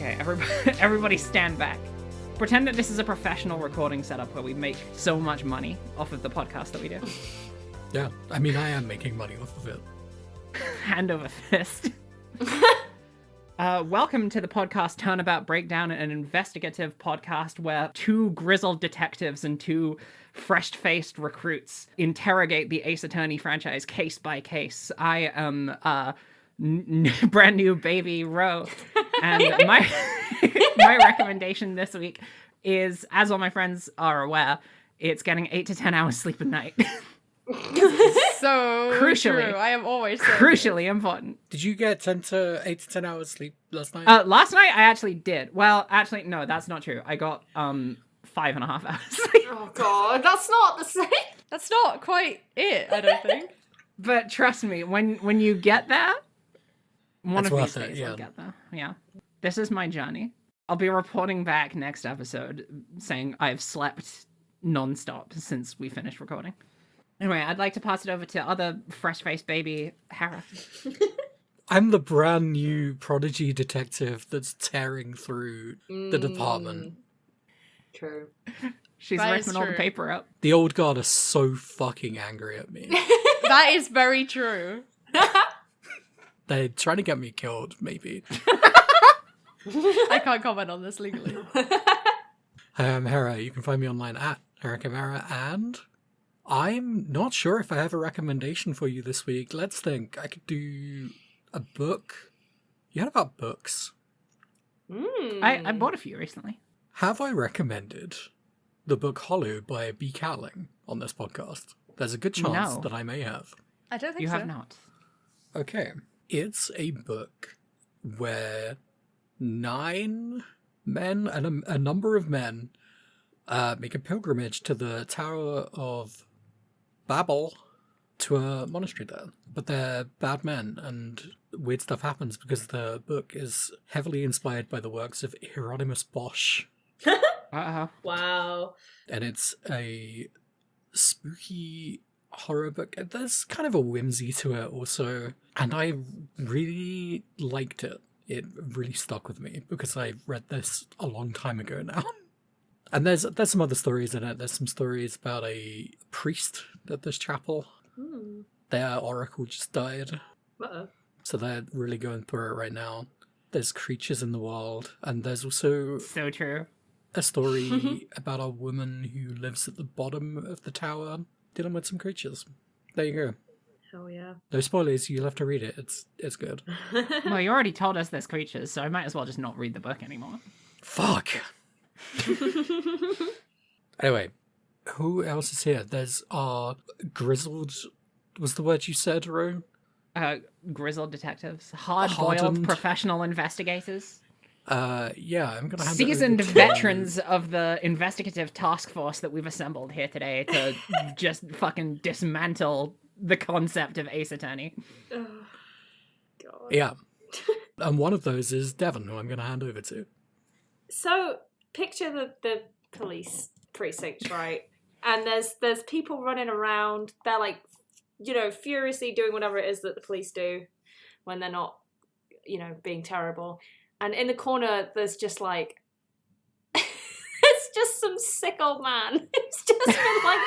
Okay, everybody stand back. Pretend that this is a professional recording setup where we make so much money off of the podcast that we do. Yeah, I mean, I am making money off of it. Hand over fist. Welcome to the podcast Turnabout Breakdown, an investigative podcast where two grizzled detectives and two fresh-faced recruits interrogate the Ace Attorney franchise case by case. I am brand new baby Ro, and my recommendation this week is, as all my friends are aware, it's getting 8 to 10 hours sleep a night. So crucially, true. I am always saying crucially important. Did you get 8 to 10 hours sleep last night? Last night I actually did. Well, actually, no, that's not true. I got 5.5 hours sleep. Oh god, that's not the same. That's not quite it, I don't think. But trust me, when you get there, one That's of these worth it, days yeah. I'll get there. Yeah. This is my journey. I'll be reporting back next episode saying I've slept non-stop since we finished recording. Anyway, I'd like to pass it over to other fresh-faced baby Hera. I'm the brand new prodigy detective that's tearing through the department. True. She's That ripping is all the true. paper up. The old guard are so fucking angry at me. That is very true. They're trying to get me killed, maybe. I can't comment on this legally. I'm Hera. You can find me online at Hera Chimera, and I'm not sure if I have a recommendation for you this week. Let's think. I could do a book. You heard about books? I bought a few recently. Have I recommended the book Hollow by B. Cowling on this podcast? There's a good chance No. that I may have. I don't think You so. have not. Okay. It's a book where 9 men and a number of men make a pilgrimage to the Tower of Babel to a monastery there. But they're bad men, and weird stuff happens because the book is heavily inspired by the works of Hieronymus Bosch. Uh-oh. Wow. And it's a spooky horror book. There's kind of a whimsy to it also, and I really liked it. It really stuck with me because I read this a long time ago now. And there's some other stories in it. There's some stories about a priest at this chapel. Their oracle just died, Uh-oh. so they're really going through it right now. There's creatures in the world, and there's also So true. a story about a woman who lives at the bottom of the tower dealing with some creatures. There you go. Hell yeah. No spoilers, you'll have to read it. It's good. Well, you already told us there's creatures, so I might as well just not read the book anymore. Fuck! Anyway, who else is here? There's grizzled, was the word you said, Ro? Grizzled detectives. Hard-boiled Hardened. professional investigators. Yeah, I'm gonna hand it over Seasoned to- veterans of the investigative task force that we've assembled here today to just fucking dismantle the concept of Ace Attorney. Oh, God. Yeah. And one of those is Devon, who I'm gonna hand over to. So picture the police precinct, right? And there's people running around. They're like, furiously doing whatever it is that the police do when they're not, being terrible. And in the corner, there's just like, it's just some sick old man who's just been like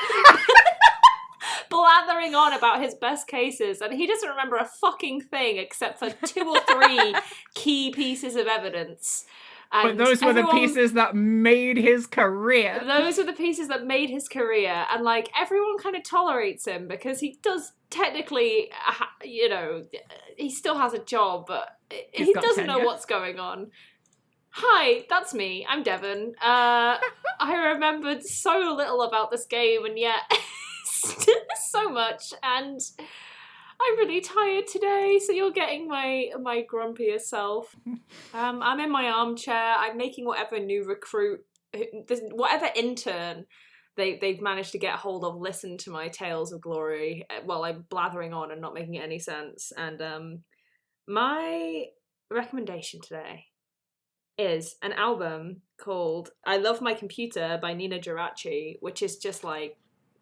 blathering on about his best cases, and he doesn't remember a fucking thing except for 2 or 3 key pieces of evidence. And But those were the everyone- pieces that made his career. Those are the pieces that made his career, and like everyone kind of tolerates him because he does technically, he still has a job, but He's he got doesn't know tenure. what's going on. Hi, that's me. I'm Devon. I remembered so little about this game, and yet so much. And I'm really tired today, so you're getting my grumpier self. I'm in my armchair. I'm making whatever new recruit, whatever intern they've managed to get hold of listen to my tales of glory while I'm blathering on and not making any sense. And my recommendation today is an album called I Love My Computer by Nina Geraci, which is just like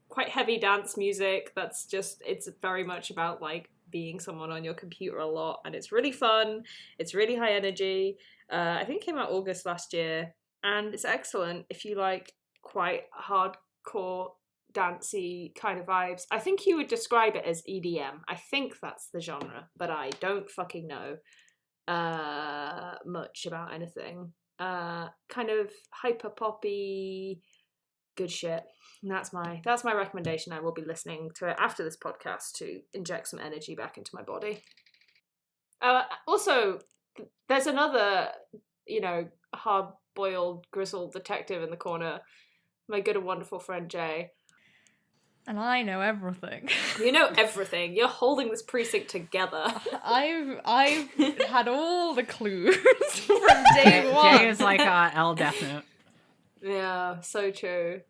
quite heavy dance music that's just, it's very much about like being someone on your computer a lot, and it's really fun. It's really high energy. I think it came out August last year, and it's excellent if you like quite hardcore dancey kind of vibes. I think you would describe it as EDM. I think that's the genre, but I don't fucking know much about anything. Kind of hyper poppy, good shit. And that's my recommendation. I will be listening to it after this podcast to inject some energy back into my body. Also, there's another, hard-boiled, grizzled detective in the corner. My good and wonderful friend Jay. And I know everything. You know everything. You're holding this precinct together. I've had all the clues from day one. Jay is like L Death Note. Yeah, so true.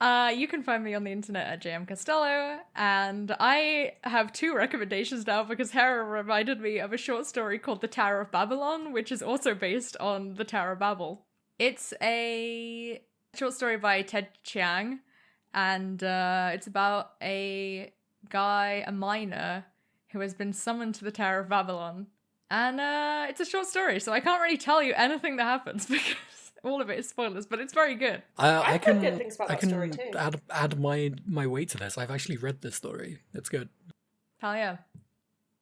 You can find me on the internet at JM Costello, and I have 2 recommendations now because Hera reminded me of a short story called The Tower of Babylon, which is also based on the Tower of Babel. It's a short story by Ted Chiang, and it's about a miner, who has been summoned to the Tower of Babylon. And it's a short story, so I can't really tell you anything that happens because all of it is spoilers, but it's very good. I've heard good things about that story too. add my weight to this. I've actually read this story. It's good. Hell yeah.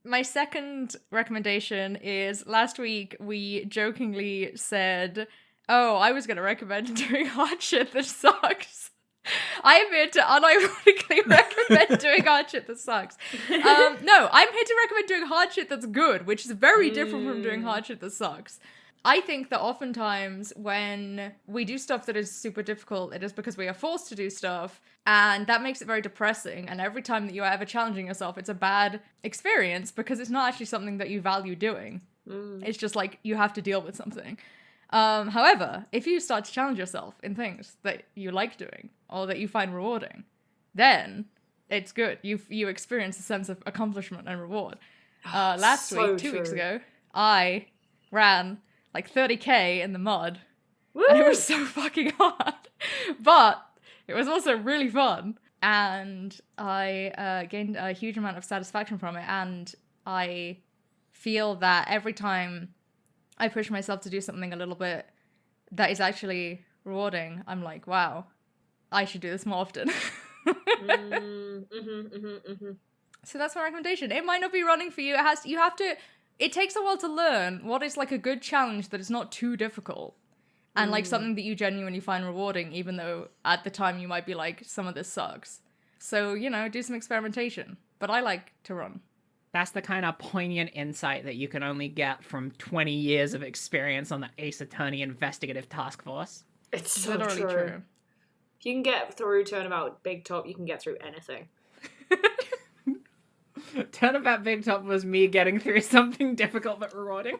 My second recommendation is last week we jokingly said, oh, I was going to recommend doing hard shit that sucks. I am here to unironically recommend doing hard shit that sucks. No, I'm here to recommend doing hard shit that's good, which is very different from doing hard shit that sucks. I think that oftentimes when we do stuff that is super difficult, it is because we are forced to do stuff, and that makes it very depressing. And every time that you are ever challenging yourself, it's a bad experience because it's not actually something that you value doing. It's just like you have to deal with something. However, if you start to challenge yourself in things that you like doing or that you find rewarding, then it's good. You experience a sense of accomplishment and reward. Last week, 2 weeks ago, I ran like 30k in the mud. Woo! And it was so fucking hard. But it was also really fun. And I gained a huge amount of satisfaction from it. And I feel that every time I push myself to do something a little bit that is actually rewarding, I'm like, wow, I should do this more often. So that's my recommendation. It might not be running for you. It takes a while to learn what is like a good challenge that is not too difficult and like something that you genuinely find rewarding, even though at the time you might be like, some of this sucks. So, do some experimentation. But I like to run. That's the kind of poignant insight that you can only get from 20 years of experience on the Ace Attorney Investigative Task Force. It's so literally true. If you can get through Turnabout Big Top, you can get through anything. Turnabout Big Top was me getting through something difficult but rewarding.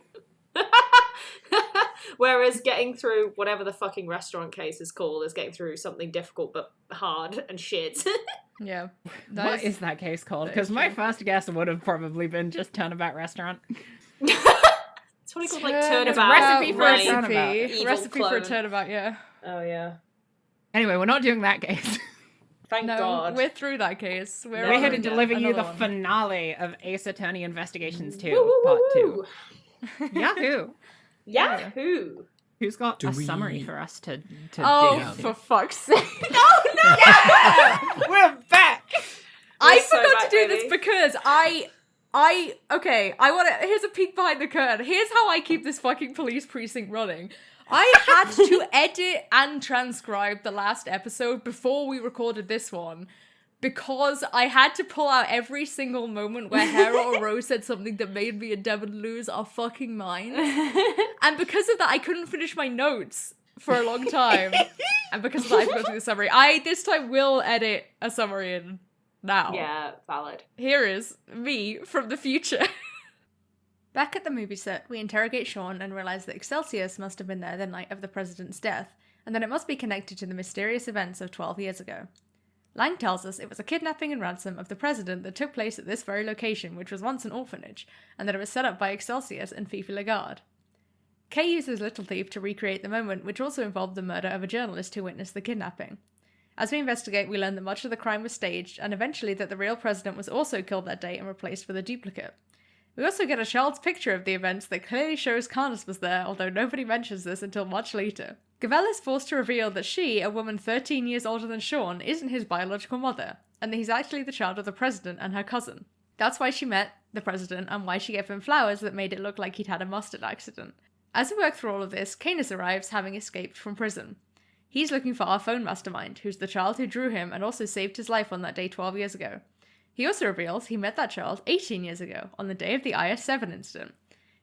Whereas getting through whatever the fucking restaurant case is called is getting through something difficult but hard and shit. Yeah. What is that case called? Because my first guess would have probably been just Turnabout Restaurant. It's probably called like Turnabout. Recipe for a Turnabout. Evil Recipe clone. for a Turnabout, yeah. Oh, yeah. Anyway, we're not doing that case. Thank God. We're through that case. We're here to deliver you the one. finale of Ace Attorney Investigations 2, Woo, Part woo, 2. Yahoo! Yahoo! Who's got Do a we- summary for us to Oh, dig for fuck's sake. We're back! I so forgot back, to do baby. this because here's a peek behind the curtain. Here's how I keep this fucking police precinct running. I had to edit and transcribe the last episode before we recorded this one because I had to pull out every single moment where Hera or Rose said something that made me and Devon lose our fucking minds. And because of that, I couldn't finish my notes for a long time. And because of that, I forgot to do the summary. I, this time, will edit a summary in now. Yeah, valid. Here is me from the future. Back at the movie set, we interrogate Sean and realize that Excelsius must have been there the night of the president's death, and that it must be connected to the mysterious events of 12 years ago. Lang tells us it was a kidnapping and ransom of the president that took place at this very location, which was once an orphanage, and that it was set up by Excelsius and Fifi Lagarde. Kay uses Little Thief to recreate the moment, which also involved the murder of a journalist who witnessed the kidnapping. As we investigate, we learn that much of the crime was staged, and eventually that the real president was also killed that day and replaced with a duplicate. We also get a child's picture of the events that clearly shows Carnus was there, although nobody mentions this until much later. Gavelle is forced to reveal that she, a woman 13 years older than Sean, isn't his biological mother, and that he's actually the child of the president and her cousin. That's why she met the president and why she gave him flowers that made it look like he'd had a mustard accident. As we work through all of this, Canis arrives, having escaped from prison. He's looking for our phone mastermind, who's the child who drew him and also saved his life on that day 12 years ago. He also reveals he met that child 18 years ago, on the day of the IS-7 incident.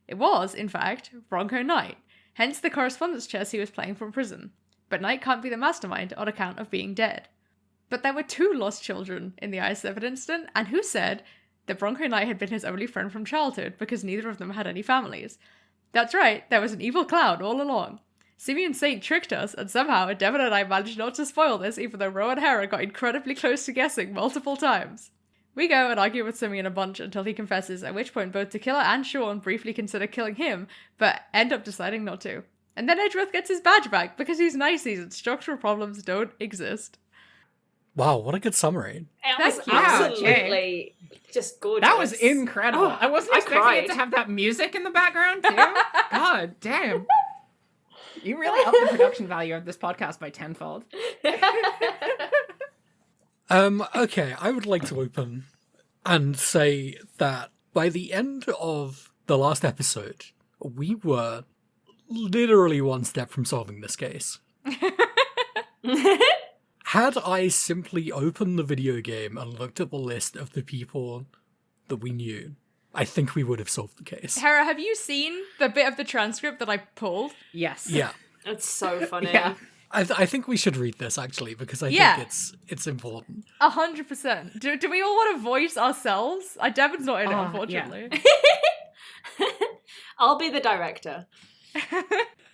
It was, in fact, Bronco Knight, hence the correspondence chess he was playing from prison. But Knight can't be the mastermind on account of being dead. But there were 2 lost children in the IS-7 incident, and who said that Bronco Knight had been his only friend from childhood because neither of them had any families? That's right, there was an evil clown all along. Simeon Saint tricked us, and somehow Devon and I managed not to spoil this, even though Ro and Hera got incredibly close to guessing multiple times. We go and argue with Simeon a bunch until he confesses, at which point both Tequila and Sean briefly consider killing him, but end up deciding not to. And then Edgeworth gets his badge back because he's Nices and structural problems don't exist. Wow, what a good summary. It was Thank you. absolutely just gorgeous. That was incredible. Oh, I wasn't I expecting cried. it to have that music in the background, too. God damn. You really upped the production value of this podcast by tenfold. Okay, I would like to open and say that by the end of the last episode, we were literally one step from solving this case. Had I simply opened the video game and looked at the list of the people that we knew, I think we would have solved the case. Hera, have you seen the bit of the transcript that I pulled? Yes. Yeah. It's so funny. Yeah. I think we should read this, actually, because I Yeah. think it's important. 100%. Do we all want to voice ourselves? Devon's not in it, Oh, unfortunately. I'll be the director.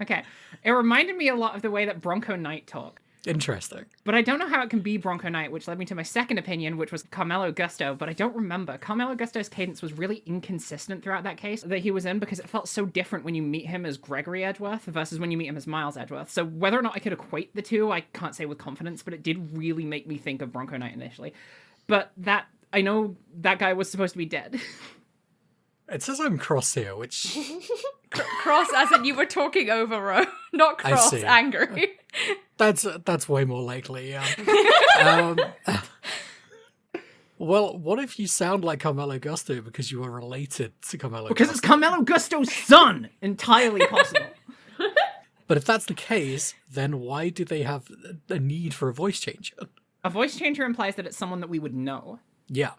Okay. It reminded me a lot of the way that Bronco Knight talked. Interesting. But I don't know how it can be Bronco Knight, which led me to my second opinion, which was Carmelo Gusto, but I don't remember. Carmelo Gusto's cadence was really inconsistent throughout that case that he was in because it felt so different when you meet him as Gregory Edgeworth versus when you meet him as Miles Edgeworth. So whether or not I could equate the two, I can't say with confidence, but it did really make me think of Bronco Knight initially. But I know that guy was supposed to be dead. It says I'm cross here, which... Cross as in you were talking over Ro, not I cross, see. angry. That's way more likely, yeah. Well, what if you sound like Carmelo Gusto because you are related to Carmelo Because Gusto? it's Carmelo Gusto's son! Entirely possible. But if that's the case, then why do they have a need for a voice changer? A voice changer implies that it's someone that we would know. Yeah.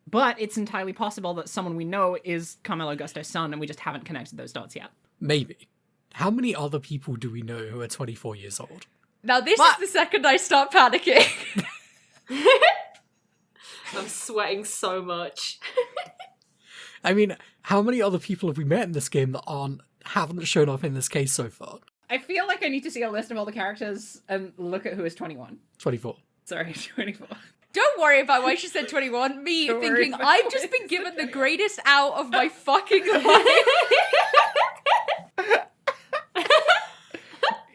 But it's entirely possible that someone we know is Carmelo Gusto's son, and we just haven't connected those dots yet. Maybe. How many other people do we know who are 24 years old? Now this is the second I start panicking. I'm sweating so much. I mean, how many other people have we met in this game that haven't shown up in this case so far? I feel like I need to see a list of all the characters and look at who is 21. 24. Sorry, 24. Don't worry about why she said 21. Me Don't worry thinking about I've why just she been said given the 21. greatest out of my fucking life.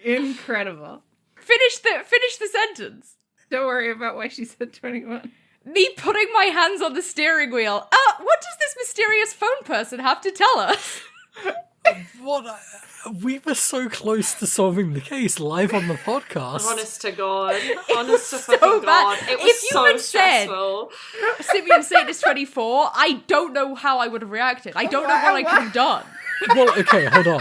Incredible. Finish the sentence. Don't worry about why she said 21. Me putting my hands on the steering wheel. What does this mysterious phone person have to tell us? What? We were so close to solving the case live on the podcast. Honest to God. Honest to so fucking bad. God. It was If you so had said- stressful. Simeon Saint is 24. I don't know how I would have reacted. I don't know what I could have done. Well, okay, hold on.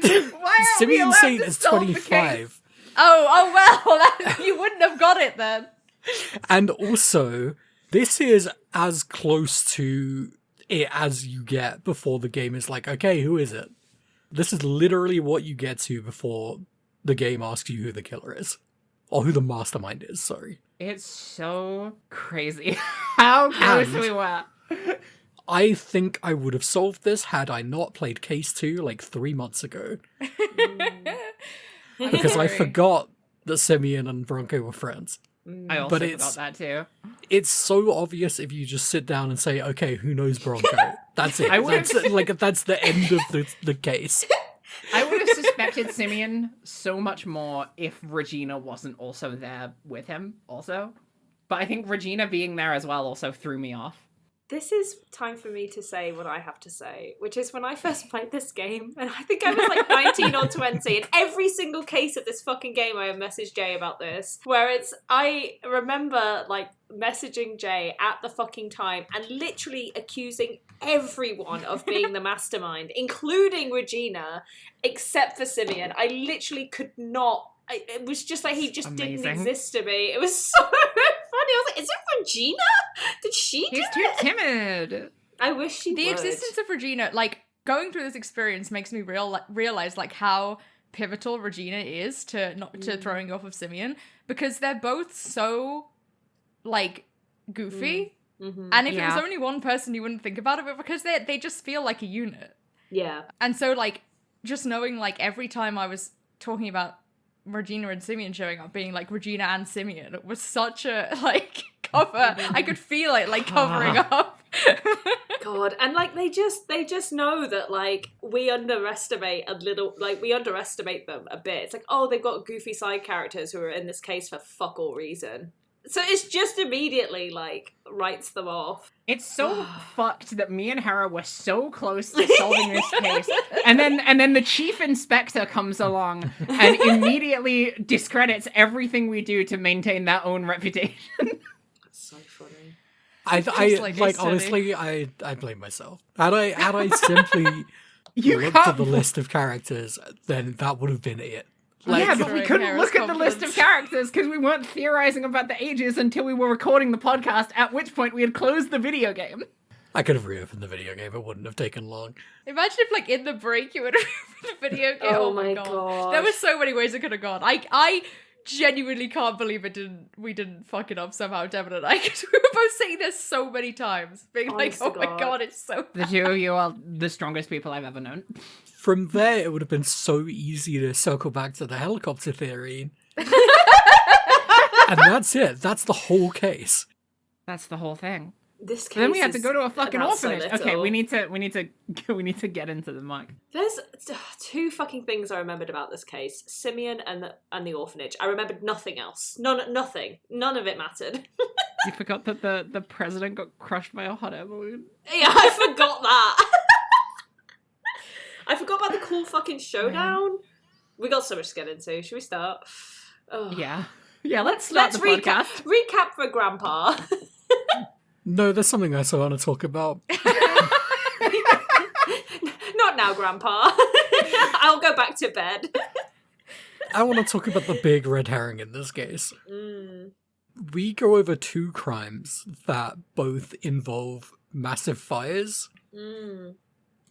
Why are Simeon Saint is 25. Oh well, you wouldn't have got it then. And also, this is as close to it as you get before the game is like, okay, who is it? This is literally what you get to before the game asks you who the killer is. Or who the mastermind is, sorry. It's so crazy how close And- we were. I think I would have solved this had I not played Case 2 like 3 months ago. Because I forgot that Simeon and Bronco were friends. I also But forgot it's- that too. It's so obvious if you just sit down and say, okay, who knows Bronco? That's it. I would've- That's the end of the case. I would have suspected Simeon so much more if Regina wasn't also there with him also. But I think Regina being there as well also threw me off. This is time for me to say what I have to say, which is when I first played this game, and I think I was like 19 or 20, and every single case of this fucking game I have messaged Jay about this, where I remember like messaging Jay at the fucking time and literally accusing everyone of being the mastermind, including Regina, except for Simeon. I literally could not. It was just like he just didn't exist to me. It was so funny. I was like, is it Regina? Did she do He's too timid. I wish she The would. existence of Regina, like, going through this experience makes me realize, like, how pivotal Regina is to throwing you off of Simeon, because they're both so, like, goofy. Mm-hmm. And if it was only one person, you wouldn't think about it, but because they just feel like a unit. Yeah. And so, like, just knowing, like, every time I was talking about Regina and Simeon showing up, being like Regina and Simeon, it was such a, like, cover. I could feel it, like, covering up. God, and like they just know that like we underestimate them a bit. It's like, oh, they've got goofy side characters who are in this case for fuck all reason. So it's just immediately like writes them off. It's so fucked that me and Hera were so close to solving this case, and then the chief inspector comes along and immediately discredits everything we do to maintain their own reputation. That's so funny. Honestly, I blame myself. Had I simply You looked at can't. the list of characters, then that would have been it. Yeah, but we Destroying couldn't Hera's look at the list of confidence. characters because we weren't theorizing about the ages until we were recording the podcast, at which point we had closed the video game. I could have reopened the video game. It wouldn't have taken long. Imagine if, like, in the break you would have the video game. Oh my God. There were so many ways it could have gone. I genuinely can't believe we didn't fuck it up somehow, Devin and I, because we were both saying this so many times, being Honest like, to oh my God. God, it's so The two of you are the strongest people I've ever known. From there, it would have been so easy to circle back to the helicopter theory. And that's it. That's the whole case. That's the whole thing. This case Then we had to is go to a fucking about so orphanage. Okay, little. we need to get into the mic. There's two fucking things I remembered about this case: Simeon and the orphanage. I remembered nothing else. Nothing. None of it mattered. You forgot that the president got crushed by a hot air balloon. Yeah, I forgot that. I forgot about the cool fucking showdown. We got so much to get into. Should we start? Oh. Yeah. Yeah, let's start the podcast. Recap for Grandpa. No, there's something else I want to talk about. Not now, Grandpa. I'll go back to bed. I want to talk about the big red herring in this case. We go over two crimes that both involve massive fires.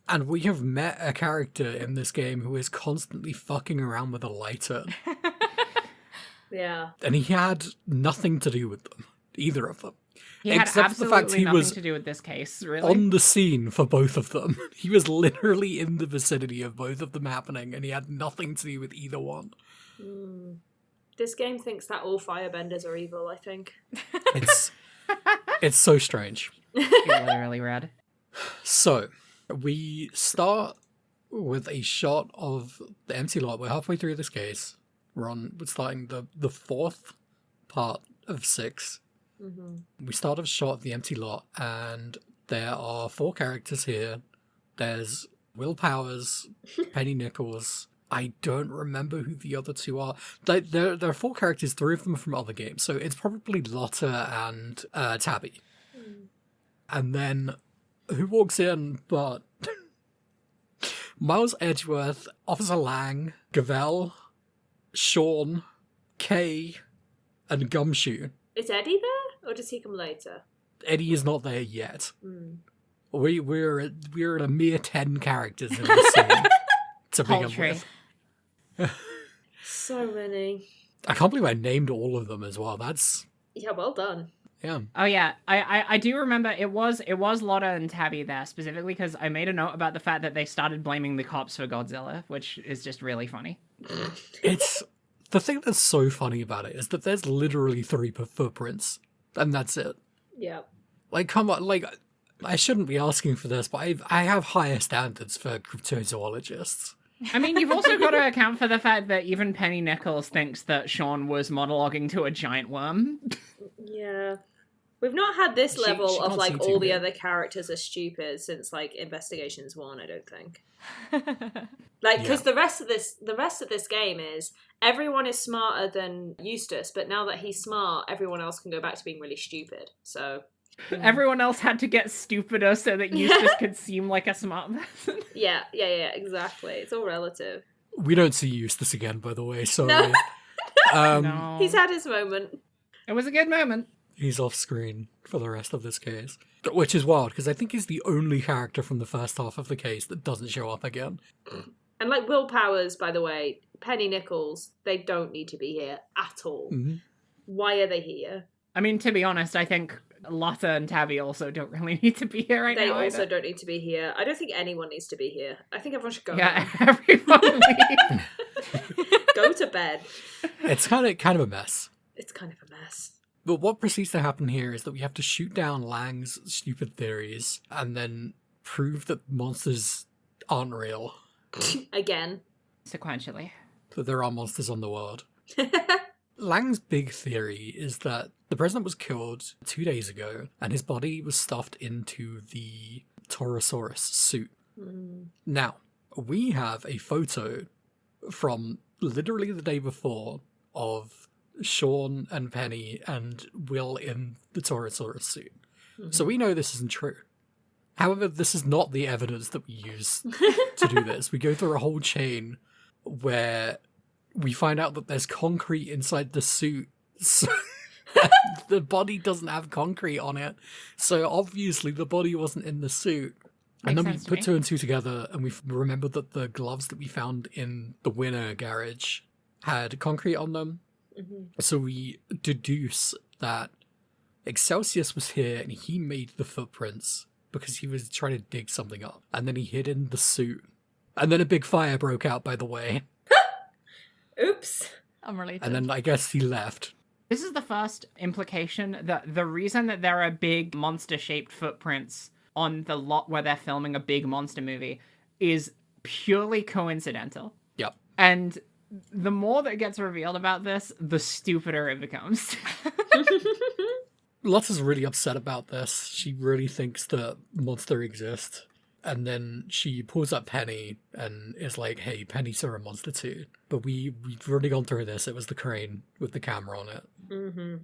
And we have met a character in this game who is constantly fucking around with a lighter. Yeah. And he had nothing to do with them. Either of them. He had Except for the absolutely fact he nothing was to do with this case, really. on the scene for both of them. He was literally in the vicinity of both of them happening, and he had nothing to do with either one. This game thinks that all firebenders are evil, I think. It's so strange. You're literally rad. So, we start with a shot of the empty lot. We're halfway through this case. We're starting the fourth part of 6. We start with a shot of the empty lot, and there are 4 characters here. There's Will Powers, Penny Nichols. I don't remember who the other 2 are. There are 4 characters, 3 of them from other games, so it's probably Lotta and Tabby. And then, who walks in but Miles Edgeworth, Officer Lang, Gavel, Sean, Kay, and Gumshoe. Is Eddie there? Or does he come later? Eddie is not there yet. We're at a mere 10 characters in this scene to begin Paltry. with. So many. I can't believe I named all of them as well. That's Yeah, well done. yeah. Oh yeah, I do remember it was Lotta and Tabby there specifically because I made a note about the fact that they started blaming the cops for Godzilla, which is just really funny. It's the thing that's so funny about it is that there's literally 3 footprints, and that's it. Yeah. Like, come on, like, I shouldn't be asking for this, but I have higher standards for cryptozoologists. I mean, you've also got to account for the fact that even Penny Nichols thinks that Sean was monologuing to a giant worm. Yeah. We've not had this She level of can't like see all too the good. other characters are stupid since like Investigations 1, I don't think. Like, because the rest of this game is everyone is smarter than Eustace, but now that he's smart, everyone else can go back to being really stupid. So Everyone else had to get stupider so that Eustace could seem like a smart person. yeah, exactly. It's all relative. We don't see Eustace again, by the way, sorry. No. No. He's had his moment. It was a good moment. He's off screen for the rest of this case. Which is wild, because I think he's the only character from the first half of the case that doesn't show up again. And like Will Powers, by the way, Penny Nichols, they don't need to be here at all. Mm-hmm. Why are they here? I mean, to be honest, I think Lotta and Tabby also don't really need to be here right They now. also either. don't need to be here. I don't think anyone needs to be here. I think everyone should go Yeah, home. everyone leave. Go to bed. It's kind of a mess. It's kind of a mess. But what proceeds to happen here is that we have to shoot down Lang's stupid theories and then prove that monsters aren't real, Again. Sequentially. that there are monsters on the world. Lang's big theory is that the president was killed 2 days ago and his body was stuffed into the Torosaurus suit. Now, we have a photo from literally the day before of Sean and Penny and Will in the Torosaurus suit. So we know this isn't true. However, this is not the evidence that we use to do this. We go through a whole chain where we find out that there's concrete inside the suit. So the body doesn't have concrete on it. So obviously the body wasn't in the suit. And Makes then we sense to put me. 2 and 2 together and we remember that the gloves that we found in the Winner garage had concrete on them. So we deduce that Excelsius was here and he made the footprints because he was trying to dig something up. And then he hid in the suit. And then a big fire broke out, by the way. Oops. I'm related. And then I guess he left. This is the first implication that the reason that there are big monster-shaped footprints on the lot where they're filming a big monster movie is purely coincidental. Yep. And the more that gets revealed about this, the stupider it becomes. Lotta's really upset about this. She really thinks that monster exists. And then she pulls up Penny and is like, hey, Penny saw a monster too. But we've already gone through this. It was the crane with the camera on it.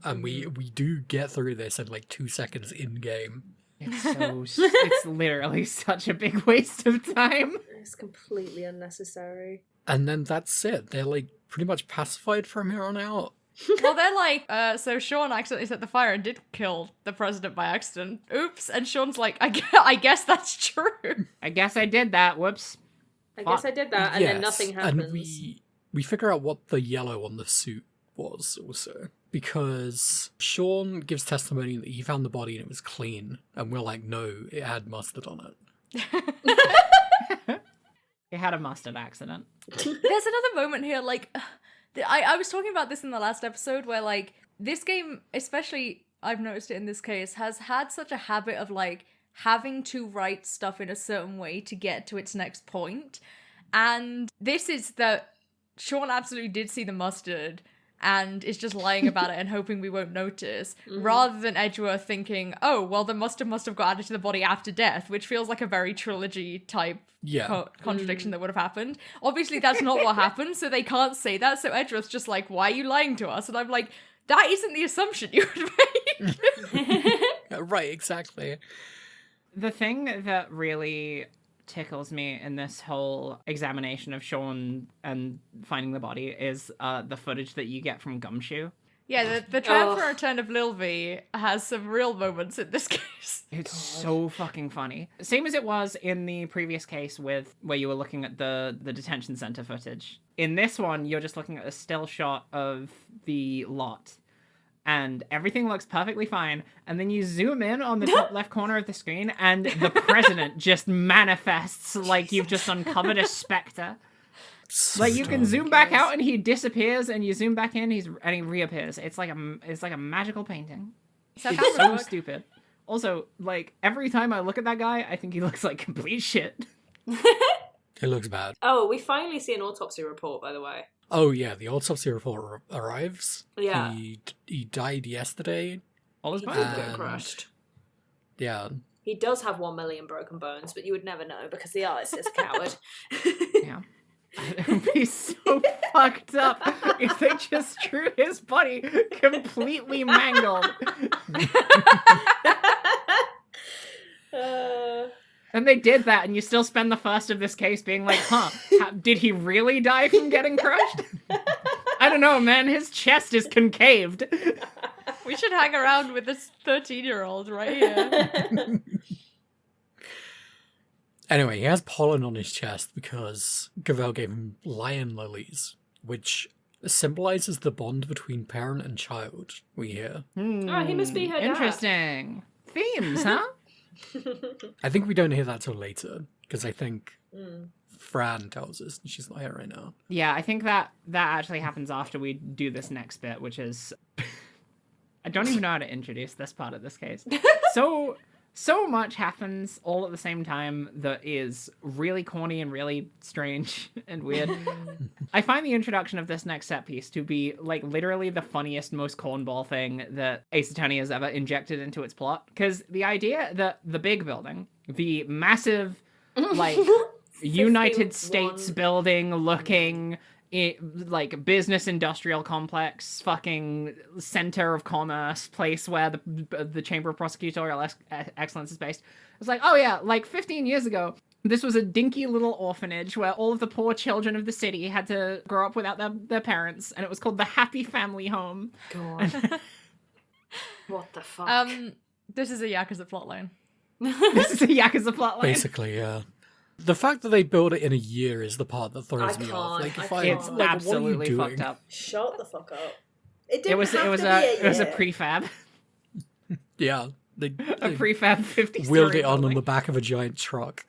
And we do get through this in like 2 seconds in-game. It's literally such a big waste of time. It's completely unnecessary. And then that's it. They're like pretty much pacified from here on out. Well, they're like, so Sean accidentally set the fire and did kill the president by accident. Oops. And Sean's like, I guess that's true. I guess I did that. Whoops. I guess I did that, and then nothing happens. And we figure out what the yellow on the suit was also. Because Sean gives testimony that he found the body and it was clean. And we're like, no, it had mustard on it. It had a mustard accident. There's another moment here, like, I was talking about this in the last episode where, like, this game, especially, I've noticed it in this case, has had such a habit of, like, having to write stuff in a certain way to get to its next point. And this is that Sean absolutely did see the mustard and is just lying about it and hoping we won't notice, rather than Edgeworth thinking, oh, well, the mustard must have got added to the body after death, which feels like a very trilogy type contradiction that would have happened. Obviously, that's not what happened, so they can't say that, so Edgeworth's just like, why are you lying to us? And I'm like, that isn't the assumption you would make. Right, exactly. The thing that really tickles me in this whole examination of Sean and finding the body is the footage that you get from Gumshoe. Yeah, the transfer and return of Lil V has some real moments in this case. It's so fucking funny. Same as it was in the previous case with where you were looking at the detention center footage. In this one, you're just looking at a still shot of the lot. And everything looks perfectly fine. And then you zoom in on the top left corner of the screen, and the president just manifests like you've just uncovered a specter. Like you can zoom back out and he disappears, and you zoom back in, and he reappears. It's like a magical painting. It's so stupid. Also, like every time I look at that guy, I think he looks like complete shit. It looks bad. Oh, we finally see an autopsy report, by the way. Oh yeah, the autopsy report arrives. Yeah. He died yesterday. All is He fine. did get And- crushed. Yeah. He does have 1 million broken bones, but you would never know because the artist is a coward. Yeah. It would be so fucked up if they just drew his body completely mangled. And they did that, and you still spend the first of this case being like, did he really die from getting crushed? I don't know, man. His chest is concaved. We should hang around with this 13-year-old right here. Anyway, he has pollen on his chest because Gavel gave him lion lilies, which symbolizes the bond between parent and child, we hear. Oh, he must be her dad. Interesting. Themes, huh? I think we don't hear that till later, because I think Fran tells us, and she's not here right now. Yeah, I think that actually happens after we do this next bit, which is... I don't even know how to introduce this part of this case. So much happens all at the same time that is really corny and really strange and weird. I find the introduction of this next set piece to be like literally the funniest, most cornball thing that Ace Attorney has ever injected into its plot. Because the idea that the big building, the massive, like, United States building looking... like business industrial complex, fucking center of commerce, place where the Chamber of Prosecutorial Excellence is based. It's like, oh yeah, like 15 years ago, this was a dinky little orphanage where all of the poor children of the city had to grow up without their parents, and it was called the Happy Family Home. God. What the fuck? This is a Yakuza plotline. This is a Yakuza plotline. Basically, yeah. The fact that they build it in a year is the part that throws I me off. can't, Like, if I I, can't. It's like, what are you absolutely doing? fucked up. Shut the fuck up. It It was a prefab. Yeah, they A prefab 50 wheeled it on the back of a giant truck.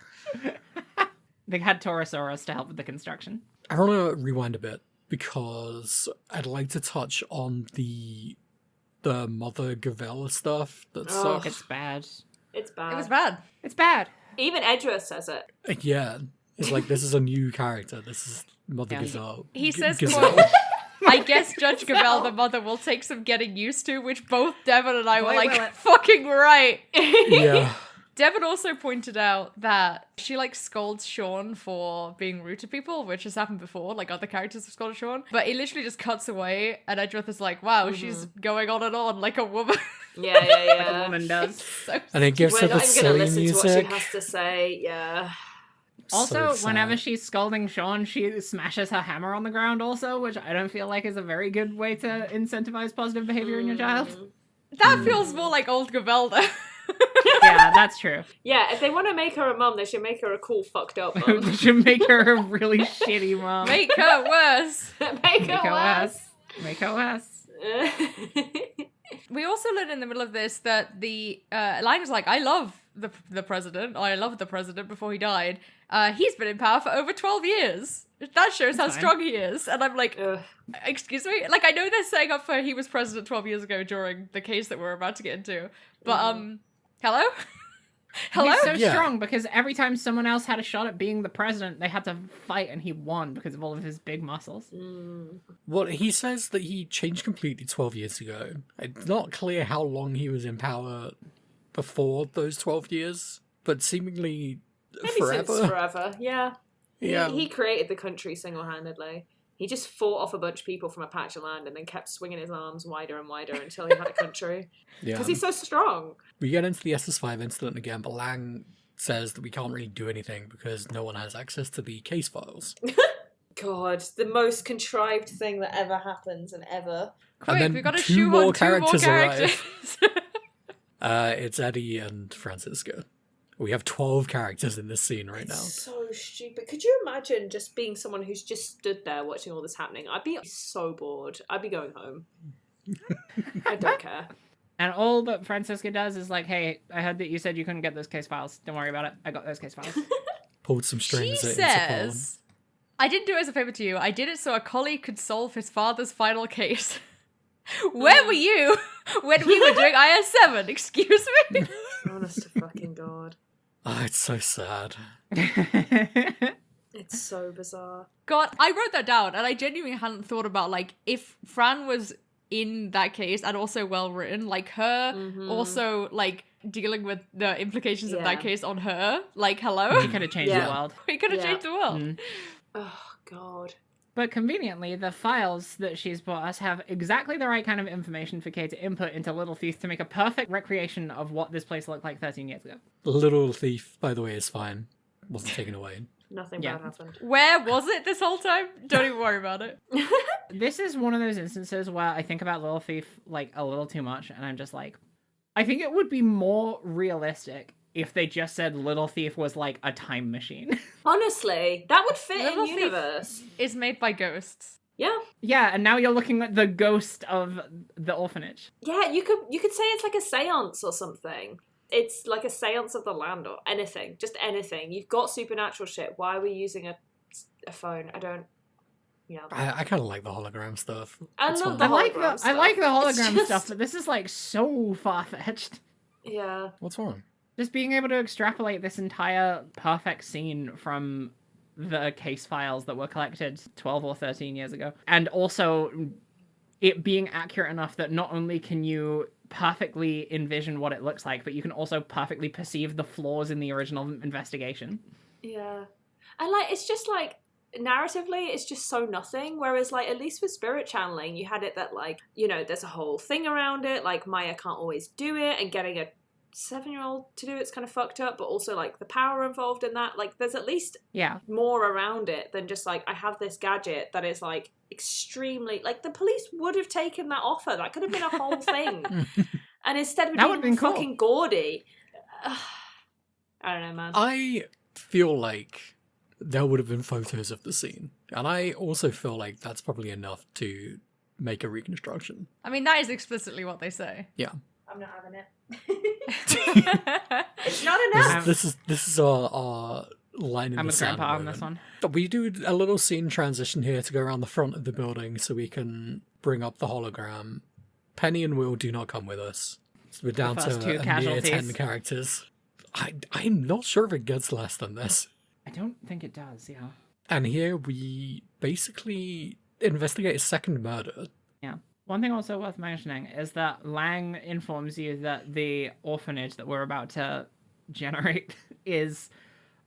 They had Taurosaurus to help with the construction. I want to rewind a bit because I'd like to touch on the Mother Gavella stuff. That's Ugh. It's bad. It's bad. It was bad. It's bad. Even Edgeworth says it. yeah. It's like, this is a new character. This is Mother Yeah. Gazelle. He says, Gazelle. quote, I guess Judge Gavel, the mother, will take some getting used to, which both Devon and I were Wait, like, wait, wait. fucking right. Yeah. Devon also pointed out that she, like, scolds Sean for being rude to people, which has happened before. Like, other characters have scolded Sean. But he literally just cuts away, and Edgeworth is like, wow, she's going on and on like a woman. Yeah. Like a woman does. So And it gives We're her not the even going to silly listen to what she music. has to say. Yeah. Also, So whenever sad. she's scolding Sean, she smashes her hammer on the ground also, which I don't feel like is a very good way to incentivize positive behavior in your child. that feels more like old Gavel, though. Yeah, that's true. Yeah, if they want to make her a mum, they should make her a cool, fucked up They mum. should make her a really shitty mom. Make her worse. Make her worse. Make her worse. We also learned in the middle of this that the line was like, I love the president. I loved the president before he died. He's been in power for over 12 years. That shows how That's fine. strong he is. And I'm like, Ugh. excuse me? Like, I know they're setting up for he was president 12 years ago during the case that we're about to get into. But, hello? Hello? He's so Yeah. strong because every time someone else had a shot at being the president, they had to fight and he won because of all of his big muscles. Well, he says that he changed completely 12 years ago. It's not clear how long he was in power before those 12 years, but seemingly Maybe forever. since forever. Yeah. Yeah. He created the country single-handedly. He just fought off a bunch of people from a patch of land and then kept swinging his arms wider and wider until he had a country. Yeah. Because he's so strong. We get into the SS5 incident again, but Lang says that we can't really do anything because no one has access to the case files. God, the most contrived thing that ever happens and ever. Quick, then we've got to two shoehorn more 2 more characters characters. It's Eddie and Francisco. We have 12 characters in this scene right now. So stupid. Could you imagine just being someone who's just stood there watching all this happening? I'd be so bored. I'd be going home. I don't care. And all that Francisca does is like, hey, I heard that you said you couldn't get those case files. Don't worry about it. I got those case files. Pulled some She strings. says, I didn't do it as a favor to you. I did it so a colleague could solve his father's final case. Where were you when we were doing IS7? Excuse me? Honest to fucking God. Oh, it's so sad. It's so bizarre. God, I wrote that down, and I genuinely hadn't thought about, like, if Fran was in that case and also well written, like, her also, like, dealing with the implications of that Yeah. case on her. Like, hello? She could have changed Yeah. the world. He could have Yeah. changed the world. Mm. Oh, God. But conveniently, the files that she's brought us have exactly the right kind of information for Kay to input into Little Thief to make a perfect recreation of what this place looked like 13 years ago. Little Thief, by the way, is fine. Wasn't taken away. Nothing Yeah. bad happened. Where was it this whole time? Don't even worry about it. This is one of those instances where I think about Little Thief like a little too much, and I'm just like, I think it would be more realistic if they just said Little Thief was like a time machine. Honestly, that would fit Little in Thief- universe. It's made by ghosts. Yeah. Yeah, and now you're looking at the ghost of the orphanage. Yeah, you could say it's like a seance or something. It's like a seance of the land or anything. Just anything. You've got supernatural shit. Why are we using a phone? I don't... Yeah. I kind of like the hologram stuff. I It's love fun. the I like hologram the I stuff. like the It's hologram just- stuff, but this is like so far fetched. Yeah. What's wrong? Just being able to extrapolate this entire perfect scene from the case files that were collected 12 or 13 years ago, and also it being accurate enough that not only can you perfectly envision what it looks like, but you can also perfectly perceive the flaws in the original investigation. Yeah. And like it's just like narratively it's just so nothing, whereas like at least with spirit channeling you had it that like, you know, there's a whole thing around it, like Maya can't always do it, and getting a 7-year-old to do it's kind of fucked up, but also like the power involved in that, like there's at least Yeah. more around it than just like I have this gadget that is like extremely, like the police would have taken that offer, that could have been a whole thing. And instead of That being would've been cool. fucking gaudy, I don't know, man. I feel like there would have been photos of the scene. And I also feel like that's probably enough to make a reconstruction. I mean, that is explicitly what they say. I'm not having it. It's It's not enough. This is our line in I'm the with sand Grandpa on moment. this one. But we do a little scene transition here to go around the front of the building so we can bring up the hologram. Penny and Will do not come with us. So we're down first to two a mere casualties. 10 characters. I'm not sure if it gets less than this. I don't think it does, yeah. And here we basically investigate a second murder. Yeah. One thing also worth mentioning is that Lang informs you that the orphanage that we're about to generate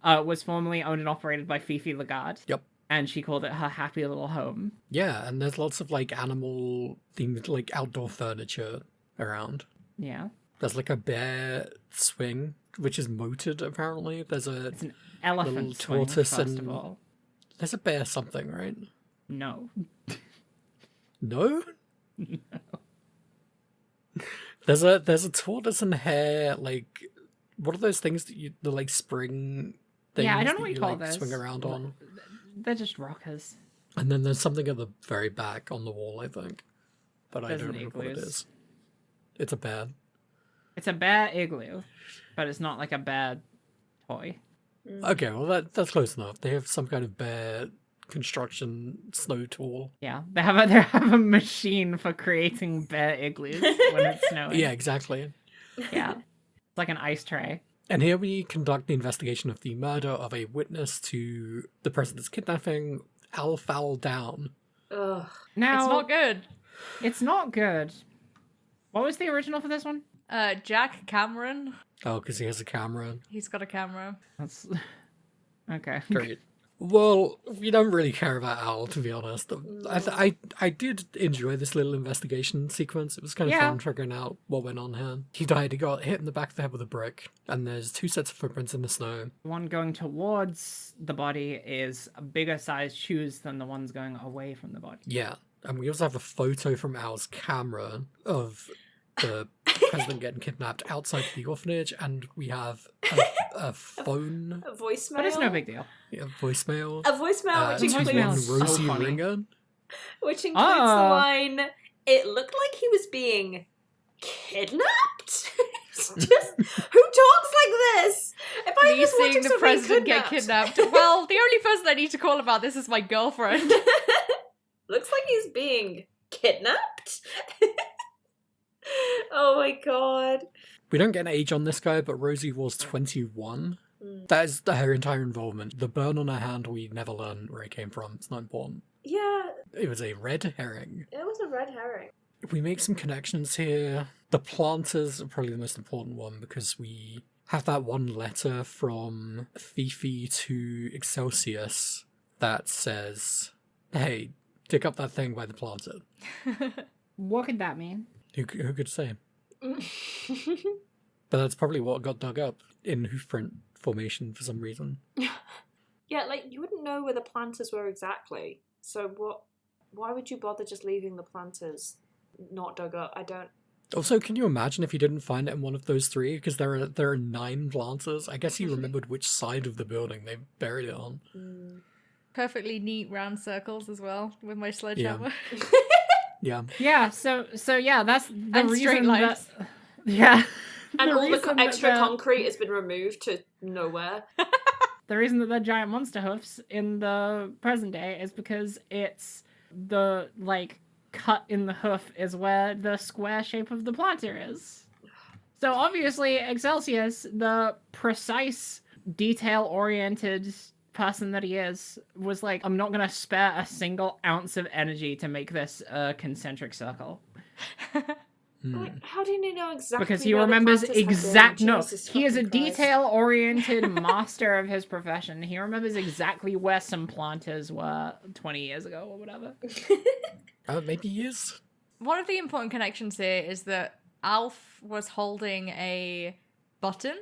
was formerly owned and operated by Fifi Lagarde. Yep. And she called it her happy little home. Yeah, and there's lots of like animal themed like outdoor furniture around. Yeah. There's like a bear swing, which is motored apparently. There's a It's an elephant Little swing, tortoise first and- of all. there's a bear something, right? No. No? There's a tortoise and hare, like what are those things that the like spring things Yeah, I don't know that what you you call like those. swing around on? They're just rockers. And then there's something at the very back on the wall, I think. But I There's don't an remember what it igloos. is. It's a bear. It's a bear igloo, but it's not like a bear toy. Okay, well that's close enough. They have some kind of bear construction snow tool. Yeah, they have a machine for creating bear igloos when it's snowing. Yeah, exactly. Yeah. It's like an ice tray. And here we conduct the investigation of the murder of a witness to the president's kidnapping, Al Foul Down. Ugh. Now, It's not good. It's not good. What was the original for this one? Jack Cameron. Oh, because he has a camera. He's got a camera. That's okay. Great. Well, we don't really care about Al, to be honest. I did enjoy this little investigation sequence. It was kind of Yeah. fun figuring out what went on here. He died. He got hit in the back of the head with a brick, and there's 2 sets of footprints in the snow. The one going towards the body is a bigger sized shoes than the ones going away from the body. Yeah, and we also have a photo from Al's camera of the president getting kidnapped outside the orphanage, and we have a phone, A voicemail. But it's no big deal. a voicemail. A voicemail which voicemail one includes so Rosie funny. Ringer. the Oh. line, "It looked like he was being kidnapped." It's just who talks like this? If I Me was seeing watching the somebody president get kidnapped. Well, the only person I need to call about this is my girlfriend. Looks like he's being kidnapped. Oh my god. We don't get an age on this guy, but Rosie was 21. That is her entire involvement. The burn on her hand, we never learn where it came from. It's not important. Yeah, It was a red herring. it was a red herring. We make some connections here. The planters are probably the most important one because we have that one letter from Fifi to Excelsius that says, hey, dig up that thing by the planter. What could that mean? Who could say? But that's probably what got dug up in hoofprint formation for some reason. Yeah, like, you wouldn't know where the planters were exactly. So why would you bother just leaving the planters not dug up? I don't... Also, can you imagine if you didn't find it in one of those three? Because there are 9 planters. I guess he remembered which side of the building they buried it on. Perfectly neat round circles as well with my sledgehammer. Yeah. Yeah, so yeah, that's the And reason straight lines. that... Yeah. And all the reason that extra the- concrete has been removed to nowhere. The reason that they're giant monster hoofs in the present day is because it's the, like, cut in the hoof is where the square shape of the planter is. So obviously, Excelsius, the precise, detail-oriented person that he is, was like, I'm not gonna spare a single ounce of energy to make this a concentric circle. Like, how do you know exactly? Because he where the remembers planters have been? exact... No, Jesus he is a fucking Christ. detail-oriented master of his profession. He remembers exactly where some planters were 20 years ago or whatever. Maybe he is. One of the important connections here is that Alf was holding a button,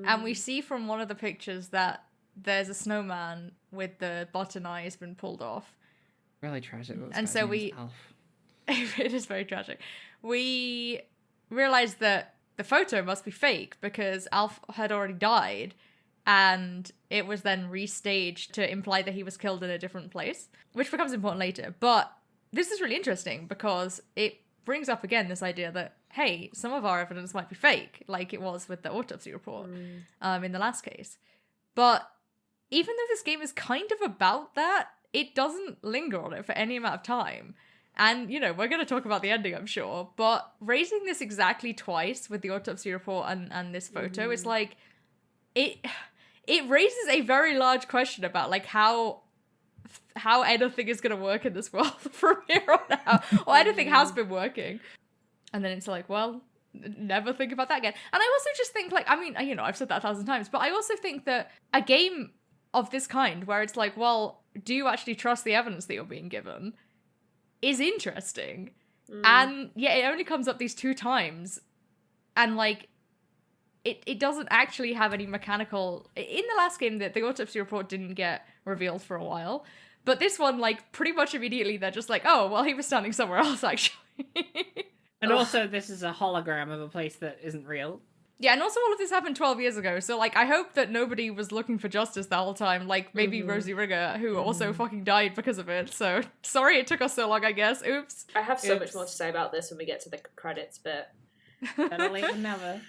and we see from one of the pictures that there's a snowman with the button eye has been pulled off. Really tragic. And so it is very tragic. We realized that the photo must be fake because Alf had already died, and it was then restaged to imply that he was killed in a different place, which becomes important later. But this is really interesting because it brings up again this idea that, hey, some of our evidence might be fake, like it was with the autopsy report in the last case. But even though this game is kind of about that, it doesn't linger on it for any amount of time. And, you know, we're going to talk about the ending, I'm sure, but raising this exactly twice with the autopsy report and this photo, it's like, it raises a very large question about, like, how anything is going to work in this world from here on out, or anything has been working. And then it's like, well, never think about that again. And I also just think, like, I mean, you know, I've said that 1,000 times, but I also think that a game of this kind, where it's like, well, do you actually trust the evidence that you're being given, is interesting. And yeah, it only comes up these 2 times, and like it doesn't actually have any mechanical... In the last game, the autopsy report didn't get revealed for a while, but this one, like, pretty much immediately they're just like, oh, well, he was standing somewhere else, actually. And also, this is a hologram of a place that isn't real. Yeah, and also all of this happened 12 years ago, so, like, I hope that nobody was looking for justice the whole time, like, maybe Rosie Rigger, who also fucking died because of it, so sorry it took us so long, I guess. Oops. I have so much more to say about this when we get to the credits bit. Better late than never.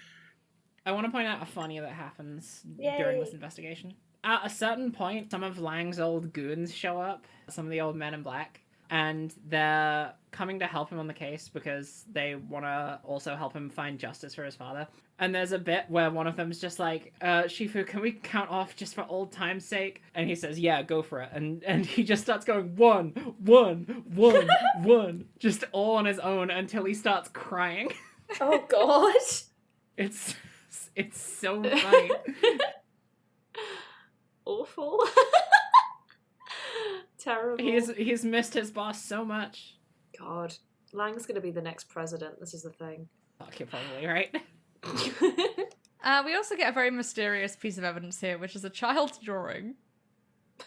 I want to point out a funny that happens during this investigation. At a certain point, some of Lang's old goons show up, some of the old men in black, and they're coming to help him on the case because they want to also help him find justice for his father. And there's a bit where one of them's just like, Shifu, can we count off just for old time's sake? And he says, yeah, go for it. And he just starts going 1, 1, 1, 1, just all on his own until he starts crying. Oh, God. It's so funny. Awful. Terrible. He's missed his boss so much. God. Lang's gonna be the next president, this is the thing. Fuck, you're probably right. We also get a very mysterious piece of evidence here, which is a child's drawing.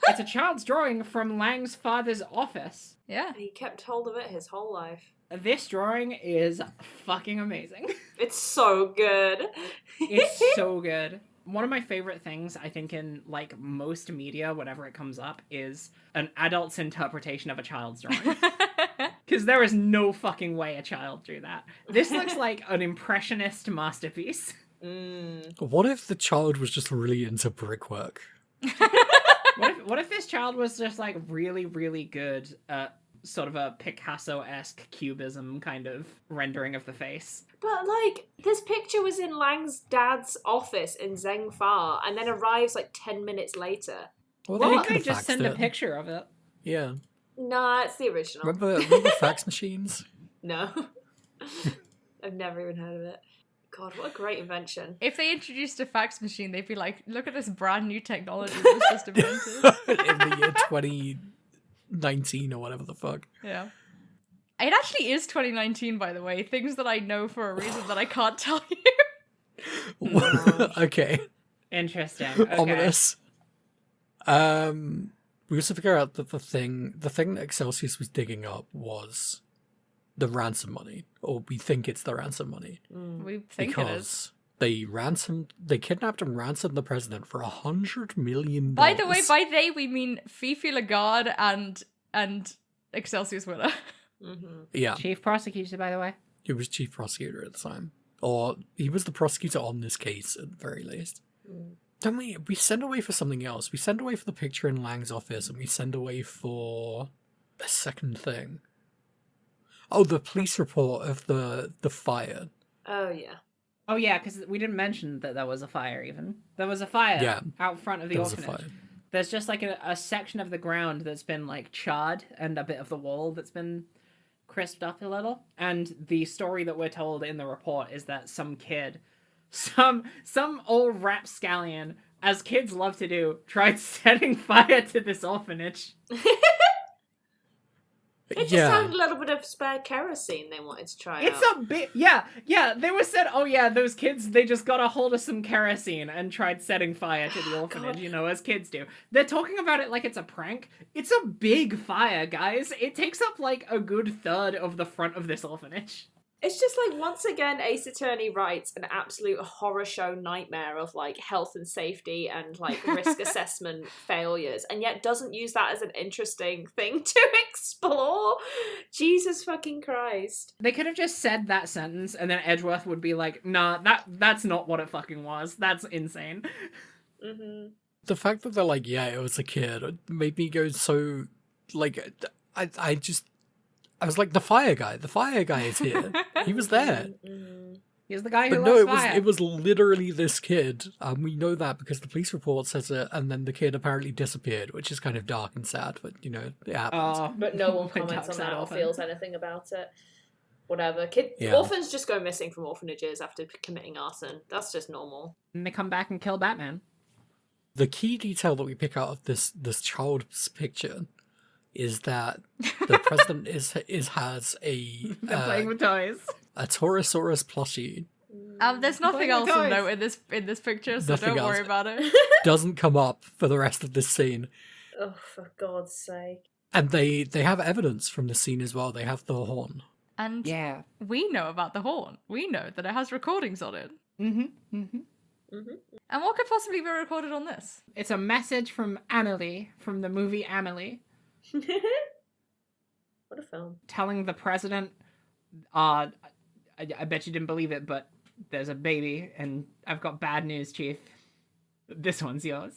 It's a child's drawing from Lang's father's office. Yeah. He kept hold of it his whole life. This drawing is fucking amazing. It's so good. It's so good. One of my favorite things, I think, in, like, most media, whenever it comes up, is an adult's interpretation of a child's drawing. Because there is no fucking way a child drew that. This looks like an impressionist masterpiece. What if the child was just really into brickwork? What if this child was just, like, really, really good at sort of a Picasso-esque cubism kind of rendering of the face. But, like, this picture was in Lang's dad's office in Zhengfa and then arrives, like, 10 minutes later. Well, Why they didn't could they have just faxed send a it. picture of it? Yeah. Nah, it's the original. Remember fax machines? No. I've never even heard of it. God, what a great invention. If they introduced a fax machine, they'd be like, look at this brand new technology that was just invented. In the year 2019 or whatever the fuck. Yeah. It actually is 2019, by the way. Things that I know for a reason that I can't tell you. Okay. Interesting. Okay. Ominous. We also figure out that the thing that Excelsius was digging up was the ransom money, or we think it's the ransom money, We think it is. because they kidnapped and ransomed the president for $100 million. By the way, by they we mean Fifi Lagarde and Excelsius Winner. Mm-hmm. yeah, Chief prosecutor, by the way. he was chief prosecutor at the time, or he was the prosecutor on this case at the very least. Don't we send away for something else? We send away for the picture in Lang's office, and we send away for a second thing. Oh, the police report of the fire. Oh, yeah. Oh yeah, because we didn't mention that there was a fire even. There was a fire out front of the There was a orphanage. fire. There's just like a section of the ground that's been like charred and a bit of the wall that's been crisped up a little. And the story that we're told in the report is that some kid, some old rapscallion, as kids love to do, tried setting fire to this orphanage. It just had a little bit of spare kerosene they wanted to try It's out. a bit, yeah. They were said, oh yeah, those kids, they just got a hold of some kerosene and tried setting fire to the orphanage, as kids do. They're talking about it like it's a prank. It's a big fire, guys. It takes up like a good third of the front of this orphanage. It's just like, once again, Ace Attorney writes an absolute horror show nightmare of like health and safety and like risk assessment failures, and yet doesn't use that as an interesting thing to explore. Jesus fucking Christ. They could have just said that sentence and then Edgeworth would be like, nah, that's not what it fucking was. That's insane. Mm-hmm. The fact that they're like, yeah, it was a kid, made me go so, like, I was like, the fire guy is here. He was there. Mm-hmm. He's the guy who But loves no, fire. it was literally this kid. We know that because the police report says it, and then the kid apparently disappeared, which is kind of dark and sad, but, it happens. Oh, But no one my comments dark on side that or orphan. feels anything about it. Whatever. Yeah. Orphans just go missing from orphanages after committing arson. That's just normal. And they come back and kill Batman. The key detail that we pick out of this child's picture is that the president has a They're playing with toys. a Taurosaurus plushie. There's nothing Playing with else to toys. note in this picture, so Nothing don't worry else. about it. Doesn't come up for the rest of this scene. Oh, for God's sake. And they have evidence from the scene as well. They have the horn. And Yeah. we know about the horn. We know that it has recordings on it. Mm-hmm. Mm-hmm. Mm-hmm. And what could possibly be recorded on this? It's a message from Amelie, from the movie Amelie, What a film. telling the president, I bet you didn't believe it, but there's a baby, and I've got bad news, Chief. This one's yours.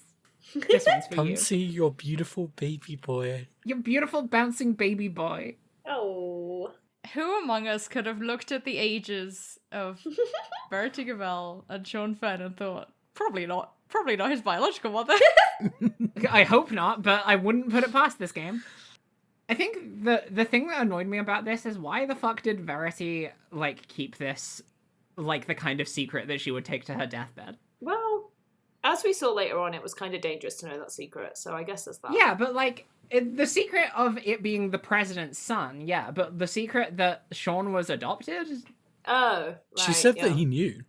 This one's for Come you. see your beautiful baby boy. Your beautiful bouncing baby boy. Oh. Who among us could have looked at the ages of Bertie Gavell and Sean Fenn and thought, probably not his biological mother? I hope not, but I wouldn't put it past this game. I think the thing that annoyed me about this is why the fuck did Verity, like, keep this, like, the kind of secret that she would take to her deathbed? Well, as we saw later on, it was kind of dangerous to know that secret, so I guess that's that. Yeah, but, like, the secret of it being the president's son, yeah, but the secret that Sean was adopted? Oh, She right, said yeah. that he knew.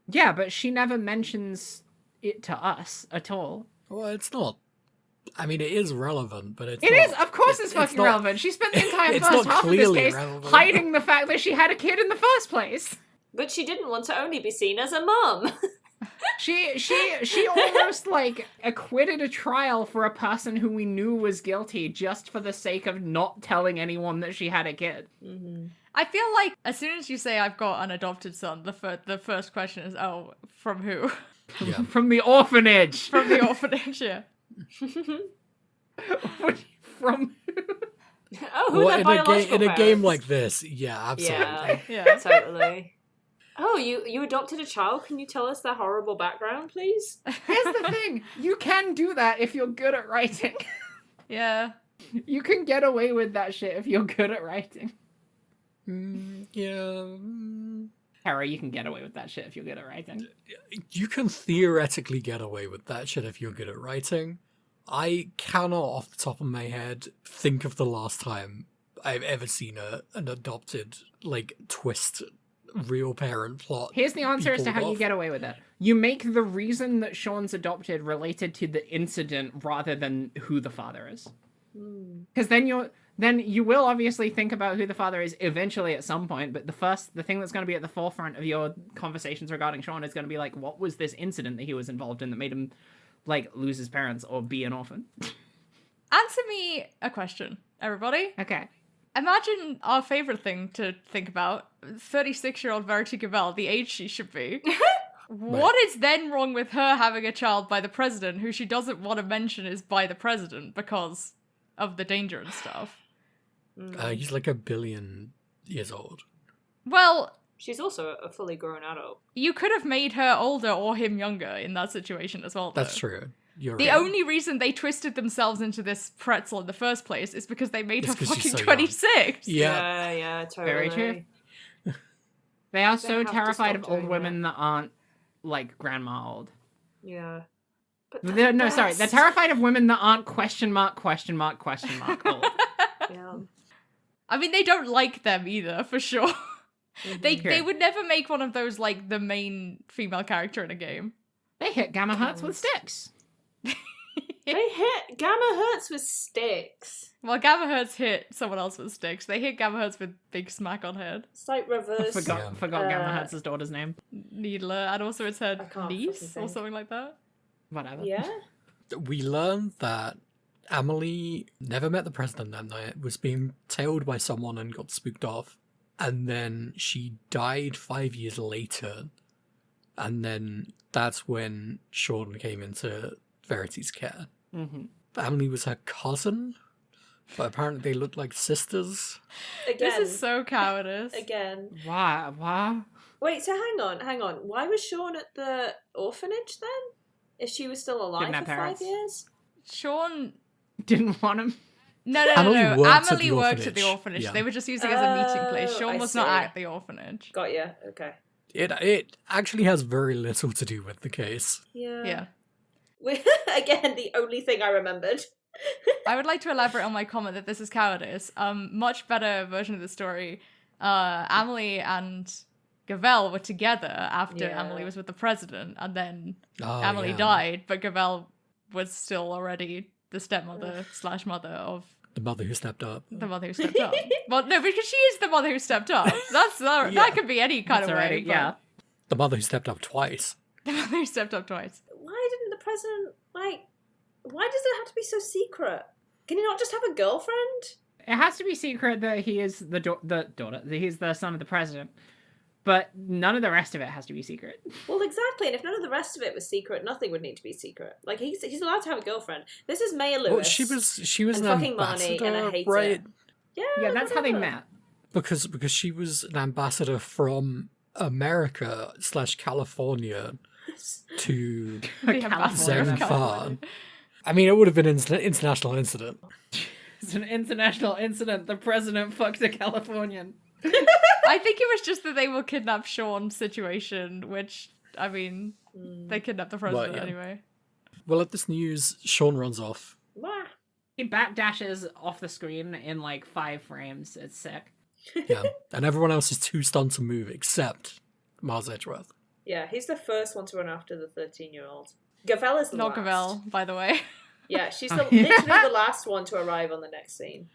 Yeah, but she never mentions it to us at all. Well, it's not. I mean, it is relevant, but it's It not, is, of course it's fucking not- relevant. She spent the entire it's first not half of this clearly case relevant. hiding the fact that she had a kid in the first place. But she didn't want to only be seen as a mum. She almost, like, acquitted a trial for a person who we knew was guilty just for the sake of not telling anyone that she had a kid. Mm-hmm. I feel like as soon as you say I've got an adopted son, the first question is, oh, from who? Yeah. From the orphanage. From the orphanage, yeah. From who? Oh, who Well, are their biological in a game parents? like this, yeah, absolutely. Yeah. Totally. Oh, you adopted a child? Can you tell us their horrible background, please? Here's the thing: you can do that if you're good at writing. Yeah. You can get away with that shit if you're good at writing. Yeah. Harry, you can get away with that shit if you're good at writing. You can theoretically get away with that shit if you're good at writing. I cannot, off the top of my head, think of the last time I've ever seen an adopted, like, twist real parent plot. Here's the answer as to pulled how you off. get away with it. You make the reason that Sean's adopted related to the incident rather than who the father is. Because then you will obviously think about who the father is eventually at some point, but the thing that's going to be at the forefront of your conversations regarding Sean is going to be like, what was this incident that he was involved in that made him like lose his parents or be an orphan? Answer me a question, everybody. Okay. Imagine our favorite thing to think about: 36-year-old Verity Gabel, the age she should be. What is then wrong with her having a child by the president, who she doesn't want to mention is by the president because of the danger and stuff? He's like 1 billion years old. Well, She's also a fully grown adult. you could have made her older or him younger in that situation as well, though. That's true. You're The right. only reason they twisted themselves into this pretzel in the first place is because they made It's her 'cause she's fucking so 26. Yeah, totally. Very true. They are so have to terrified stop of old doing women that aren't like grandma old. Yeah. But No, sorry. They're terrified of women that aren't question mark old. Yeah. I mean, they don't like them either, for sure. They Sure. would never make one of those, like, the main female character in a game. They hit gamma hertz with sticks. They hit Gamma Hertz with sticks. Well, Gamma Hertz hit someone else with sticks. They hit Gamma Hertz with big smack on head. It's like reverse. Forgot Gamma Hertz's daughter's name. Needler, and also it's her I can't niece fucking or think. something like that. Whatever. Yeah. We learned that Amelie never met the president that night, was being tailed by someone and got spooked off. And then she died 5 years later. And then that's when Sean came into Verity's care. Mm-hmm. Amelie was her cousin, but apparently they looked like sisters. Again. This is so cowardice. Again. Wow. Wait, so hang on. Why was Sean at the orphanage then? If she was still alive Didn't have for 5 parents. years? Sean... Didn't want him. No. Amelie worked at Amelie the worked at the orphanage. orphanage. Yeah. They were just using it as a meeting place. Oh, Sean I was not see. at the orphanage. Got ya. Okay. It actually has very little to do with the case. Yeah. Again, the only thing I remembered. I would like to elaborate on my comment that this is cowardice. Much better version of the story. Amelie and Gavel were together after Yeah. Amelie was with the president, and then Oh, Amelie yeah. died, but Gavel was still already the stepmother / mother of The mother who stepped up. the mother who stepped up. Well, no, because she is the mother who stepped up. That could be any kind That's of already, way. yeah. The mother who stepped up twice. The mother who stepped up twice. Why didn't the president, why does it have to be so secret? Can he not just have a girlfriend? It has to be secret that he is the daughter, that he's the son of the president. But none of the rest of it has to be secret. Well, exactly, and if none of the rest of it was secret, nothing would need to be secret. Like, he's allowed to have a girlfriend. This is Maya Lewis. Well, she was and an fucking Marnie, ambassador, and I hate right? it. Yeah, that's how they whatever. met. Because she was an ambassador from America / California to The ambassador of Zen California. Farn. I mean, it would have been an international incident. It's an international incident. The president fucked a Californian. I think it was just that they will kidnap Sean situation, which, I mean, they kidnapped the president yeah. anyway. Well, at this news, Sean runs off. Wah. He backdashes off the screen in like 5 frames. It's sick. Yeah, and everyone else is too stunned to move except Mars Edgeworth. Yeah, he's the first one to run after the 13-year-old. Gavel is the Not last. Gavel, by the way. Yeah, she's literally the last one to arrive on the next scene.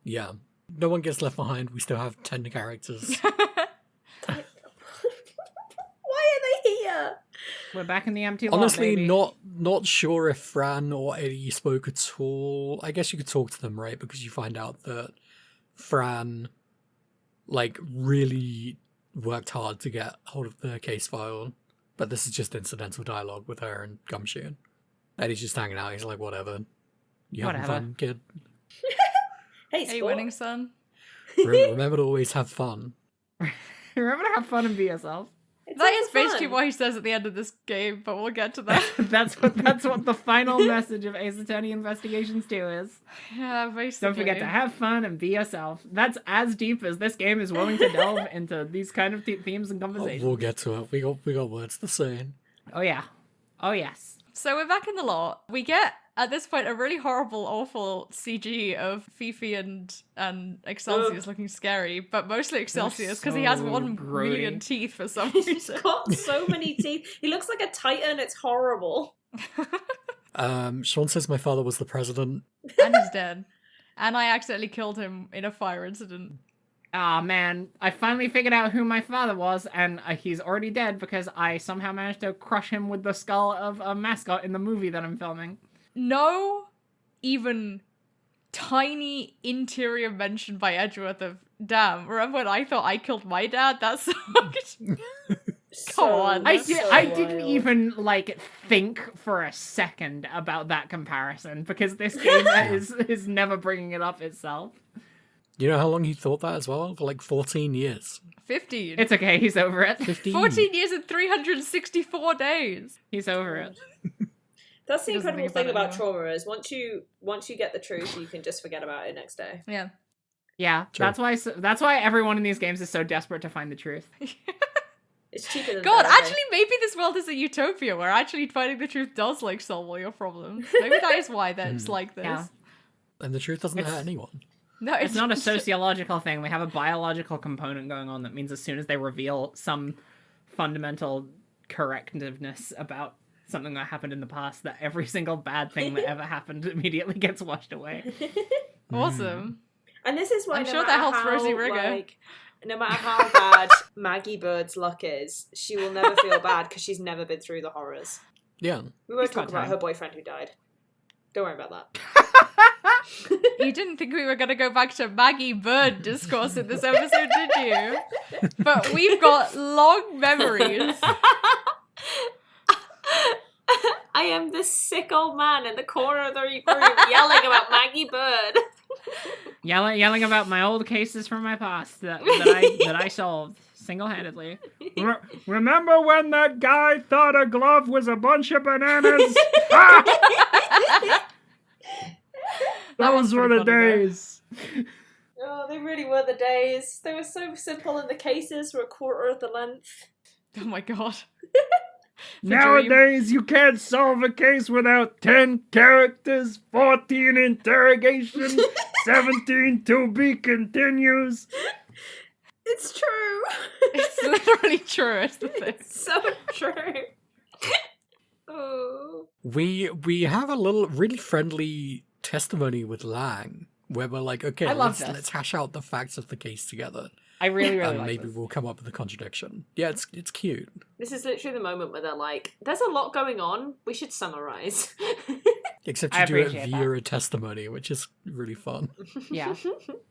Yeah, no one gets left behind. We still have 10 characters. Why are they here? We're back in the empty lot, Honestly, baby. not sure if Fran or Eddie spoke at all. I guess you could talk to them, right? Because you find out that Fran, really worked hard to get hold of the case file, but this is just incidental dialogue with her and Gumshoe. Eddie's just hanging out. He's like, whatever. You having Whatever. fun, kid? Hey, Hey, sport. winning son. Remember to always have fun. Remember to have fun and be yourself. It's That all is for basically fun. what he says at the end of this game, but we'll get to that. That's what the final message of Ace Attorney Investigations 2 is. Yeah, basically. Don't forget to have fun and be yourself. That's as deep as this game is willing to delve into these kind of themes and Oh, conversations. we'll get to it. We got words to say. Oh yeah. Oh yes. So we're back in the lot. We get, at this point, a really horrible, awful CG of Fifi and Excelsius looking scary, but mostly Excelsius because he has so 1 grody. million teeth for some He's reason. got so many teeth. He looks like a titan. It's horrible. Sean says my father was the president. And he's dead. And I accidentally killed him in a fire incident. Ah man, I finally figured out who my father was, and he's already dead because I somehow managed to crush him with the skull of a mascot in the movie that I'm filming. No even tiny interior mention by Edgeworth of, damn, remember when I thought I killed my dad? That sucked. Come on. I That's didn't even like think for a second about that comparison because this game is never bringing it up itself. You know how long he thought that as well? For like 14 years. 15. It's okay, he's over it. 15. 14 years and 364 days. He's over it. That's the He doesn't incredible think thing about about it trauma is once you get the truth, you can just forget about it next day. Yeah. Yeah, True. that's why everyone in these games is so desperate to find the truth. It's cheaper than God, therapy. actually, maybe this world is a utopia where actually finding the truth does like solve all your problems. Maybe that is why that's like this. Yeah. And the truth doesn't hurt anyone. No, It's not a sociological thing. We have a biological component going on that means as soon as they reveal some fundamental correctiveness about something that happened in the past, that every single bad thing that ever happened immediately gets washed away. Awesome. And this is why I'm no sure matter that helps how, Rosie Rigger. like, no matter how bad Maggie Bird's luck is, she will never feel bad because she's never been through the horrors. Yeah. We won't He's got talk about time. her boyfriend who died. Don't worry about that. You didn't think we were going to go back to Maggie Bird discourse in this episode, did you? But we've got long memories. I am this sick old man in the corner of the room yelling about Maggie Bird. Yelling about my old cases from my past that I solved single-handedly. Remember when that guy thought a glove was a bunch of bananas? That one's Those were pretty the funny, though. days. Oh, they really were the days. They were so simple and the cases were a quarter of the length. Oh my god. Nowadays, you can't solve a case without 10 characters, 14 interrogations, 17 to be continues. It's true. It's literally true, it's the thing. It's so true. Oh. We have a little really friendly testimony with Lang where we're like, okay, I love this. let's hash out the facts of the case together. I really And like maybe this. we'll come up with a contradiction. Yeah, it's cute. This is literally the moment where they're like, there's a lot going on. We should summarize. Except I you do it appreciate via a testimony, which is really fun. Yeah.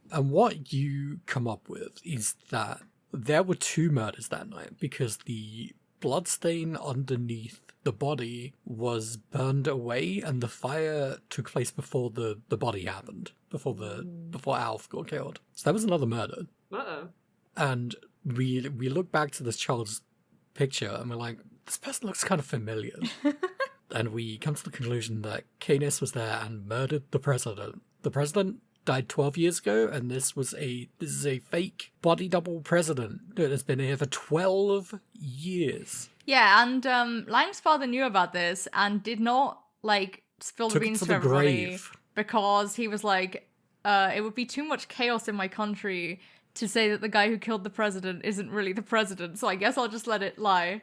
And what you come up with is that there were 2 murders that night because the bloodstain underneath the body was burned away and the fire took place before the body happened, before Alf got killed. So that was another murder. Uh-oh. And we look back to this child's picture and we're like, this person looks kind of familiar. And we come to the conclusion that Canis was there and murdered the president. The president died 12 years ago, and this is a fake body double president that has been here for 12 years. Yeah, and Lang's father knew about this and did not, like, spill the Took it beans to to the everybody grave. because he was like, it would be too much chaos in my country to say that the guy who killed the president isn't really the president, so I guess I'll just let it lie.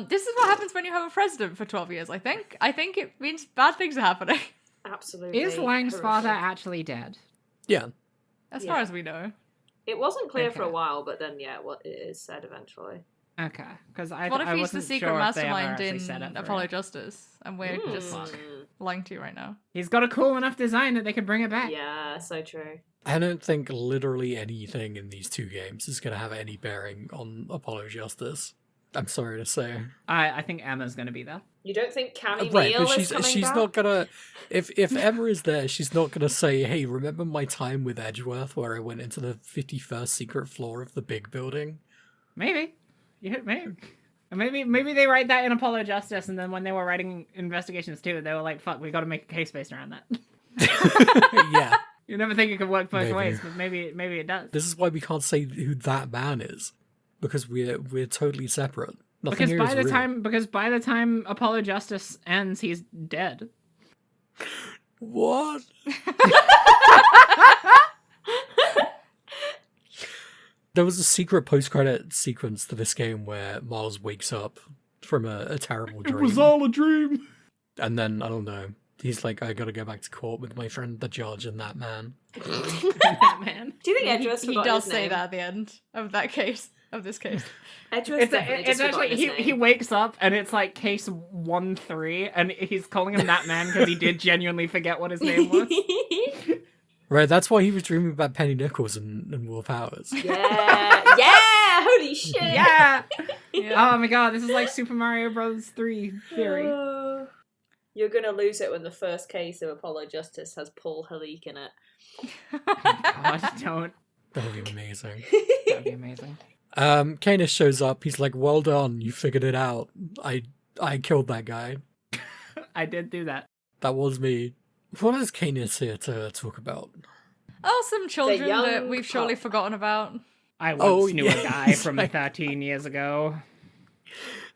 This is what happens when you have a president for 12 years, I think. I think it means bad things are happening. Absolutely. Is Lang's horrific. father actually dead? Yeah. As far Yeah. as we know. It wasn't clear for a Okay. while, but then, yeah, what it is said eventually. Okay, because I What if I he's the wasn't secret sure if they ever mastermind actually said it in for Apollo it. Justice? And we're just Mm. lying to you right now. He's got a cool enough design that they could bring it back. Yeah, so true. I don't think literally anything in these 2 games is going to have any bearing on Apollo Justice. I'm sorry to say. I think Emma's gonna be there. You don't think Cammy Right, Meal but is coming she's back? not gonna. If Emma is there, she's not gonna say, "Hey, remember my time with Edgeworth where I went into the 51st secret floor of the big building?" Maybe. Yeah, maybe they write that in Apollo Justice, and then when they were writing Investigations 2, they were like, "Fuck, we got to make a case based around that." Yeah. You never think it could work both Maybe. ways, but maybe it does. This is why we can't say who that man is, because we're totally separate. Nothing Because here by is the real. time Apollo Justice ends, he's dead. What? There was a secret post-credit sequence to this game where Miles wakes up from a terrible dream. all a dream. And then, I don't know, he's like, I gotta go back to court with my friend the judge and that man. That man. Do you think Edgeworth's He forgotten does his say name? that at the end of that case, of this case. Edgeworth's definitely It's just forgotten actually his he name. wakes up and it's like case 1-3, and he's calling him that man because he did genuinely forget what his name was. Right, that's why he was dreaming about Penny Nichols and Will Powers. yeah, holy shit. Yeah. Yeah. Oh my god, this is like Super Mario Bros. 3 theory. You're gonna lose it when the first case of Apollo Justice has Paul Halik in it. God, don't. That would be amazing. That'd be amazing. Canis shows up, he's like, well done, you figured it out. I killed that guy. I did do that. That was me. What is Canis here to talk about? Oh, some children young that we've surely pup. forgotten about. I once Oh, knew yeah. a guy from 13 years ago.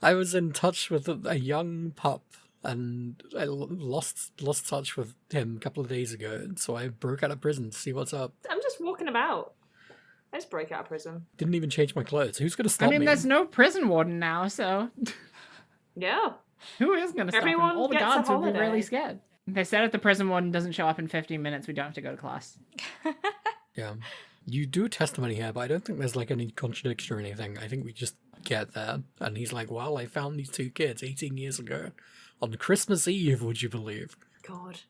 I was in touch with a young pup, and I lost touch with him a couple of days ago, so I broke out of prison to see what's up. I'm just walking about. I just break out of prison. Didn't even change my clothes. Who's gonna I stop mean, me? there's no prison warden now, so Yeah. who is going to stop Everyone him? All the gets a guards would be holiday. really scared. They said if the prison warden doesn't show up in 15 minutes, we don't have to go to class. Yeah. You do testimony here, but I don't think there's like any contradiction or anything. I think we just get there, and he's like, well, I found these two kids 18 years ago. On Christmas Eve, would you believe? God.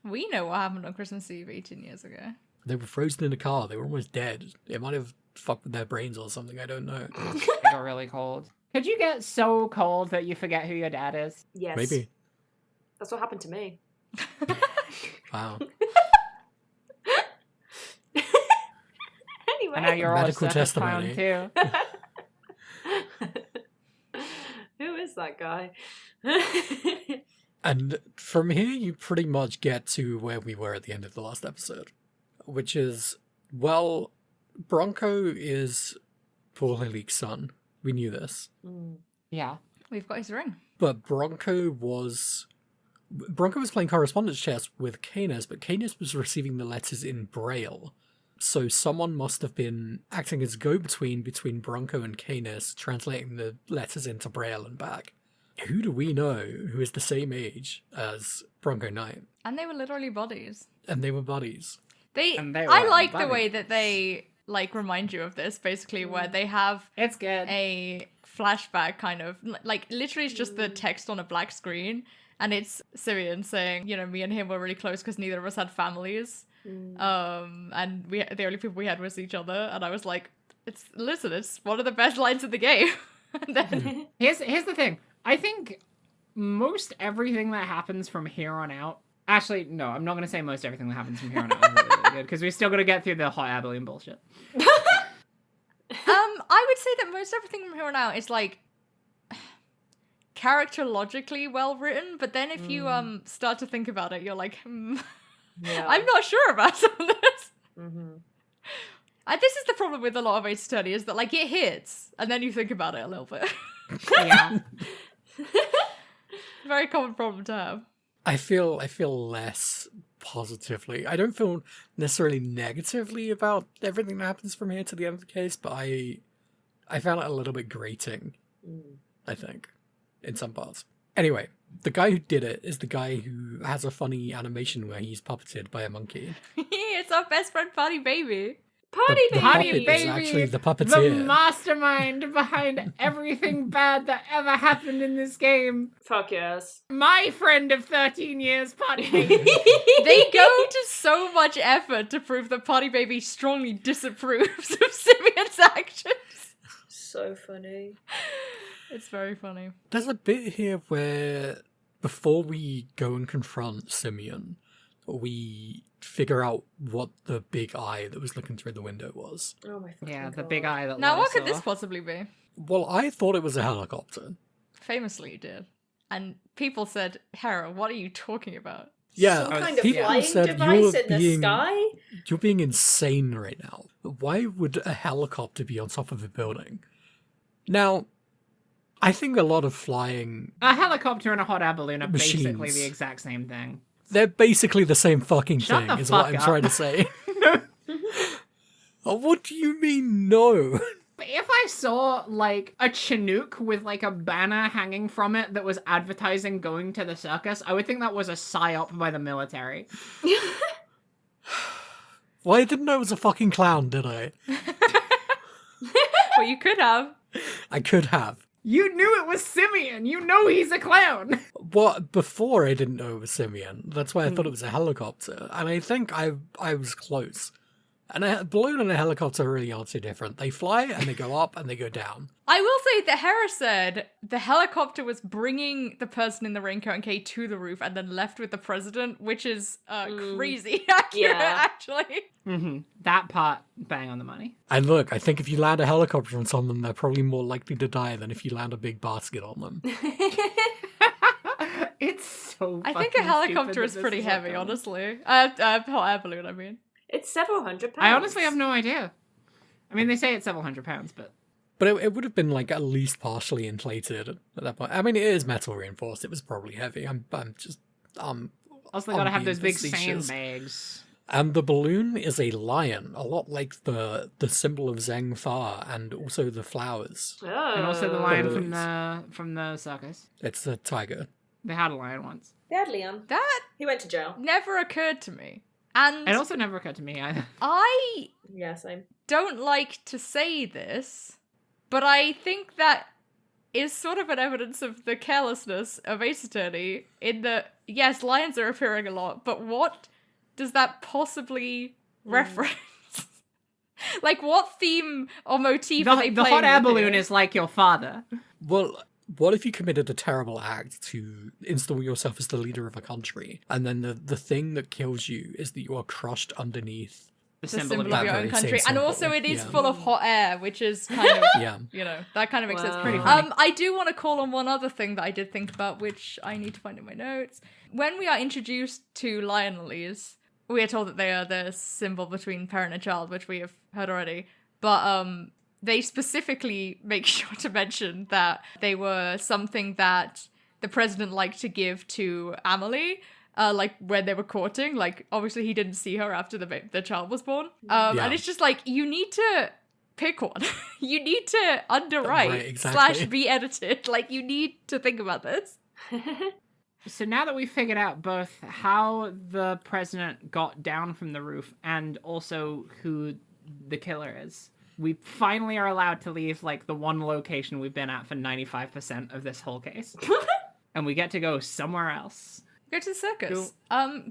We know what happened on Christmas Eve 18 years ago. They were frozen in a car. They were almost dead. It might have fucked with their brains or something. I don't know. They got really cold. Could you get so cold that you forget who your dad is? Yes. Maybe. That's what happened to me. Wow. Anyway. And now you're all a Medical circus clown testimony. too. Who is that guy? And from here, you pretty much get to where we were at the end of the last episode, which is, well, Bronco is Paul Halik's son. We knew this. Yeah. We've got his ring. But Bronco was playing correspondence chess with Canis, but Canis was receiving the letters in Braille. So someone must have been acting as go-between between Bronco and Canis, translating the letters into Braille and back. Who do we know who is the same age as Bronco Knight? And they were literally bodies. And they were buddies. And they I were like the buddies. way that they like remind you of this, basically, where they have It's good. a flashback kind of like literally it's just the text on a black screen, and it's Syrian saying, you know, me and him were really close because neither of us had families. And the only people we had was each other, and I was like, it's one of the best lines of the game. And then Here's the thing. I think most everything that happens from here on out. Actually, no, I'm not going to say most everything that happens from here on out is really good, because we still got to get through the hot air balloon bullshit. I would say that most everything from here on out is like character logically well written, but then if you start to think about it, you're like, Yeah. I'm not sure about some of this. Mm-hmm. This is the problem with a lot of Ace Attorney, is that like it hits, and then you think about it a little bit. Yeah. Very common problem to have. I feel less positively. I don't feel necessarily negatively about everything that happens from here to the end of the case, but I found it a little bit grating, I think, in some parts. Anyway, the guy who did it is the guy who has a funny animation where he's puppeted by a monkey. It's our best friend Party Baby. Party The Party puppet baby, is actually the the puppeteer. mastermind behind everything bad that ever happened in this game. Fuck yes. My friend of 13 years, Party Baby. They go to so much effort to prove that Party Baby strongly disapproves of Simeon's actions. So funny. It's very funny. There's a bit here where, before we go and confront Simeon, we figure out what the big eye that was looking through the window was. Oh my fucking Yeah, the God. big eye that Now, let what us could this off. possibly be? Well, I thought it was a helicopter. Famously, you did. And people said, Hera, what are you talking about? Yeah, Some I was- kind of people flying said device you're in the being- sky? You're being insane right now. Why would a helicopter be on top of a building? Now, I think a lot of flying, A helicopter and a hot air balloon are basically Machines. the exact same thing. they're basically the same fucking Shut thing, the is what fuck I'm up. trying to say. Oh, what do you mean, no? If I saw, like, a Chinook with, like, a banner hanging from it that was advertising going to the circus, I would think that was a psyop by the military. Well, I didn't know it was a fucking clown, did I? Well, you could have. I could have. You knew it was Simeon! You know he's a clown! Well, before I didn't know it was Simeon. That's why I thought it was a helicopter. And I think I was close. And a balloon and a helicopter really aren't too different. They fly and they go up and they go down. I will say that Hera said the helicopter was bringing the person in the raincoat and K to the roof and then left with the president, which is crazy accurate, Yeah. actually. Mm-hmm. That part, bang on the money. And look, I think if you land a helicopter on someone, they're probably more likely to die than if you land a big basket on them. It's so I think a fucking helicopter stupid is that pretty this a heavy, film. honestly. Hot air balloon, I mean. It's several hundred pounds. I honestly have no idea. I mean, they say it's several £100s, but... But it would have been like at least partially inflated at that point. I mean, it is metal reinforced. It was probably heavy. I'm just Also, they gotta have being those big facetious. sandbags. And the balloon is a lion, a lot like the symbol of Zheng Fa, and also the flowers. Oh. And also the lion Balloons. from the circus. It's a tiger. They had a lion once. They had Leon. That He went to jail. never occurred to me. And It also never occurred to me either. I Yeah, same. don't like to say this, but I think that is sort of an evidence of the carelessness of Ace Attorney in that, yes, lions are appearing a lot, but what does that possibly reference? Like, what theme or motif are they The playing hot air with balloon here? is like your father. Well, what if you committed a terrible act to install yourself as the leader of a country, and then the thing that kills you is that you are crushed underneath? The the symbol, symbol of of that your very own same country, and symbol, also it is yeah. full of hot air, which is kind of Yeah. you know, that kind of makes sense. Wow. Pretty funny. I do want to call on one other thing that I did think about, which I need to find in my notes. When we are introduced to lion lilies, we are told that they are the symbol between parent and child, which we have heard already. But they specifically make sure to mention that they were something that the president liked to give to Amelie. Like when they were courting, like obviously he didn't see her after the child was born. Yeah. And it's just like, you need to pick one. You need to underwrite Right, exactly. / be edited. Like, you need to think about this. So now that we've figured out both how the president got down from the roof and also who the killer is, we finally are allowed to leave, like, the one location we've been at for 95% of this whole case. And we get to go somewhere else. Go to the circus.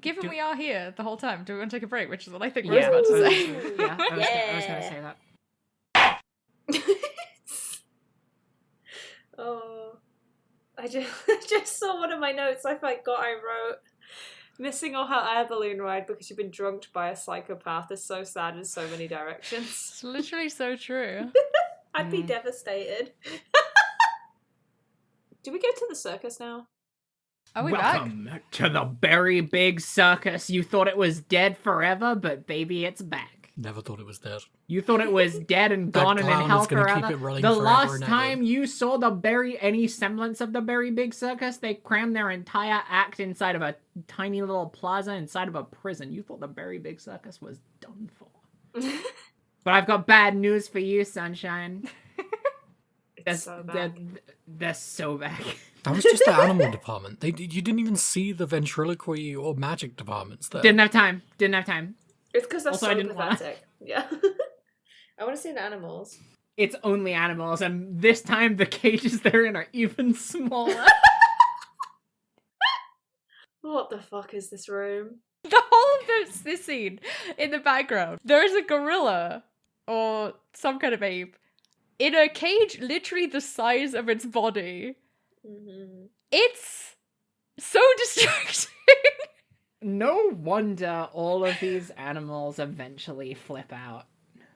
Given do- we are here the whole time, do we want to take a break? Which is what I think Yeah, Rose about to I say. was gonna Yeah. say that. Oh, I just saw one of my notes. I forgot I wrote missing a hot air balloon ride because you've been drugged by a psychopath is so sad in so many directions. It's literally so true. I'd be devastated. Do we go to the circus now? Are we back? Welcome to the very big circus. You thought it was dead forever, but baby, it's back. Never thought it was dead. You thought it was dead and That gone and in clown hell is gonna keep forever. it running The forever last and ever. time you saw any semblance of the very big circus, they crammed their entire act inside of a tiny little plaza inside of a prison. You thought the very big circus was done for. But I've got bad news for you, Sunshine. It's so bad. They're so back. That was just the animal department. You didn't even see the ventriloquy or magic departments there. Didn't have time. It's because they're Also, so I didn't wanna- pathetic. Yeah. I want to see the animals. It's only animals, and this time the cages they're in are even smaller. What the fuck is this room? The whole of this scene in the background, there is a gorilla or some kind of ape in a cage literally the size of its body. Mhm. It's so distracting. No wonder all of these animals eventually flip out.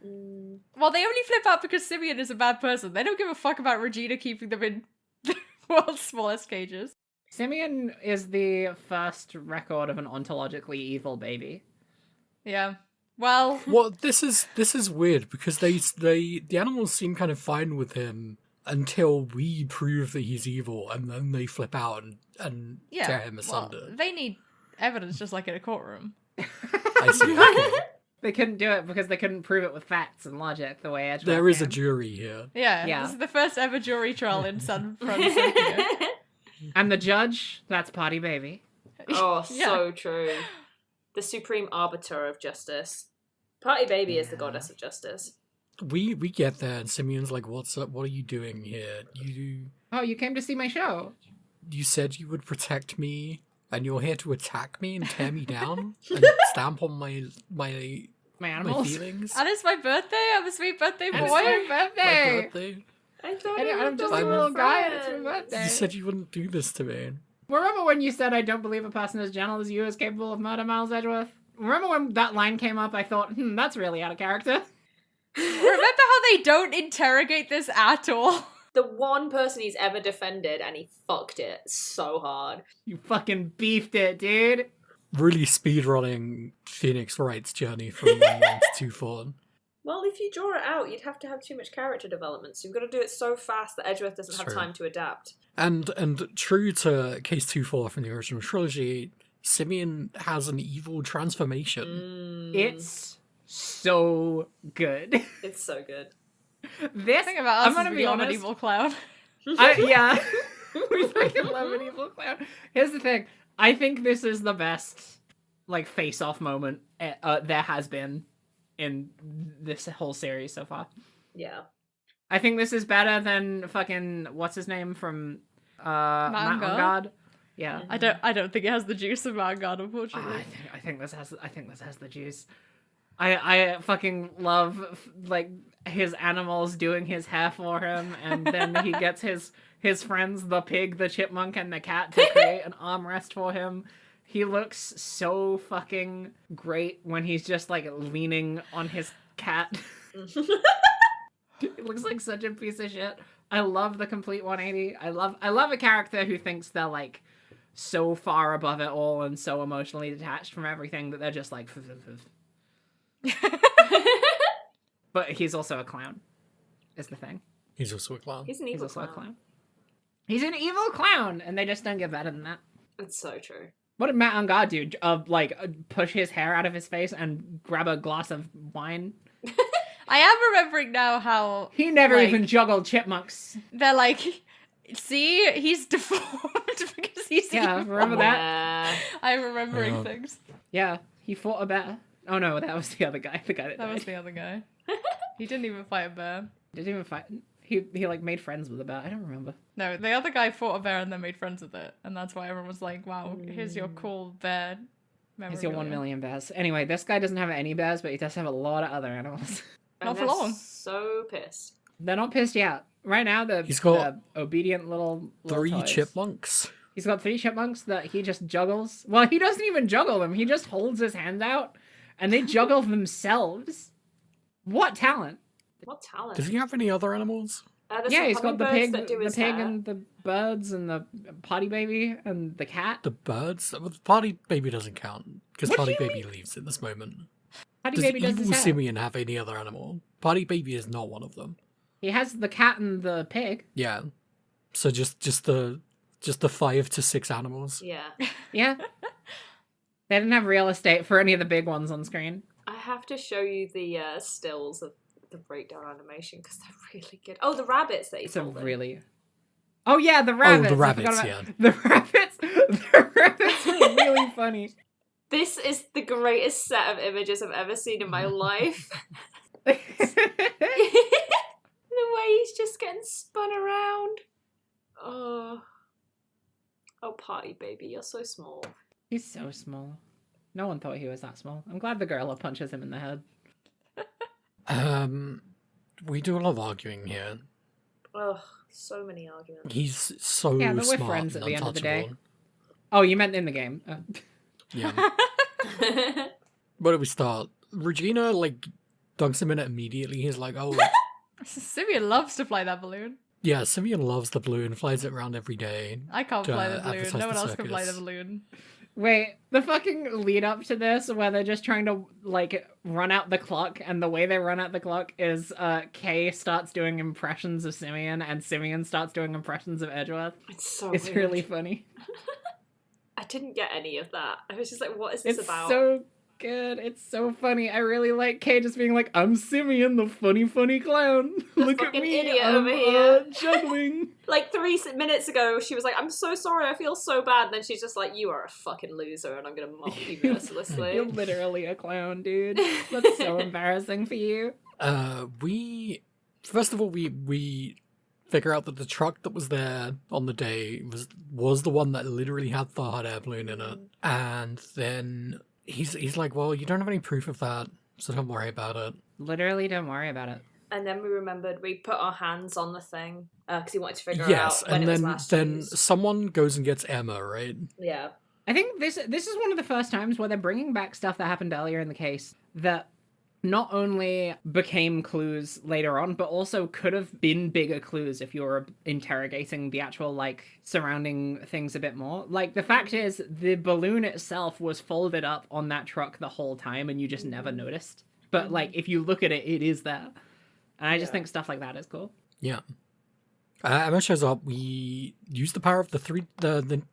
Mm. Well, they only flip out because Simeon is a bad person. They don't give a fuck about Regina keeping them in the world's smallest cages. Simeon is the first record of an ontologically evil baby. Yeah. Well, Well, this is weird because the animals seem kind of fine with him until we prove that he's evil, and then they flip out and yeah. tear him Well, asunder. they need evidence just like in a courtroom. I see. Okay. They couldn't do it because they couldn't prove it with facts and logic the way Edgeworth There is a can. jury here. Yeah. Yeah. This is the first ever jury trial in San Francisco. And the judge, that's Potty Baby. Oh, Yeah. so true. The supreme arbiter of justice. Party Baby is the goddess of justice. We get there, and Simeon's like, "What's up? What are you doing here? Oh, you came to see my show. You said you would protect me, and you're here to attack me and tear me down and stamp on my My my animals. feelings. And it's my birthday. I'm a sweet birthday And boy. it's my My birthday. birthday. I thought And it I'm was just the a little guy and it's my friend. birthday. You said you wouldn't do this to me. Remember when you said I don't believe a person as gentle as you is capable of murder, Miles Edgeworth? Remember when that line came up, I thought, that's really out of character. Remember how they don't interrogate this at all? The one person he's ever defended, and he fucked it so hard. You fucking beefed it, dude. Really speedrunning Phoenix Wright's journey from 1 to 2-4. Well, if you draw it out, you'd have to have too much character development, so you've got to do it so fast that Edgeworth doesn't have True. time to adapt. And true to Case 2-4 from the original trilogy, Simeon has an evil transformation. It's so good. It's so good. This, Think about us I'm gonna as be we love an honest. evil clown. Yeah. We fucking love an evil clown. Here's the thing. I think this is the best, like, face-off moment there has been in this whole series so far. Yeah. I think this is better than fucking, what's his name from, Matt Mangard? Mangard? Yeah. I don't think it has the juice of Vanguard, unfortunately. I think this has the juice. I fucking love like his animals doing his hair for him, and then he gets his friends, the pig, the chipmunk, and the cat to create an armrest for him. He looks so fucking great when he's just like leaning on his cat. It looks like such a piece of shit. I love the complete 180. I love a character who thinks they're like so far above it all and so emotionally detached from everything that they're just like. But he's also a clown, is the thing. He's also a clown. He's an He's evil also clown. a clown. He's an evil clown, and they just don't get better than that. It's so true. What did Matt Angard do? Push his hair out of his face and grab a glass of wine? I am remembering now how He never Like- even juggled chipmunks. they're like, see, he's deformed because he's Yeah, evil. remember that? Yeah. I'm remembering Yeah. things. Yeah, he fought a bear. Oh no, that was the other guy. The guy that That died. was the other guy. He didn't even fight a bear. Didn't even fight. He like made friends with the bear. I don't remember. No, the other guy fought a bear and then made friends with it, and that's why everyone was like, "Wow, here's your cool bear." He's your 1 memorabilia." million bears. Anyway, this guy doesn't have any bears, but he does have a lot of other animals. Not And for they're long. So pissed. They're not pissed yet. Right now, He's got the obedient little 3 toys. chipmunks. He's got 3 chipmunks that he just juggles. Well, he doesn't even juggle them. He just holds his hand out, and they juggle themselves. What talent! What talent? Does he have any other animals? There's Yeah, some he's got the hummingbirds pig, that do the his pig, hair. and the birds, and the potty baby, and the cat. The birds? Well, Party Baby doesn't count, because What Party do you Baby leaves at this moment. Potty Does baby does evil his hair. Simeon have any other animal? Party Baby is not one of them. He has the cat and the pig. Yeah. So just the 5 to 6 animals. Yeah. Yeah. They didn't have real estate for any of the big ones on screen. I have to show you the stills of the breakdown animation because they're really good. Oh, the rabbits that he's It's a holding. really. Oh yeah, the rabbits. I rabbits, forgot yeah. The rabbits. The rabbits are really funny. This is the greatest set of images I've ever seen in my life. The way he's just getting spun around. Oh. Oh, Party Baby, you're so small. He's so small. No one thought he was that small. I'm glad the gorilla punches him in the head. We do a lot of arguing here. Ugh, so many arguments. He's so Yeah, but we're smart friends and at the end of the day. untouchable. Oh, you meant in the game. Yeah. Where do we start? Regina, like, dunks him in it immediately. He's like, oh, Simeon loves to fly that balloon. yeah, Simeon loves the balloon, flies it around every day. I can't fly the advertise balloon. No the one else can fly the circus. balloon. Wait, the fucking lead up to this, where they're just trying to, like, run out the clock, and the way they run out the clock is, Kay starts doing impressions of Simeon, and Simeon starts doing impressions of Edgeworth. It's so It's weird. really funny. I didn't get any of that. I was just like, what is this It's about? so good. It's so funny. I really like Kay just being like, I'm Simeon, the funny clown. Look at fucking me, idiot I'm over here." juggling. Like minutes ago, she was like, I'm so sorry, I feel so bad. And then she's just like, you are a fucking loser and I'm gonna mock you mercilessly. You're literally a clown, dude. That's so embarrassing for you. First of all, we figure out that the truck that was there on the day was the one that literally had the hot air balloon in it. And then he's like, well, you don't have any proof of that, so don't worry about it. Literally, don't worry about it. And then we remembered we put our hands on the thing because he wanted to figure Yes, out when and it was then last then used. someone goes and gets Emma, right? Yeah. I think this is one of the first times where they're bringing back stuff that happened earlier in the case that not only became clues later on, but also could have been bigger clues if you were interrogating the actual, like, surrounding things a bit more. Like, the fact is, the balloon itself was folded up on that truck the whole time, and you just never noticed. But, like, if you look at it, it is there. And I just think stuff like that is cool. Yeah. Emma shows up. We use the power of the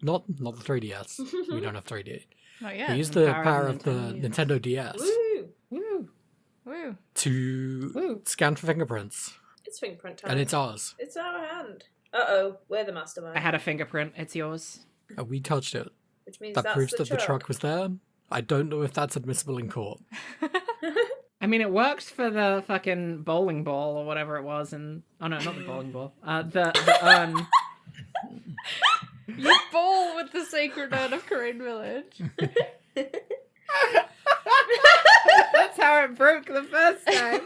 not the 3DS. We don't have 3D. Not We yet. use the power power of of the Nintendo DS Woo! Woo! Woo. to Woo. scan for fingerprints, It's fingerprint time. and it's ours. It's our hand. Uh-oh, we're the mastermind. I had a fingerprint. It's yours. We touched it. Which means That that's proves the that the truck was there. I don't know if that's admissible in court. I mean, it worked for the fucking bowling ball or whatever it was, and oh no, not the bowling ball. The urn. You bowl with the sacred urn of Corain Village. That's how it broke the first time.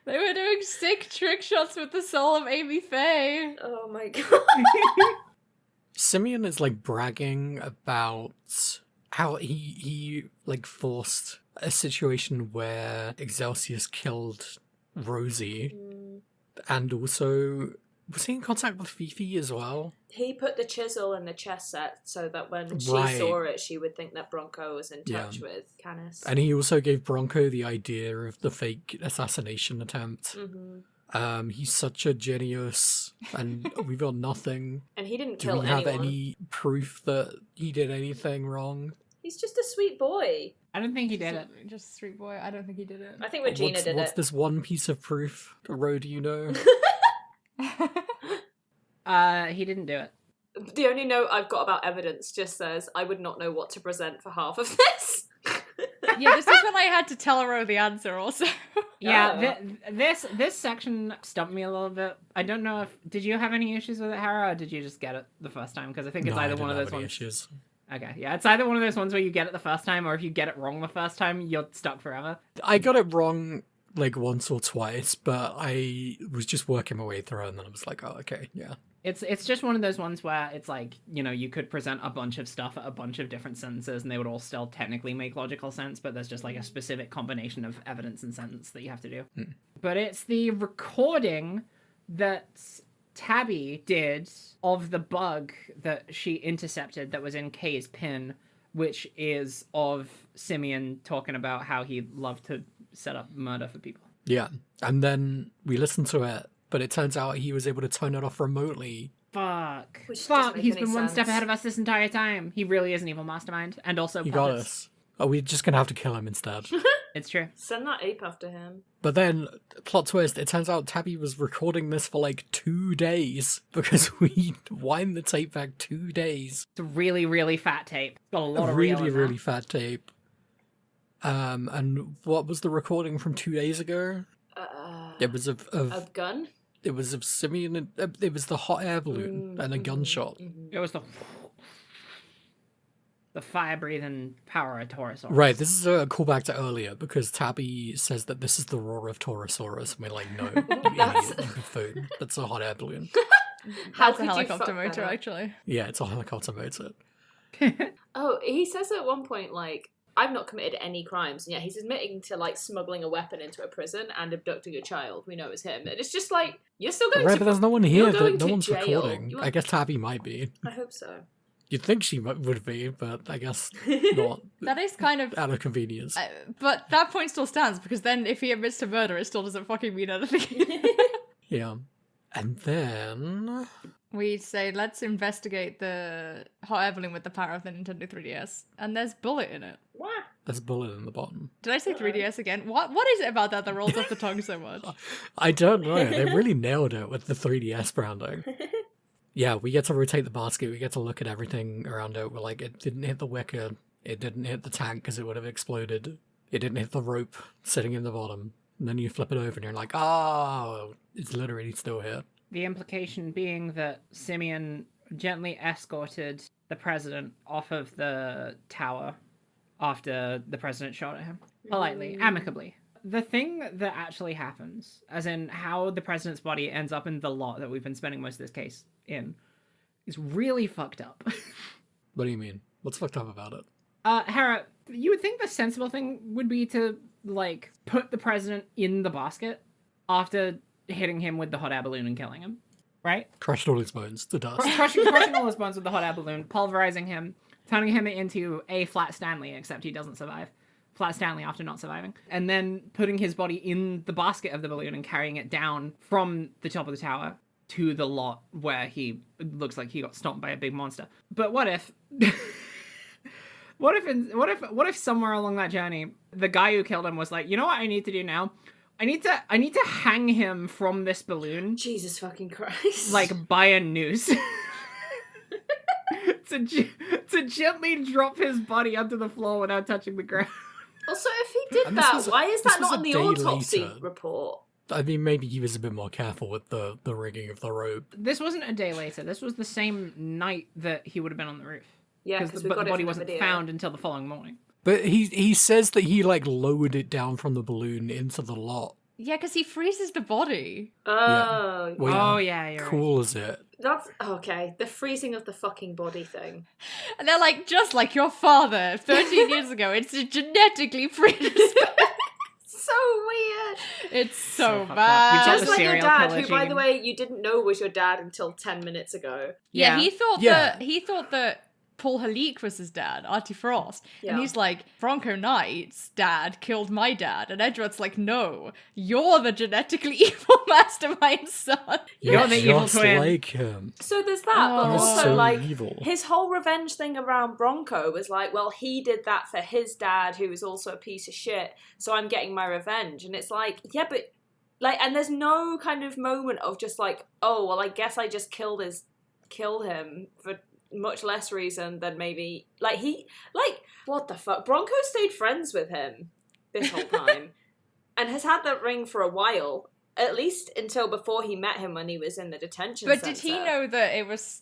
They were doing sick trick shots with the soul of Amy Faye. Oh my god. Simeon is like bragging about how he like forced a situation where Excelsius killed Rosie, and also was he in contact with Fifi as well? He put the chisel in the chess set so that when she Right. saw it, she would think that Bronco was in touch with Canis. And he also gave Bronco the idea of the fake assassination attempt. He's such a genius, and we've got nothing. And he didn't Do kill we have anyone. any proof that he did anything wrong? He's just a sweet boy. I don't think he did it. Just a sweet boy. I don't think he did it. I think Regina did What's it. this one piece of proof? Ro, do you know? He didn't do it. The only note I've got about evidence just says, I would not know what to present for half of this. Yeah, this is when I had to tell Ro the answer also. Yeah, this section stumped me a little bit. I don't know if did you have any issues with it, Hera, or did you just get it the first time? Because I think it's No, I either didn't one of have those any ones. issues. Okay, yeah, it's either one of those ones where you get it the first time, or if you get it wrong the first time, you're stuck forever. I got it wrong like once or twice, but I was just working my way through it, and then I was like, oh, okay, yeah. It's just one of those ones where it's like, you know, you could present a bunch of stuff at a bunch of different sentences, and they would all still technically make logical sense, but there's just like a specific combination of evidence and sentence that you have to do. But it's the recording that Tabby did of the bug that she intercepted that was in Kay's pin, which is of Simeon talking about how he loved to set up murder for people. Yeah, and then we listened to it, but it turns out he was able to turn it off remotely. Fuck. Which doesn't Fuck, make he's any been one step sense. ahead of us this entire time. He really is an evil mastermind. And also He got puppets. us. Oh, we're just gonna have to kill him instead. It's true. Send that ape after him. But then, plot twist, it turns out Tabby was recording this for like 2 days because we wind the tape back 2 days. It's a really, really fat tape. It's got a lot of reel Really, in there. really fat tape. And what was the recording from 2 days ago? It was of A gun? it was of Simeon. It was the hot air balloon and a gunshot. It was the... the fire-breathing power of Taurosaurus. Right, this is a callback to earlier, because Tabby says that this is the roar of Taurosaurus, and we're like, no, you That's- idiot, you buffoon. That's a hot air balloon. How That's a could you helicopter fuck that motor, up? actually. Yeah, it's a helicopter motor. Oh, he says at one point, like, I've not committed any crimes, and yet he's admitting to, like, smuggling a weapon into a prison and abducting a child. We know it's him. And it's just like, you're still going Right, to... but there's no one you're here, going that no to one's jail. recording. You I guess Tabby might be. I hope so. You'd think she would be, but I guess not. That is kind of... Out of convenience. but that point still stands, because then if he admits to murder, it still doesn't fucking mean anything. Yeah. And then... We say, let's investigate the hot air balloon with the power of the Nintendo 3DS. And there's Bullet in it. What? There's a bullet in the bottom. Did I say 3DS again? What is it about that rolls off the tongue so much? I don't know. They really nailed it with the 3DS branding. Yeah, we get to rotate the basket. We get to look at everything around it. We're like, it didn't hit the wicker. It didn't hit the tank because it would have exploded. It didn't hit the rope sitting in the bottom. And then you flip it over and you're like, oh, it's literally still here. The implication being that Simeon gently escorted the president off of the tower after the president shot at him. Politely, amicably. The thing that actually happens, as in how the president's body ends up in the lot that we've been spending most of this case in, is really fucked up. What do you mean? What's fucked up about it? Hera, you would think the sensible thing would be to, like, put the president in the basket after hitting him with the hot air balloon and killing him, right? Crushed all his bones to dust. Crushing all his bones with the hot air balloon, pulverizing him, turning him into a Flat Stanley, except he doesn't survive. Flat Stanley after not surviving. And then putting his body in the basket of the balloon and carrying it down from the top of the tower to the lot where he looks like he got stomped by a big monster. But what if... what if somewhere along that journey, the guy who killed him was like, you know what I need to do now? I need to hang him from this balloon, Jesus fucking Christ. like by a noose, to gently drop his body onto the floor without touching the ground. Also, if he did And this that, was- why is this that was not a on the day autopsy later. report? I mean, maybe he was a bit more careful with the rigging of the rope. This wasn't a day later. This was the same night that he would have been on the roof. Yeah, Because because the body wasn't found until the following morning. But he says that he, like, lowered it down from the balloon into the lot. Yeah, because he freezes the body. Oh, Well, Oh yeah, you're right. cool is it? that's okay. The freezing of the fucking body thing. And they're like, just like your father 13 years ago, it's genetically predisposed. So weird. It's So so fucked up. bad. You've got Just the like your serial dad, killer who, by the gene. way, you didn't know was your dad until 10 minutes ago. Yeah, Yeah. he thought that Paul Halik was his dad, Artie Frost. Yeah. And he's like, Bronco Knight's dad killed my dad. And Edward's like, no, you're the genetically evil mastermind son. You're the evil just twin. like him. So there's that, but Oh. You're also, so like, evil. his whole revenge thing around Bronco was like, well, he did that for his dad, who was also a piece of shit, so I'm getting my revenge. And it's like, yeah, but, like, and there's no kind of moment of just like, oh, well, I guess I just killed him for much less reason than maybe, like, what the fuck? Bronco stayed friends with him this whole time and has had that ring for a while, at least until before he met him when he was in the detention But center. did he know that it was...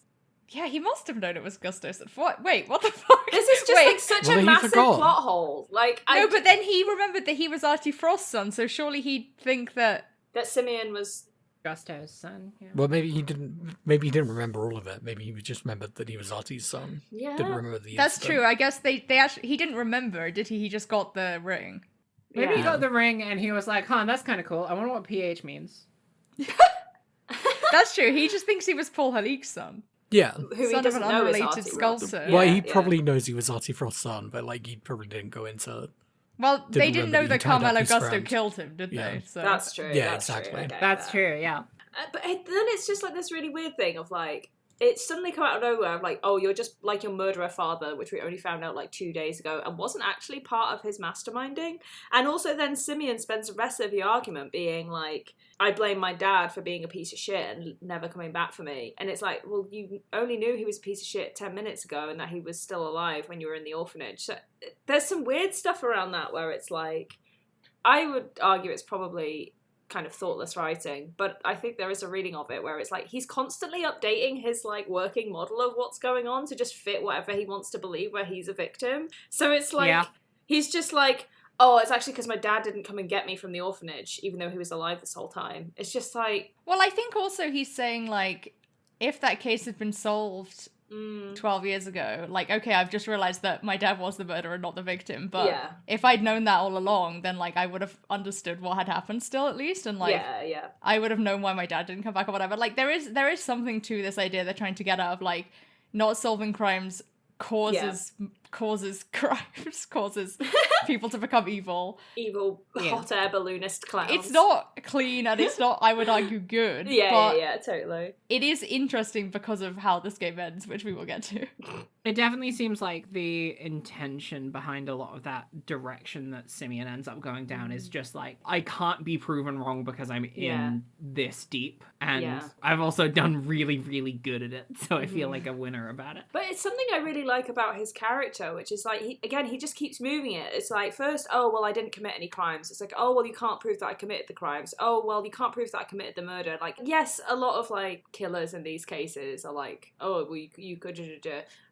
Yeah, he must have known it was Gustos. Wait, what the fuck? This is just Wait. like such Well, a he massive forgot. plot hole. Like, No, but then he remembered that he was Artie Frost's son, so surely he'd think that... that Simeon was. Gusto's son. Yeah. Well, maybe he didn't remember all of it. Maybe he just remembered that he was Artie's son. Yeah. Didn't remember the That's incident. true. I guess they actually... He didn't remember, did he? He just got the ring. Maybe he Yeah. got the ring and he was like, huh, that's kind of cool. I wonder what PH means. That's true. He just thinks he was Paul Halik's son. Yeah. Who he Son of doesn't an know is unrelated Artie sculptor. Ross. Well, Yeah, he yeah. probably knows he was Artie Frost's son, but, like, he probably didn't go into... Well, they Didn't didn't remember know that that he tied up Carmelo his Gusto friend. killed him, did Yeah. they? So That's true. Yeah, that's exactly. True. I get That's that. true, yeah. But then it's just like this really weird thing of like, it's suddenly come out of nowhere of like, oh, you're just like your murderer father, which we only found out like 2 days ago and wasn't actually part of his masterminding. And also then Simeon spends the rest of the argument being like, I blame my dad for being a piece of shit and never coming back for me. And it's like, well, you only knew he was a piece of shit 10 minutes ago and that he was still alive when you were in the orphanage. So there's some weird stuff around that where it's like, I would argue it's probably kind of thoughtless writing, but I think there is a reading of it where it's like he's constantly updating his like working model of what's going on to just fit whatever he wants to believe where he's a victim. So it's like he's just like, oh, it's actually because my dad didn't come and get me from the orphanage even though he was alive this whole time. It's just like, well, I think also he's saying like, if that case had been solved 12 years ago, like, okay, I've just realized that my dad was the murderer, not the victim, but if I'd known that all along, then like I would have understood what had happened still, at least, and like I would have known why my dad didn't come back or whatever. Like there is something to this idea they're trying to get out of, like, not solving crimes causes crimes, causes people to become evil hot air balloonist clowns. It's not clean, and it's not, I would argue, good. Yeah, totally. It is interesting because of how this game ends, which we will get to. It definitely seems like the intention behind a lot of that direction that Simeon ends up going down is just like, I can't be proven wrong because I'm in this deep, and I've also done really, really good at it, so I feel like a winner about it. But it's something I really like about his character, which is like, he just keeps moving it. It's like, first, oh, well, I didn't commit any crimes. It's like, oh, well, you can't prove that I committed the crimes. Oh, well, you can't prove that I committed the murder. Like, yes, a lot of, like, killers in these cases are like, oh, well, you could,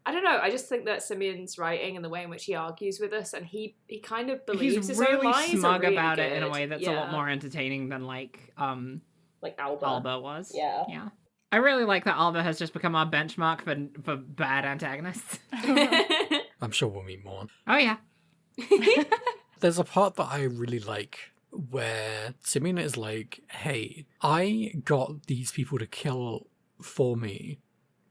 I don't know, I just think that Simeon's writing and the way in which he argues with us, and he kind of believes his own lies. He's really smug really about good. it in a way that's a lot more entertaining than, like Alba was. Yeah. I really like that Alba has just become our benchmark for bad antagonists. I'm sure we'll meet more. Oh, yeah. There's a part that I really like where Simeon is like, hey, I got these people to kill for me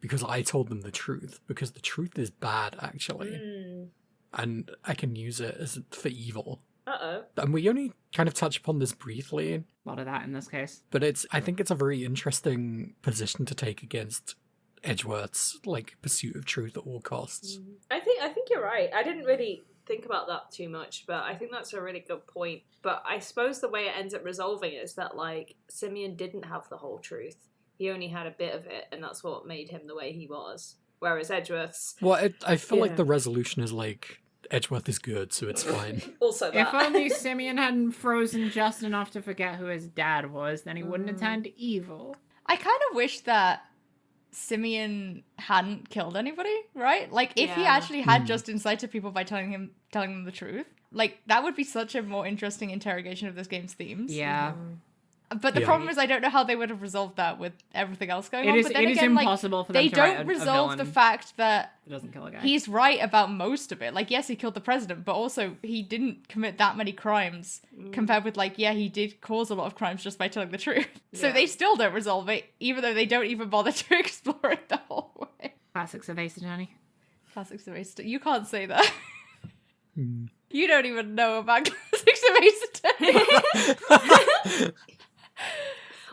because I told them the truth, because the truth is bad, actually. And I can use it for evil. Uh-oh. And we only kind of touch upon this briefly. A lot of that in this case. But I think it's a very interesting position to take against Edgeworth's, like, pursuit of truth at all costs. I think you're right. I didn't really think about that too much, but I think that's a really good point. But I suppose the way it ends up resolving it is that, like, Simeon didn't have the whole truth. He only had a bit of it, and that's what made him the way he was. Whereas Edgeworth's... Well, I feel like the resolution is, like, Edgeworth is good, so it's fine. Also that. If only Simeon hadn't frozen just enough to forget who his dad was, then he wouldn't have turned evil. I kind of wish that Simeon hadn't killed anybody, right? Like, if he actually had just incited people by telling them the truth, like, that would be such a more interesting interrogation of this game's themes. Yeah. But the problem is I don't know how they would have resolved that with everything else going on. But then it is again, impossible for them they to write don't a resolve villain the fact that that doesn't kill a guy. he's right about most of it. Like, yes, he killed the president, but also he didn't commit that many crimes compared with, like, yeah, he did cause a lot of crimes just by telling the truth. So they still don't resolve it, even though they don't even bother to explore it the whole way. Classics of Ace Attorney. Classics of Ace Attorney. You can't say that. You don't even know about Classics of Ace Attorney.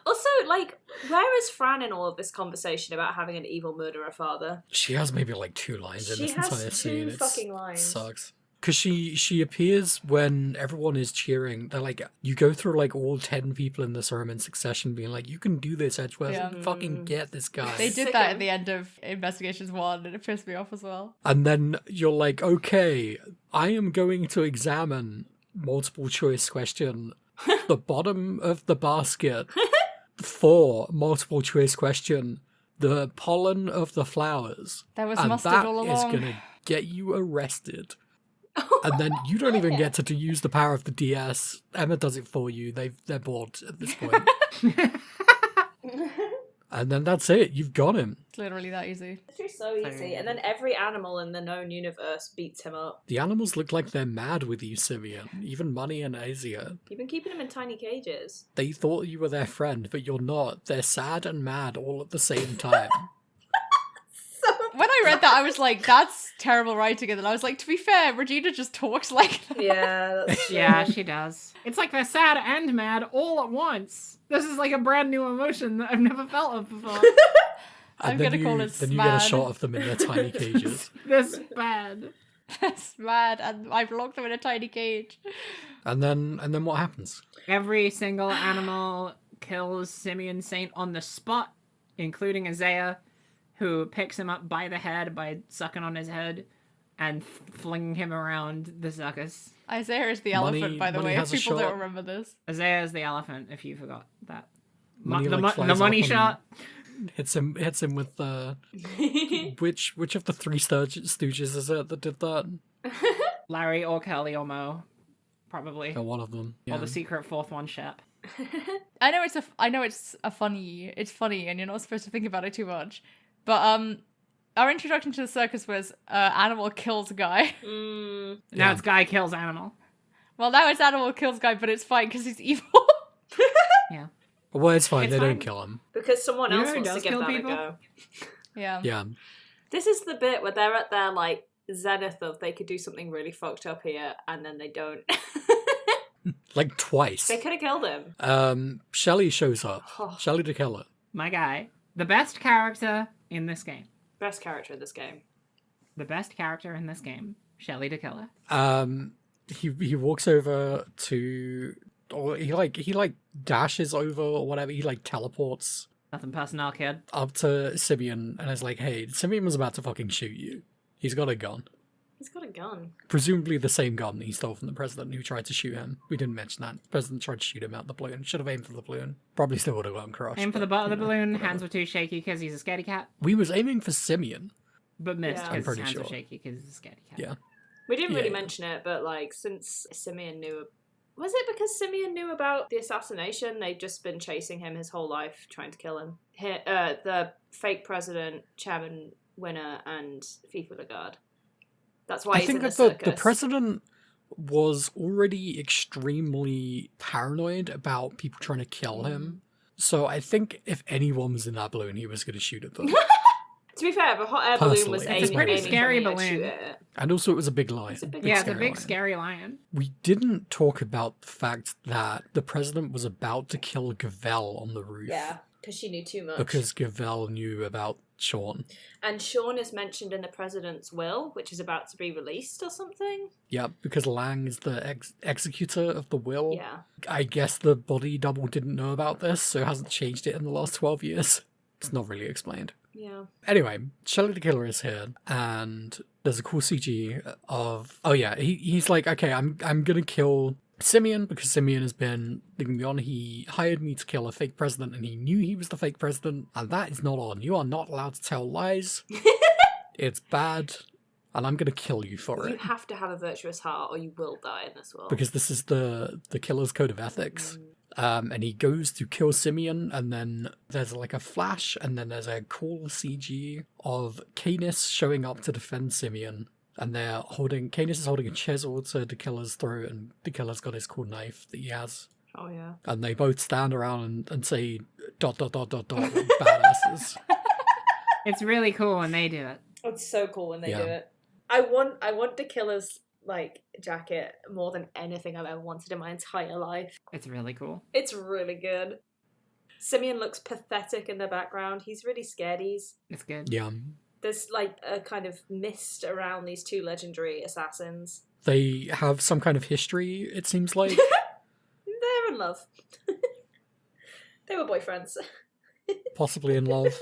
Also, like, where is Fran in all of this conversation about having an evil murderer father? She has maybe like 2 lines in this entire scene. She has 2 fucking lines. It sucks. Because she appears when everyone is cheering. They're like, you go through like all 10 people in this room in succession being like, you can do this, Edgeworth. Yeah. Fucking get this guy. They did that at the end of Investigations 1, and it pissed me off as well. And then you're like, okay, I am going to examine multiple choice question, the bottom of the basket for multiple choice question, the pollen of the flowers. There was and mustard that all is along. going to get you arrested. And then you don't even get to use the power of the DS. Emma does it for you. They're bored at this point. And then that's it. You've got him. It's literally that easy. It's just so easy. And then every animal in the known universe beats him up. The animals look like they're mad with you, Simeon. Even Money and Asia. You've been keeping them in tiny cages. They thought you were their friend, but you're not. They're sad and mad all at the same time. When I read that, I was like, that's terrible writing. And then I was like, to be fair, Regina just talks like that. Yeah, that's true. Yeah, she does. It's like they're sad and mad all at once. This is like a brand new emotion that I've never felt of before. I'm going to call it Then you get a smad. shot of them in their tiny cages. This bad. That's mad, and I've locked them in a tiny cage. And then what happens? Every single animal kills Simeon Saint on the spot, including Isaiah, who picks him up by the head by sucking on his head. and flinging him around the circus. Isaiah is the Money- elephant, by the Money way, if has a people don't shot. remember this. Isaiah is the elephant, if you forgot that. Money, the like, the flies money up and shot. Hits him with which of the three Stooges is it that did that? Larry or Curly or Moe, probably. Oh, one of them. Yeah. Or the secret fourth one, Shep. I know it's funny, and you're not supposed to think about it too much. But our introduction to the circus was Animal kills Guy. Mm. Now Yeah. it's Guy kills Animal. Well, now it's Animal kills Guy, but it's fine because he's evil. Yeah. Well, it's fine. It's They fine. don't kill him. Because someone You know else who wants to does give kill that people? a go. Yeah. Yeah. This is the bit where they're at their like zenith of they could do something really fucked up here, and then they don't. Like twice. They could have killed him. Shelley shows up. Oh. Shelley the killer. My guy. The best character in this game. Best character in this game. The best character in this game. Shelly the Killer. He walks over to, or he like dashes over or whatever. He like teleports Nothing personal, kid. up to Simeon and is like, "Hey, Simeon was about to fucking shoot you. He's got a gun, He's got a gun. presumably the same gun that he stole from the president who tried to shoot him. We didn't mention that. The president tried to shoot him out the balloon. Should have aimed for the balloon. Probably still would have gotten crushed. Aim for the but, butt of the you know, balloon. whatever. Hands were too shaky because he's a scaredy cat. We was aiming for Simeon. But missed Yeah. because I'm his pretty hands were sure. shaky because he's a scaredy cat. Yeah. We didn't really Yeah. mention it, but like since Simeon knew, was it because Simeon knew about the assassination? They've just been chasing him his whole life, trying to kill him. The fake president, chairman, winner, and FIFA Lagarde. That's why I he's think in the that circus. the president was already extremely paranoid about people trying to kill him. So I think if anyone was in that balloon, he was going to shoot at them. To be fair, the hot air balloon was Personally, It's a aiming, pretty aiming scary for me, I'd balloon. shoot it. And also, it was a big lion. It's a big- Yeah, it's a scary big lion. scary lion. We didn't talk about the fact that the president was about to kill Gavel on the roof. Yeah, because she knew too much. Because Gavel knew about Sean. And Sean is mentioned in the president's will, which is about to be released or something. Yeah, because Lang is the executor of the will. Yeah. I guess the body double didn't know about this, so hasn't changed it in the last 12 years. It's not really explained. Yeah. Anyway, Shelley the Killer is here, and there's a cool CG of... Oh yeah, he's like, okay, I'm gonna kill Simeon, because Simeon has been leading me on. He hired me to kill a fake president, and he knew he was the fake president, and that is not on. You are not allowed to tell lies. It's bad, and I'm gonna kill you for You it. have to have a virtuous heart or you will die in this world. Because this is the killer's code of ethics. And he goes to kill Simeon, and then there's like a flash, and then there's a cool CG of Canis showing up to defend Simeon. And Canis is holding a chisel to the killer's throat, and the killer's got his cool knife that he has. Oh, yeah. And they both stand around and say ... badasses. It's really cool when they do it. It's so cool when they Yeah. do it. I want the killer's like jacket more than anything I've ever wanted in my entire life. It's really cool. It's really good. Simeon looks pathetic in the background. He's really scaredies. It's good. Yeah. There's like a kind of mist around these two legendary assassins. They have some kind of history, it seems like. They're in love. They were boyfriends. Possibly in love.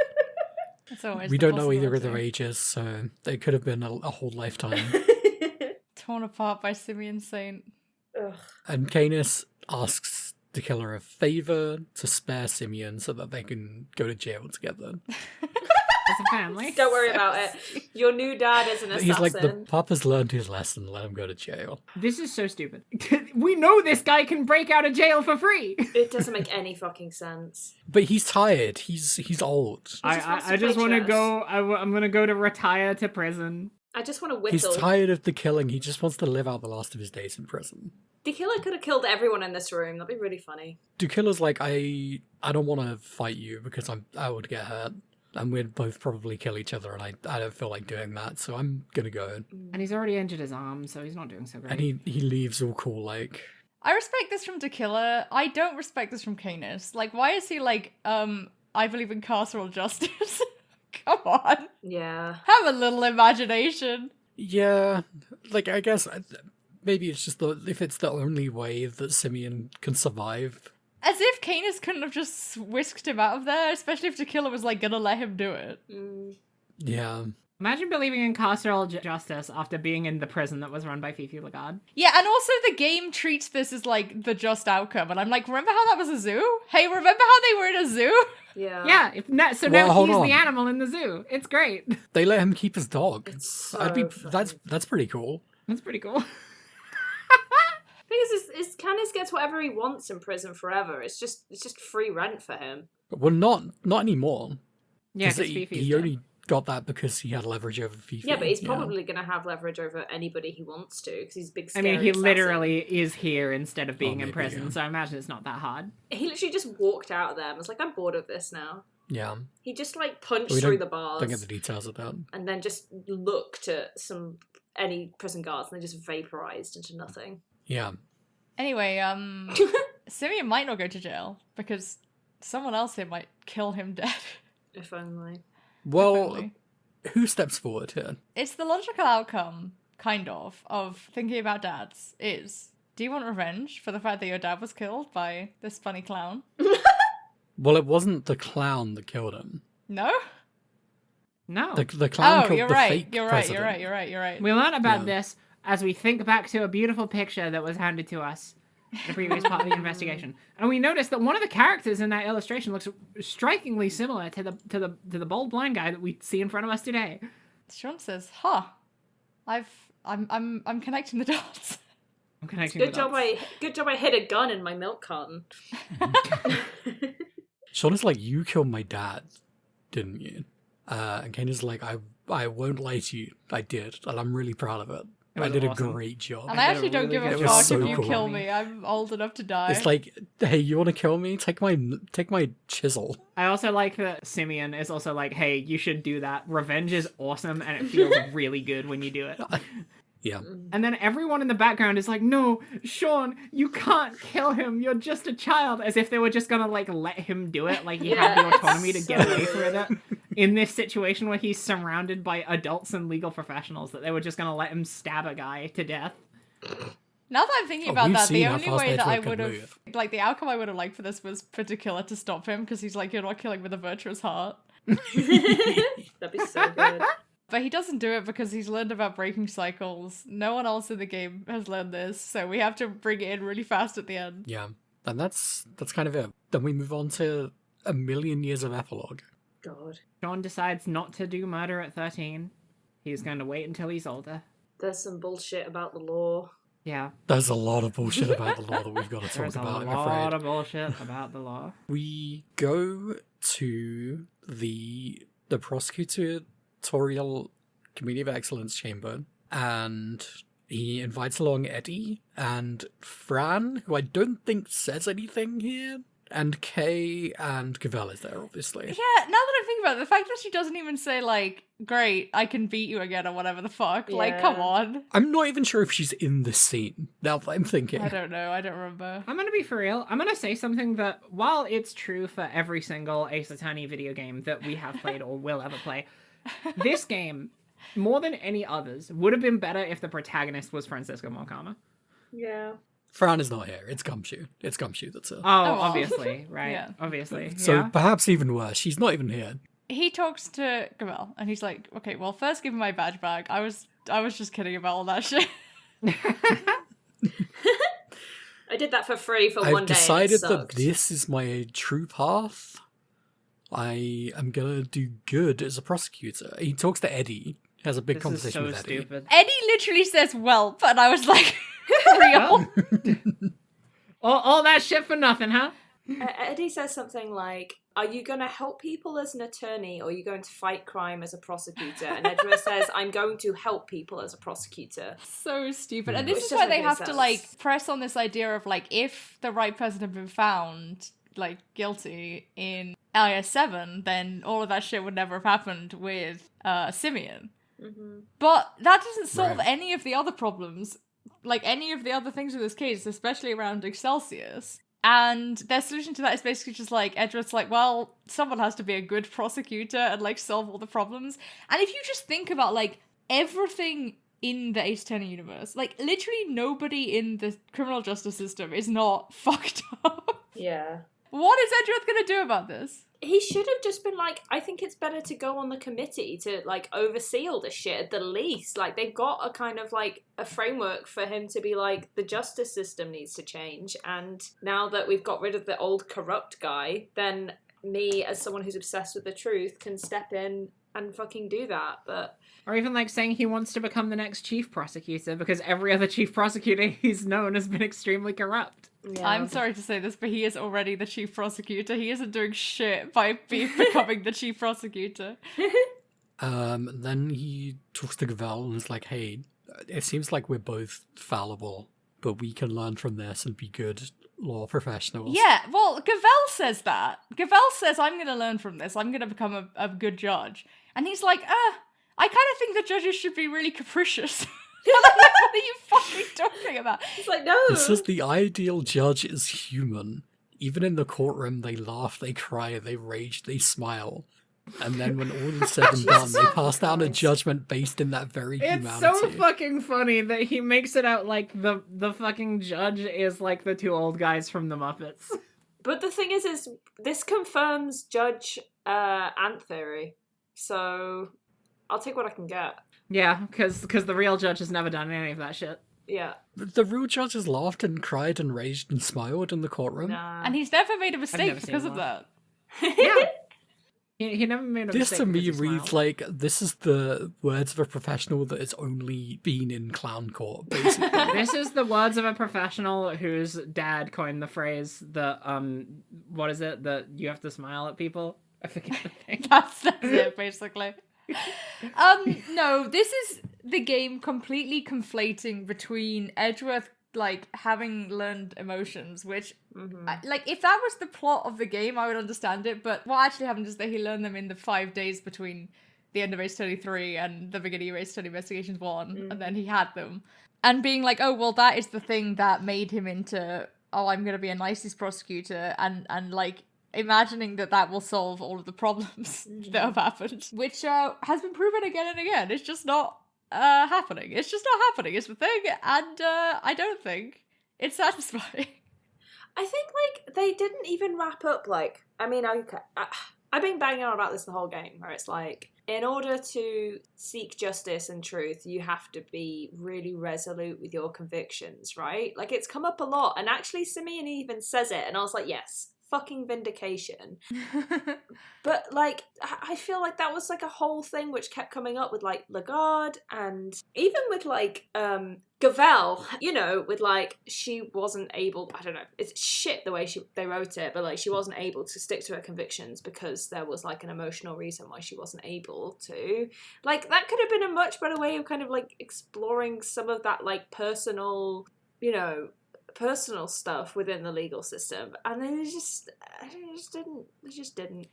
It's always We the don't know either of their possibility. ages, so they could have been a whole lifetime. Torn apart by Simeon Saint. Ugh. And Canis asks the killer a favor to spare Simeon so that they can go to jail together. As a family. Don't worry about it. Your new dad is an assassin. He's like, the Papa's learned his lesson, let him go to jail. This is so stupid. We know this guy can break out of jail for free. It doesn't make any fucking sense. But he's tired, he's old. He just wants to I just play want to chess. go. I'm gonna go to retire to prison. I just want to He's whittle. tired of the killing, he just wants to live out the last of his days in prison. The killer could have killed everyone in this room. That'd be really funny. Do killer's like, I don't want to fight you because I would get hurt. And we'd both probably kill each other, and I don't feel like doing that, so I'm gonna go. And he's already injured his arm, so he's not doing so great. And he leaves all cool, like, I respect this from Tequila. I don't respect this from Canis. Like, why is he like, I believe in carceral justice? Come on. Yeah. Have a little imagination. yeah, like, I guess maybe it's just if it's the only way that Simeon can survive. As if Canis couldn't have just whisked him out of there, especially if Tequila was like gonna let him do it. Mm. Yeah. Imagine believing in carceral justice after being in the prison that was run by Fifi Lagarde. Yeah, and also the game treats this as like the just outcome, and I'm like, remember how that was a zoo? Hey, remember how they were in a zoo? Yeah. Yeah, so Well, now hold he's on. the animal in the zoo. It's great. They let him keep his dog. It's so That's pretty cool. That's pretty cool. thing is Candace gets whatever he wants in prison forever. It's just free rent for him. Well, not anymore. Yeah, 'Cause because he Fifi's only got that because he had leverage over Fifi. Yeah, but he's probably going to have leverage over anybody he wants to because he's big. I Scary mean, he assassin. literally is here instead of being in maybe, prison, yeah. so I imagine it's not that hard. He literally just walked out of there and was like, "I'm bored of this now." Yeah. He just like punched We through don't- the bars Don't get the details of that. and then just looked at any prison guards and they just vaporized into nothing. Yeah. Anyway, Simeon might not go to jail because someone else here might kill him dead. If only. Well, Definitely. who steps forward here? It's the logical outcome, kind of thinking about dads is, do you want revenge for the fact that your dad was killed by this funny clown? Well, it wasn't the clown that killed him. No? No. The clown Oh, killed you're the right. fake You're right. president. You're right. We learn about Yeah. this as we think back to a beautiful picture that was handed to us in the previous part of the investigation, and we noticed that one of the characters in that illustration looks strikingly similar to the bald blind guy that we see in front of us today. Sean says, "Huh, I'm connecting the dots." I'm connecting Good the job dots. good job I hid a gun in my milk carton. Sean is like, you killed my dad, didn't you? And Kane is like, I won't lie to you. I did, and I'm really proud of it. It I was did awesome. a great job. And I I did a actually don't really give a good job. fuck It was so if you cool. kill me. I'm old enough to die. It's like, hey, you want to kill me? Take my chisel. I also like that Simeon is also like, hey, you should do that. Revenge is awesome, and it feels really good when you do it. Yeah. And then everyone in the background is like, no, Sean, you can't kill him. You're just a child. As if they were just gonna, like, let him do it. Like, he had the autonomy to get away with it. In this situation where he's surrounded by adults and legal professionals, that they were just gonna let him stab a guy to death. Now that I'm thinking Oh, about we've that, the seen how only fast way that I Edward would can have, move. like, the outcome I would have liked for this was for the killer to stop him, because he's like, you're not killing with a virtuous heart. That'd be so good. But he doesn't do it because he's learned about breaking cycles. No one else in the game has learned this, so we have to bring it in really fast at the end. Yeah. And that's kind of it. Then we move on to a million years of epilogue. God. Sean decides not to do murder at 13. He's going to wait until he's older. There's some bullshit about the law. Yeah, There's a lot of bullshit about the law that we've got to talk there's a about, I'm lot afraid. of bullshit about the law. We go to the prosecutorial Committee of Excellence chamber, and he invites along Eddie and Fran, who I don't think says anything here, and Kay and Cavell is there, obviously. Yeah, now that I think about it, the fact that she doesn't even say, like, great, I can beat you again or whatever the fuck. Like, come Yeah. on. I'm not even sure if she's in this scene, now that I'm thinking. I don't know, I don't remember. I'm going to be for real. I'm going to say something that, while it's true for every single Ace Attorney video game that we have played or will ever play, this game, more than any others, would have been better if the protagonist was Francisco Moncama. Yeah. Fran is not here. It's Gumshoe. It's Gumshoe that's here. Oh, well. obviously, right? Yeah. Obviously. So yeah. perhaps even worse, she's not even here. He talks to Gamal, and he's like, okay, well, first give me my badge back. I was just kidding about all that shit. I did that for free for I've one day. decided and it that sucked. this is my true path. I am gonna do good as a prosecutor. He talks to Eddie. Has a big This is conversation so with Eddie. stupid. Eddie literally says, well, and I was like, real? All that shit for nothing, huh? Eddie says something like, are you going to help people as an attorney or are you going to fight crime as a prosecutor? And Edward says, I'm going to help people as a prosecutor. So stupid. And this Which is doesn't why they make have any to, sense. like, press on this idea of, like, if the right person had been found, like, guilty in IS-7, then all of that shit would never have happened with Simeon. Mm-hmm. But that doesn't solve Right. any of the other problems, like any of the other things with this case, especially around Excelsius. And their solution to that is basically just like, Edward's like, well, someone has to be a good prosecutor and like solve all the problems. And if you just think about like everything in the Ace Attorney universe, like literally nobody in the criminal justice system is not fucked up. Yeah. What is Edward gonna do about this? he should have just been like, I think it's better to go on the committee to, like, oversee all this shit at the least. Like, they've got a kind of, like, a framework for him to be like, the justice system needs to change, and now that we've got rid of the old corrupt guy, then me, as someone who's obsessed with the truth, can step in and fucking do that. But Or even like saying he wants to become the next chief prosecutor because every other chief prosecutor he's known has been extremely corrupt. yeah. I'm sorry to say this, but he is already the chief prosecutor. He isn't doing shit by becoming the chief prosecutor. Then he talks to Gavel and is like, hey, it seems like we're both fallible, but we can learn from this and be good law professionals. Yeah, well, Gavel says that. Gavel says, I'm going to learn from this. I'm going to become a good judge. And he's like, I kind of think the judges should be really capricious. What are you fucking talking about? It's like, no. This is the ideal judge is human. Even in the courtroom, they laugh, they cry, they rage, they smile. And then when all is said and done, they pass down a judgment based in that very It's humanity. so fucking funny that he makes it out like the fucking judge is like the two old guys from the Muppets. But the thing is this confirms Judge Ant theory. So I'll take what I can get. Yeah, because the real judge has never done any of that shit. Yeah. The real judges laughed and cried and raged and smiled in the courtroom. Nah. And he's never made a mistake never seen because of one. that. Yeah. He never made a This mistake to me because he reads smiled. like this is the words of a professional that has only been in clown court, basically. This is the words of a professional whose dad coined the phrase, what is it? That you have to smile at people? I forget the thing. That's it, basically. No, this is the game completely conflating between Edgeworth, like, having learned emotions, which, like, if that was the plot of the game, I would understand it, but what actually happened is that he learned them in the 5 days between the end of Ace Attorney 3 and the beginning of Ace Attorney Investigations 1, and then he had them. And being like, oh, well, that is the thing that made him into, oh, I'm gonna be a nicest prosecutor, and like, imagining that will solve all of the problems that have happened, which has been proven again and again. It's just not happening. It's just not happening, is the thing, and I don't think it's satisfying. I think, like, they didn't even wrap up, like, I mean, okay, I've been banging on about this the whole game, where it's like, in order to seek justice and truth, you have to be really resolute with your convictions, right? Like, it's come up a lot, and actually Simeon even says it, and I was like, yes, fucking vindication. But, like, I feel like that was, like, a whole thing which kept coming up with, like, Lagarde, and even with, like, Gavel, you know, with, like, she wasn't able, I don't know, it's shit the way they wrote it, but, like, she wasn't able to stick to her convictions because there was, like, an emotional reason why she wasn't able to. Like, that could have been a much better way of kind of, like, exploring some of that, like, personal, you know, personal stuff within the legal system, and they just didn't.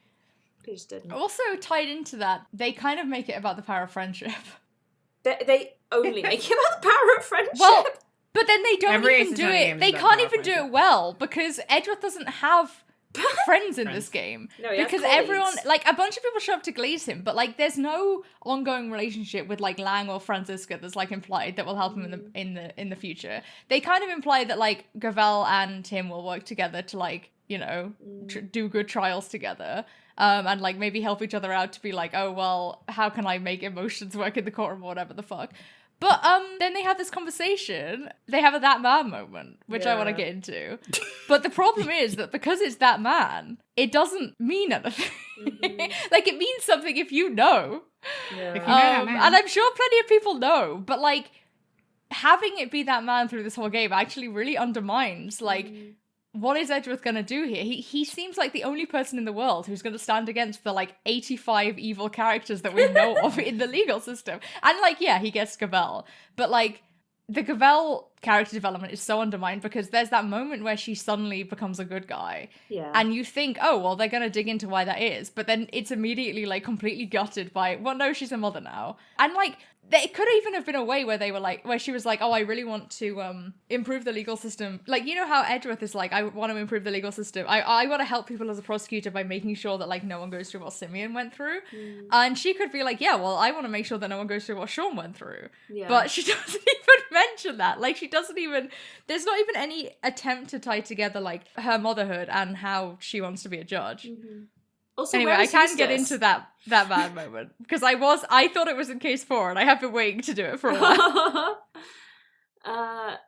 Also, tied into that, they kind of make it about the power of friendship. They only make it about the power of friendship. Well, but then they don't Every even Ace do Attorney game it. is They about can't power of even do it friendship. well because Edgeworth doesn't have friends in this Friends. game. No, he has Because colleagues. everyone, like, a bunch of people show up to glaze him, but, like, there's no ongoing relationship with, like, Lang or Franziska that's, like, implied that will help him in the future. They kind of imply that, like, Gavel and him will work together to, like, you know, do good trials together. And, like, maybe help each other out to be like, oh, well, how can I make emotions work in the courtroom or whatever the fuck. But then they have this conversation. They have a that man moment, which I want to Yeah. get into. But the problem is that because it's that man, it doesn't mean anything. Like, it means something if you know. Yeah. If you know that man. And I'm sure plenty of people know. But, like, having it be that man through this whole game actually really undermines, like, what is Edgeworth gonna do here? He seems like the only person in the world who's gonna stand against the, like, 85 evil characters that we know of in the legal system. And, like, yeah, he gets Gavel. But, like, the Gavel character development is so undermined because there's that moment where she suddenly becomes a good guy. Yeah. And you think, oh, well, they're gonna dig into why that is. But then it's immediately, like, completely gutted by, well, no, she's a mother now. And, like, it could even have been a way where they were like, where she was like, oh, I really want to improve the legal system. Like, you know how Edgeworth is like, I want to improve the legal system. I want to help people as a prosecutor by making sure that, like, no one goes through what Simeon went through. And she could be like, yeah, well, I want to make sure that no one goes through what Sean went through. Yeah. But she doesn't even mention that. Like, she doesn't even, there's not even any attempt to tie together, like, her motherhood and how she wants to be a judge. Also, Anyway, where I is can get Eustace? into that bad moment because I thought it was in case 4 and I have been waiting to do it for a while.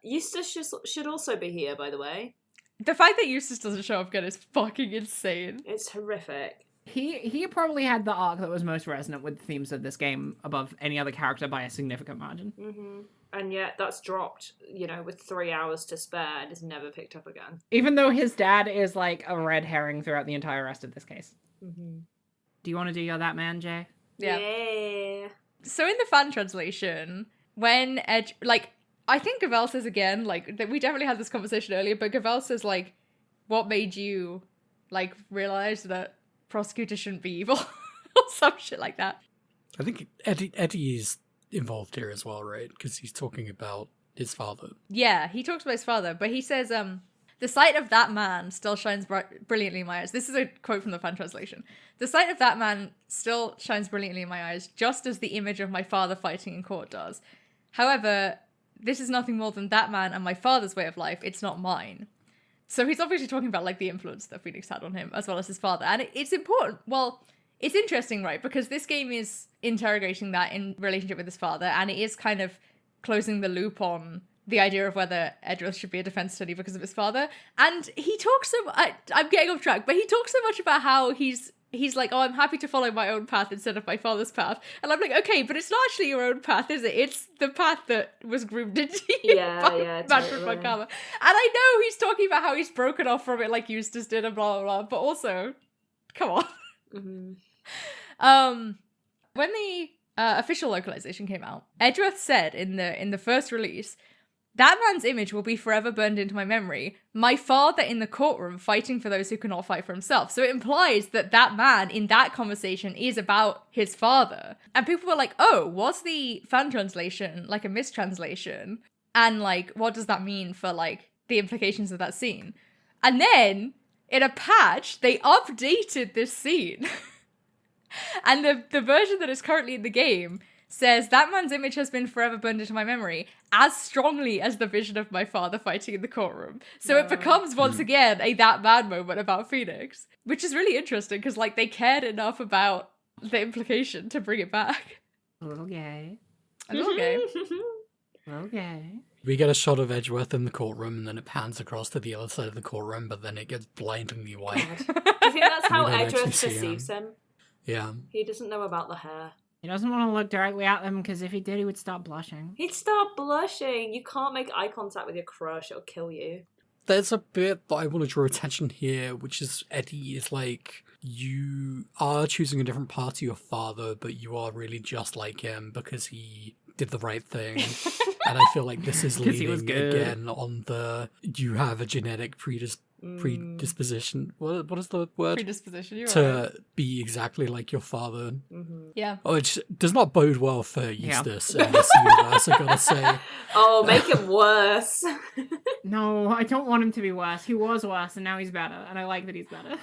Eustace should also be here, by the way. The fact that Eustace doesn't show up again is fucking insane. It's horrific. He probably had the arc that was most resonant with the themes of this game above any other character by a significant margin. Mm-hmm. And yet that's dropped, with 3 hours to spare and is never picked up again. Even though his dad is like a red herring throughout the entire rest of this case. Mm-hmm. Do you want to do your that man, Jay? Yeah. So in the fan translation, when Edge, I think Gavel says again, that we definitely had this conversation earlier, but Gavel says, what made you, realize that prosecutors shouldn't be evil? Or some shit like that. I think Eddie is involved here as well, right? Because he's talking about his father. Yeah, he talks about his father, but he says, the sight of that man still shines brilliantly in my eyes. This is a quote from the fan translation. The sight of that man still shines brilliantly in my eyes, just as the image of my father fighting in court does. However, this is nothing more than that man and my father's way of life. It's not mine. So he's obviously talking about, the influence that Phoenix had on him, as well as his father. And it's important. Well, it's interesting, right? Because this game is interrogating that in relationship with his father, and it is kind of closing the loop on the idea of whether Edgeworth should be a defense attorney because of his father. And he talks so I'm getting off track, but he talks so much about how he's like, oh, I'm happy to follow my own path instead of my father's path. And I'm like, okay, but it's not actually your own path, is it? It's the path that was groomed into you by Manfred von Karma. And I know he's talking about how he's broken off from it like Eustace did and blah, blah, blah, but also, come on. Mm-hmm. When the official localization came out, Edgeworth said in the first release, that man's image will be forever burned into my memory. My father in the courtroom fighting for those who cannot fight for himself. So it implies that that man in that conversation is about his father. And people were like, oh, was the fan translation a mistranslation? And what does that mean for the implications of that scene? And then in a patch, they updated this scene. And the version that is currently in the game says, that man's image has been forever burned into my memory, as strongly as the vision of my father fighting in the courtroom. So it becomes, once again, a that man moment about Phoenix. Which is really interesting, because, they cared enough about the implication to bring it back. A little gay. A little gay. A little gay. We get a shot of Edgeworth in the courtroom, and then it pans across to the other side of the courtroom, but then it gets blindingly white. Do you think that's how We don't actually Edgeworth see perceives him? Yeah. He doesn't know about the hair. He doesn't want to look directly at them, because if he did, he would start blushing. He'd start blushing. You can't make eye contact with your crush. It'll kill you. There's a bit that I want to draw attention here, which is Eddie is you are choosing a different path to your father, but you are really just like him because he did the right thing. And I feel like this is 'Cause he was leaning good. again on you have a genetic predisposition. What is the word? Predisposition, you're right. To be exactly like your father. Mm-hmm. Yeah. Which does not bode well for Eustace in this universe, I gotta say. Oh, make him worse. No, I don't want him to be worse. He was worse, and now he's better, and I like that he's better.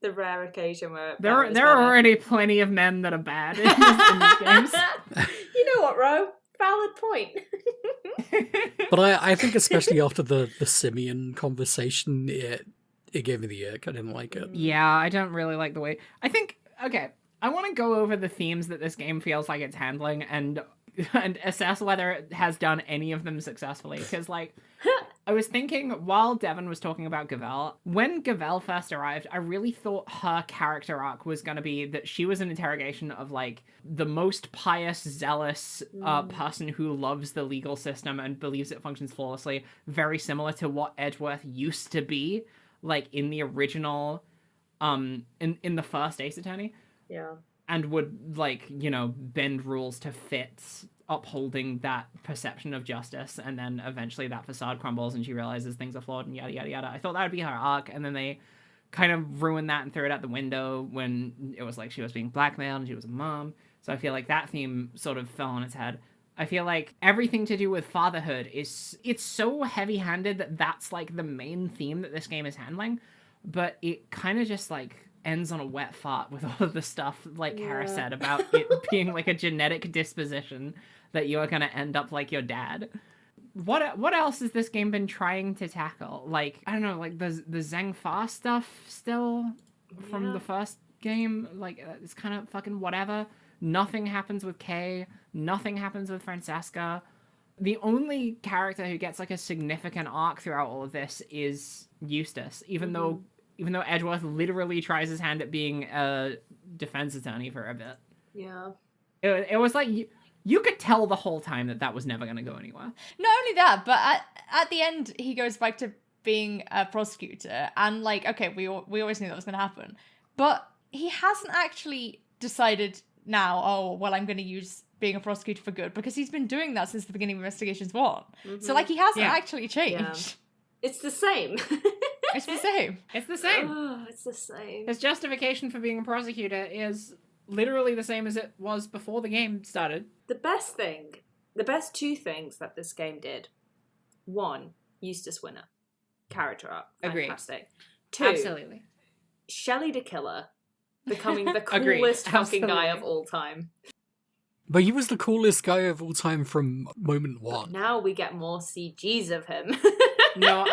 The rare occasion where There are already plenty of men that are bad in these games. You know what, Ro? Valid point. But I think especially after the Simeon conversation, it gave me the ick. I didn't like it. Yeah, I don't really like the way... I think, okay, I want to go over the themes that this game feels like it's handling and assess whether it has done any of them successfully. Because, I was thinking, while Devon was talking about Gavel, when Gavel first arrived, I really thought her character arc was going to be that she was an interrogation of, the most pious, zealous person who loves the legal system and believes it functions flawlessly, very similar to what Edgeworth used to be, in the original, in the first Ace Attorney. Yeah. And would, bend rules to fit upholding that perception of justice, and then eventually that facade crumbles and she realizes things are flawed and yada yada yada. I thought that would be her arc, and then they kind of ruined that and threw it out the window when it was she was being blackmailed and she was a mom. So I feel like that theme sort of fell on its head. I feel like everything to do with fatherhood it's so heavy-handed that that's the main theme that this game is handling, but it kind of just ends on a wet fart with all of the stuff Kara said about it being a genetic disposition that you are going to end up like your dad. What else has this game been trying to tackle? I don't know, the Zheng Fa stuff still? from Yeah. the first game. Like, it's kind of fucking whatever. Nothing happens with Kay. Nothing happens with Francesca. The only character who gets like a significant arc throughout all of this is Eustace, even though Edgeworth literally tries his hand at being a defense attorney for a bit. Yeah. It was like you could tell the whole time that was never going to go anywhere. Not only that, but at the end, he goes back to being a prosecutor, and like, okay, we always knew that was going to happen, but he hasn't actually decided now, oh, well, I'm going to use being a prosecutor for good, because he's been doing that since the beginning of Investigations 1. So, like, he hasn't actually changed. Yeah. It's the same. It's the same. It's the same. Oh, it's the same. His justification for being a prosecutor is literally the same as it was before the game started. The best two things that this game did. One, Eustace Winner. Character arc. Agreed. Fantastic. Two, Absolutely. Shelley the Killer becoming the Agreed. coolest fucking guy Absolutely. of all time. But he was the coolest guy of all time from moment one. Now we get more CGs of him. No,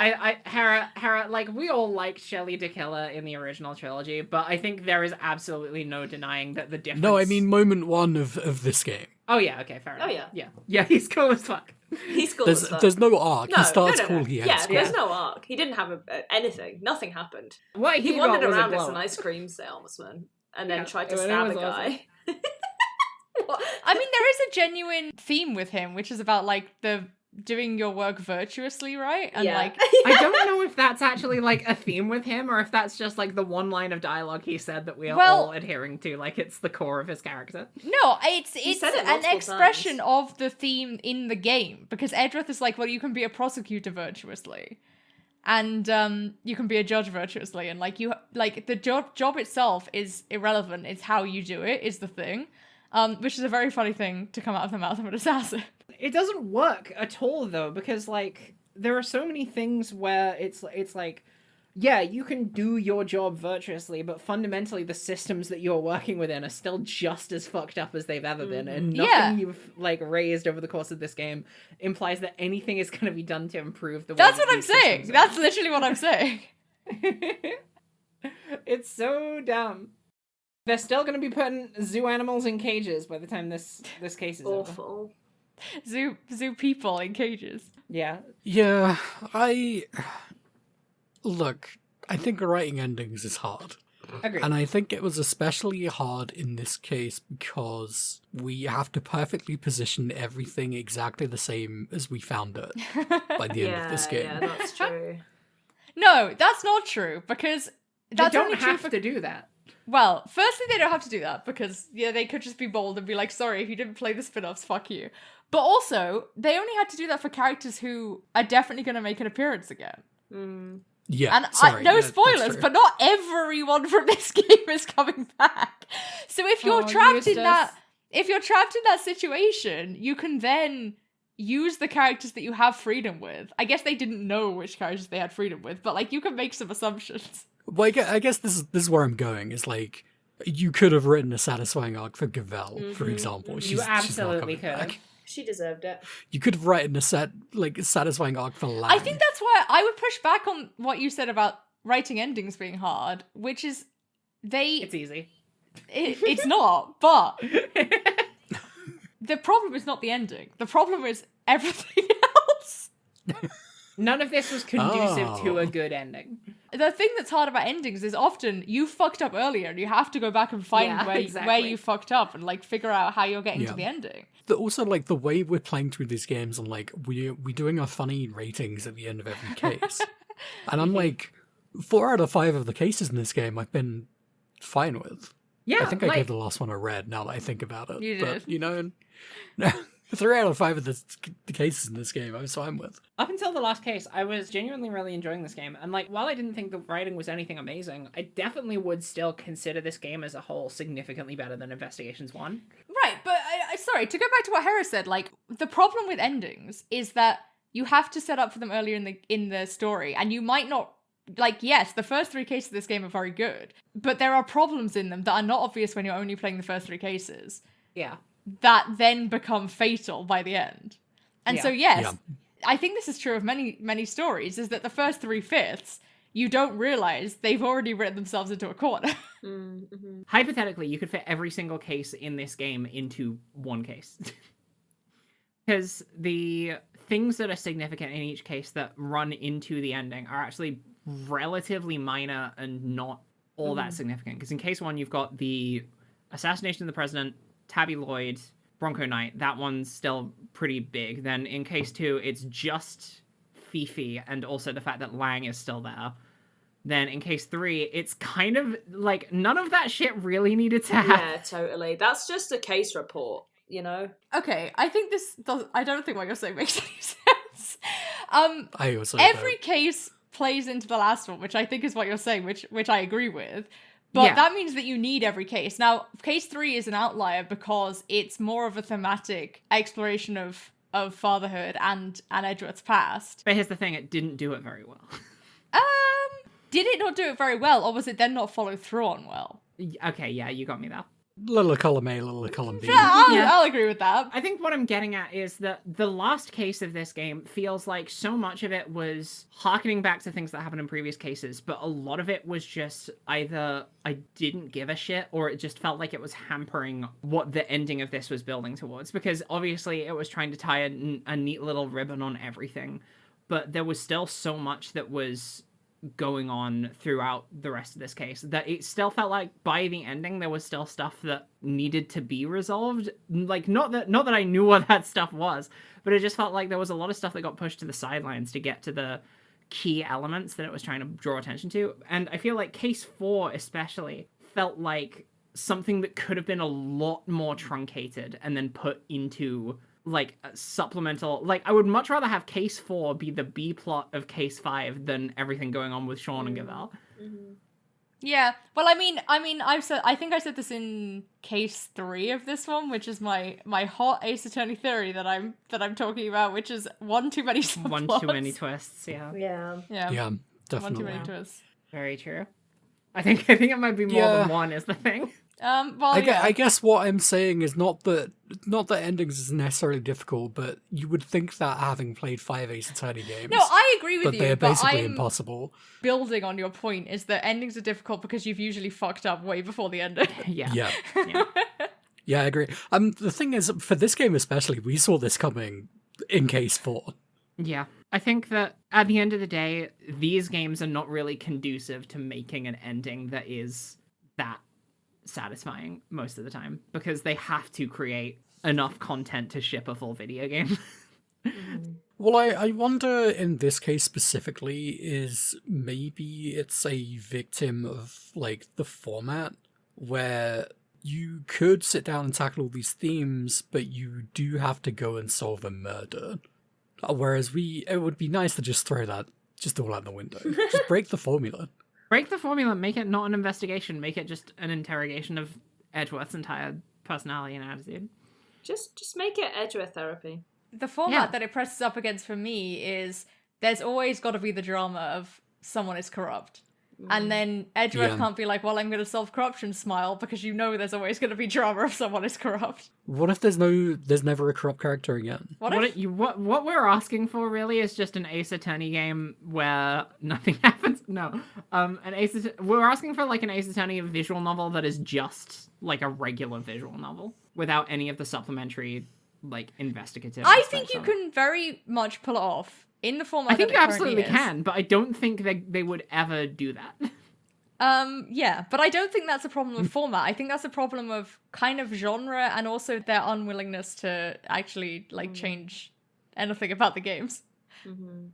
Hera, like, we all liked Shelley DeKiller in the original trilogy, but I think there is absolutely no denying that the difference... No, I mean moment one of this game. Oh, yeah, okay, fair enough. Oh, yeah. Yeah. Yeah, he's cool as fuck. He's cool as fuck. There's no arc. No, He starts no. cool, he ends Yeah, cool. there's no arc. He didn't have anything. Nothing happened. What He got wandered was a around as blow an up. ice cream salesman and then Yeah, tried to it stab a was awesome. guy. What? I mean, there is a genuine theme with him, which is about, like, the doing your work virtuously, right? And, Yeah. like, I don't know if that's actually, like, a theme with him, or if that's just, like, the one line of dialogue he said that we are all adhering to, like, it's the core of his character. no, it's said it an multiple expression times. of the theme in the game, because Edgeworth is like, well, you can be a prosecutor virtuously, and you can be a judge virtuously, and like, you like the job itself is irrelevant. It's how you do it is the thing, which is a very funny thing to come out of the mouth of an assassin. It doesn't work at all, though, because, like, there are so many things where it's like, yeah, you can do your job virtuously, but fundamentally the systems that you're working within are still just as fucked up as they've ever been, and nothing Yeah. you've, like, raised over the course of this game implies that anything is going to be done to improve the way That's that what I'm these saying. systems are. That's literally what I'm saying. It's so dumb. They're still going to be putting zoo animals in cages by the time this case is over. Awful. Zoo people in cages. Yeah. Yeah, Look, I think writing endings is hard. Agreed. And I think it was especially hard in this case because we have to perfectly position everything exactly the same as we found it by the end of this game. Yeah, that's true. No, that's not true, because that's they don't only true have for to do that. Well, firstly, they don't have to do that because, yeah, they could just be bold and be like, sorry, if you didn't play the spin-offs, fuck you. But also, they only had to do that for characters who are definitely going to make an appearance again. Yeah, And sorry. no that's spoilers, true. but not everyone from this game is coming back. So if you're trapped in that, situation, you can then use the characters that you have freedom with. I guess they didn't know which characters they had freedom with, but like you can make some assumptions. Well, I guess this is where I'm going. Is like you could have written a satisfying arc for Gavel, for example. She's not absolutely coming could have. back. She deserved it. You could have written a satisfying arc for Lang. I think that's why I would push back on what you said about writing endings being hard, which is It's easy. it's not, but the problem is not the ending. The problem is everything else. None of this was conducive to Oh. a good ending. The thing that's hard about endings is often you fucked up earlier and you have to go back and find Yeah, where exactly. you fucked up and like figure out how you're getting Yeah. to the ending. Also, like the way we're playing through these games, and like we're doing our funny ratings at the end of every case, and I'm like, 4 out of 5 of the cases in this game I've been fine with. Yeah, I think I like, gave the last one a red. Now that I think about it, You but did. you know, 3 out of 5 of the cases in this game I was fine with. up until the last case, I was genuinely really enjoying this game. And like, while I didn't think the writing was anything amazing, I definitely would still consider this game as a whole significantly better than Investigations 1. Right, but sorry, to go back to what Hera said, like the problem with endings is that you have to set up for them earlier in the story, and you might not. Like, yes, the first 3 cases of this game are very good, but there are problems in them that are not obvious when you're only playing the first 3 cases Yeah. that then become fatal by the end. And so, yes, Yeah. I think this is true of many, many stories, is that the first 3/5, you don't realize they've already written themselves into a corner. Mm-hmm. Hypothetically, you could fit every single case in this game into one case. Because the things that are significant in each case that run into the ending are actually relatively minor and not all that significant. Because in case 1, you've got the assassination of the president, Tabby Lloyd, Bronco Knight. That one's still pretty big. Then in case 2, it's just Fifi and also the fact that Lang is still there. Then in case 3, it's kind of like none of that shit really needed to happen. Yeah, totally. That's just a case report, you know? Okay, I think I don't think what you're saying makes any sense. I also Every don't. case plays into the last one, which I think is what you're saying, which I agree with. But Yeah. that means that you need every case. Now, case 3 is an outlier because it's more of a thematic exploration of fatherhood and Edgeworth's past. But here's the thing, it didn't do it very well. Did it not do it very well, or was it then not followed through on well? Okay, yeah, you got me there. Little column A, little column B. Yeah, I'll agree with that. I think what I'm getting at is that the last case of this game feels like so much of it was harkening back to things that happened in previous cases, but a lot of it was just either I didn't give a shit or it just felt like it was hampering what the ending of this was building towards. Because obviously it was trying to tie a neat little ribbon on everything, but there was still so much that was going on throughout the rest of this case that it still felt like by the ending there was still stuff that needed to be resolved. Like not that I knew what that stuff was, but it just felt like there was a lot of stuff that got pushed to the sidelines to get to the key elements that it was trying to draw attention to. And I feel like case 4 especially felt like something that could have been a lot more truncated and then put into like supplemental. Like I would much rather have case 4 be the B plot of case 5 than everything going on with Sean and Gavel. Mm-hmm. Yeah, well, I mean, I think I said this in case 3 of this one, which is my hot Ace Attorney theory that I'm talking about, which is one too many subplots. One too many twists. Yeah, Yeah. Yeah, one definitely. too many twists. very true. I think it might be more than one is the thing. Well, I guess what I'm saying is not that endings is necessarily difficult, but you would think that having played 5 Ace Attorney games, No, I agree with but you. they're but basically I'm impossible. building on your point is that endings are difficult because you've usually fucked up way before the ending. Yeah. Yeah, Yeah. yeah, I agree. The thing is, for this game especially, we saw this coming in case 4. Yeah. I think that at the end of the day, these games are not really conducive to making an ending that is that satisfying most of the time because they have to create enough content to ship a full video game. Well, I wonder in this case specifically is maybe it's a victim of like the format where you could sit down and tackle all these themes, but you do have to go and solve a murder. Whereas it would be nice to just throw that just all out the window. Just break the formula. Break the formula, make it not an investigation, make it just an interrogation of Edgeworth's entire personality and attitude. Just make it Edgeworth therapy. The format that it presses up against for me is there's always got to be the drama of someone is corrupt. And then Edgeworth can't be like, well, I'm going to solve corruption, smile, because you know there's always going to be drama if someone is corrupt. What if there's never a corrupt character again? What we're asking for really is just an Ace Attorney game where nothing happens. No, we're asking for like an Ace Attorney visual novel that is just like a regular visual novel without any of the supplementary like investigative. I think aspects you of it. can very much pull it off in the format. I think that you it currently absolutely is. can, but I don't think they would ever do that. Yeah, but I don't think that's a problem with format. I think that's a problem of kind of genre and also their unwillingness to actually like change anything about the games.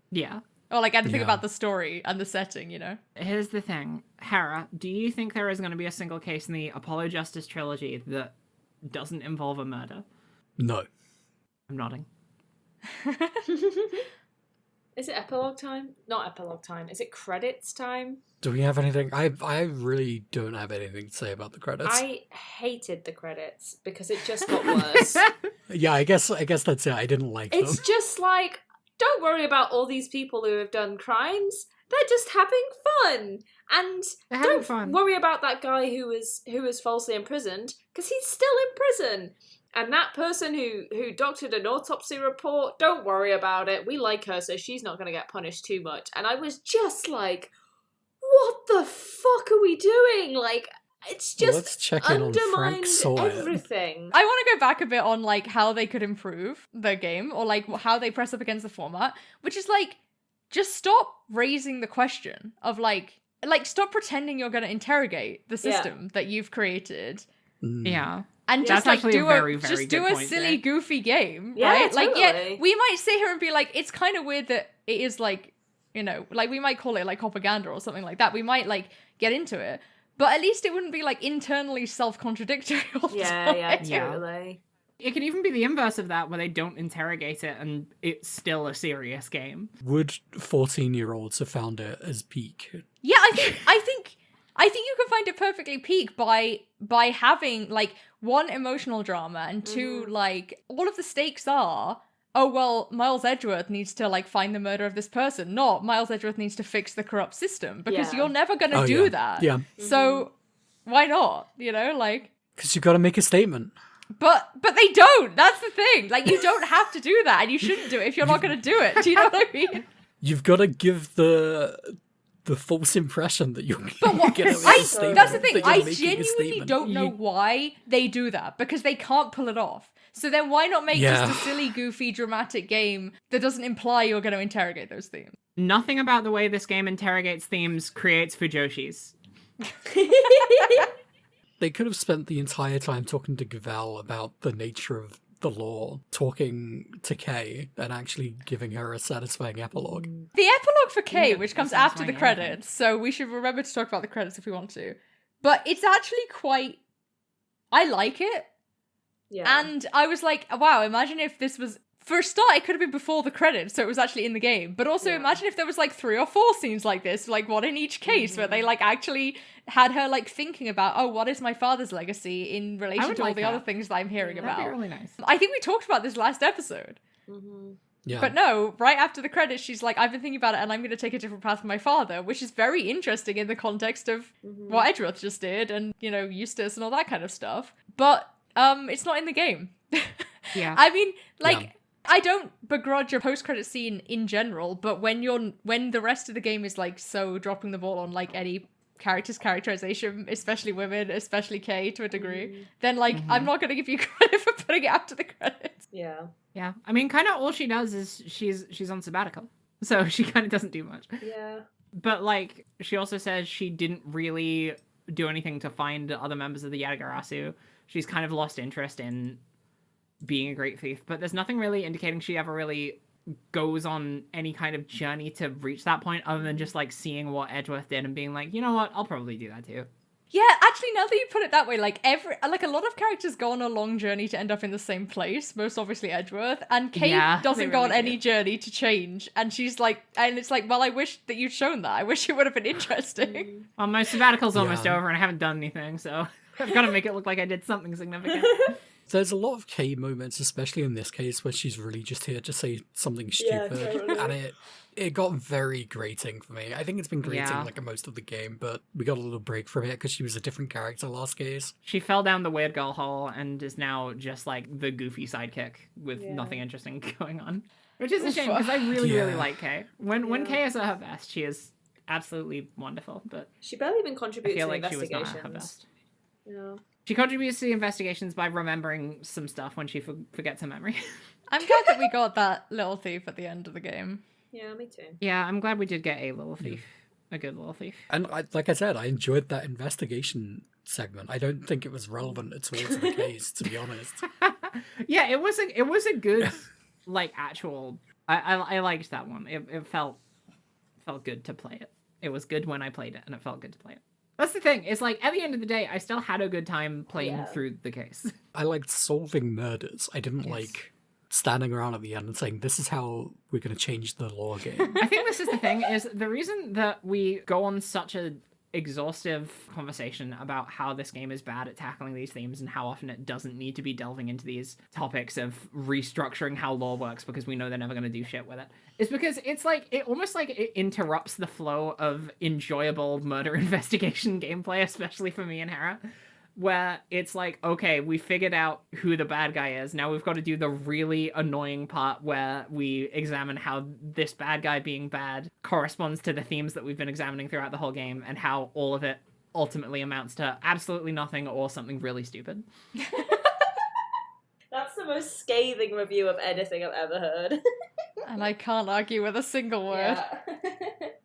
Yeah. Or like anything Yeah. about the story and the setting, you know? Here's the thing. Hera, do you think there is going to be a single case in the Apollo Justice trilogy that doesn't involve a murder? No. I'm nodding. Is it epilogue time? Not epilogue time. Is it credits time? Do we have anything? I really don't have anything to say about the credits. I hated the credits because it just got worse. Yeah, I guess that's it. I didn't like It's them. just like, don't worry about all these people who have done crimes. They're just having fun. And They're having don't fun. worry about that guy who was falsely imprisoned, because he's still in prison. And that person who doctored an autopsy report, don't worry about it. We like her, so she's not going to get punished too much. And I was just like, what the fuck are we doing? Like, it's Well, just let's check in on Frank undermined Sawyer. everything. I want to go back a bit on like how they could improve the game, or like how they press up against the format, which is like, just stop raising the question of like stop pretending you're going to interrogate the system that you've created. Yeah. And Yeah, just that's like actually a very, very do good a point, silly, Jay. goofy game, Yeah, right? Like, yeah, totally. we might sit here and be like, it's kind of weird that it is like, you know, like we might call it like propaganda or something like that. We might like get into it, but at least it wouldn't be like internally self-contradictory all the time. Yeah. Totally. It could even be the inverse of that, where they don't interrogate it and it's still a serious game. Would 14-year-olds have found it as peak? Yeah, I think you can find it perfectly peak by having like one, emotional drama, and two, like all of the stakes are, oh well, Miles Edgeworth needs to like find the murder of this person, not Miles Edgeworth needs to fix the corrupt system, because Yeah. you're never gonna do that. Yeah, So why not? You know, like, because you got to make a statement. but they don't. That's the thing. Like, you don't have to do that, and you shouldn't do it if you're not gonna do it. Do you know what I mean? You've got to give the false impression that you're But what, gonna make I, a statement. that's the thing. that you're I making a genuinely statement. don't know why they do that, because they can't pull it off. So then why not make Yeah. just a silly, goofy, dramatic game that doesn't imply you're going to interrogate those themes? Nothing about the way this game interrogates themes creates Fujoshis. They could have spent the entire time talking to Gavel about the nature of the law, talking to Kay, and actually giving her a satisfying epilogue. The epilogue for Kay, Yeah, which comes that sounds after the fine, credits, so we should remember to talk about the credits if we want to. But it's actually quite... I like it. Yeah. And I was like, wow, imagine if this was... For a start, it could have been before the credits, so it was actually in the game. But also, Yeah. imagine if there was like 3 or 4 scenes like this, like one in each case, where they like actually had her like thinking about, oh, what is my father's legacy in relation would to all like the that. other things that I'm hearing That'd be about. really nice. I think we talked about this last episode. Yeah. But no, right after the credits, she's like, I've been thinking about it and I'm going to take a different path for my father, which is very interesting in the context of what Edgeworth just did and, you know, Eustace and all that kind of stuff. But it's not in the game. Yeah. I mean, like, Yeah. I don't begrudge a post-credit scene in general, but when the rest of the game is like so dropping the ball on like any character's characterization, especially women, especially Kay to a degree, then like I'm not gonna give you credit for putting it after the credits. Yeah. Yeah. I mean, kind of all she does is she's on sabbatical. So she kind of doesn't do much. Yeah. But, like, she also says she didn't really do anything to find other members of the Yatagarasu. She's kind of lost interest in being a great thief, but there's nothing really indicating she ever really goes on any kind of journey to reach that point, other than just, like, seeing what Edgeworth did and being like, you know what, I'll probably do that too. Yeah, actually, now that you put it that way, like a lot of characters go on a long journey to end up in the same place. Most obviously Edgeworth, and Kate Yeah, doesn't they go on really any do. journey to change. And she's like, and it's like, well, I wish that you'd shown that. I wish it would have been interesting. Well, my sabbatical's almost Yeah. over and I haven't done anything, so I've got to make it look like I did something significant. There's a lot of Kay moments, especially in this case, where she's really just here to say something Yeah, stupid, totally. and it got very grating for me. I think it's been grating Yeah. like most of the game, but we got a little break from it because she was a different character last case. She fell down the weird girl hole and is now just like the goofy sidekick with Yeah. nothing interesting going on. Which is a shame because I really Yeah. like Kay. When Yeah. Kay is at her best, she is absolutely wonderful, but She barely even I contributes feel to like she was not at her investigations. best. Yeah. She contributes to the investigations by remembering some stuff when she forgets her memory. I'm glad that we got that little thief at the end of the game. Yeah, me too. Yeah, I'm glad we did get a little thief. A good little thief. And like I said, I enjoyed that investigation segment. I don't think it was relevant at all to the case, to be honest. Yeah, it was a good like actual I liked that one. It felt good to play it. It was good when I played it and it felt good to play it. That's the thing. It's like at the end of the day, I still had a good time playing Yeah. through the case. I liked solving murders. I didn't Yes. like standing around at the end and saying, this is how we're going to change the law game. I think this is the thing, is the reason that we go on such a exhaustive conversation about how this game is bad at tackling these themes and how often it doesn't need to be delving into these topics of restructuring how law works because we know they're never going to do shit with it, is because it's like it almost like it interrupts the flow of enjoyable murder investigation gameplay, especially for me and Hera. where it's like, okay, we figured out who the bad guy is. Now we've got to do the really annoying part where we examine how this bad guy being bad corresponds to the themes that we've been examining throughout the whole game, and how all of it ultimately amounts to absolutely nothing or something really stupid. That's the most scathing review of anything I've ever heard. And I can't argue with a single word. Yeah.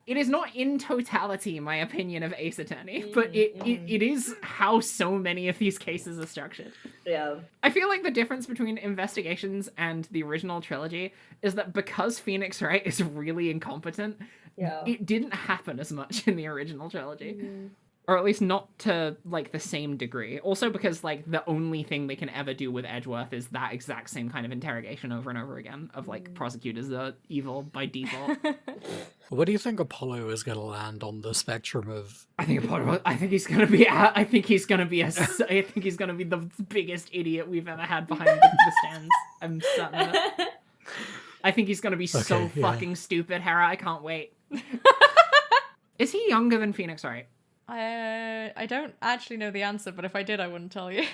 It is not in totality my opinion of Ace Attorney, but it is how so many of these cases are structured. Yeah. I feel like the difference between Investigations and the original trilogy is that because Phoenix Wright is really incompetent, Yeah. it didn't happen as much in the original trilogy. Or at least not to, like, the same degree. Also because, like, the only thing they can ever do with Edgeworth is that exact same kind of interrogation over and over again of, like, prosecutors are evil by default. Where do you think Apollo is going to land on the spectrum of... I think he's gonna be the biggest idiot we've ever had behind the stands. I'm certain of it. I think he's gonna be so fucking stupid, Hera. I can't wait. Is he younger than Phoenix Wright? I don't actually know the answer, but if I did, I wouldn't tell you.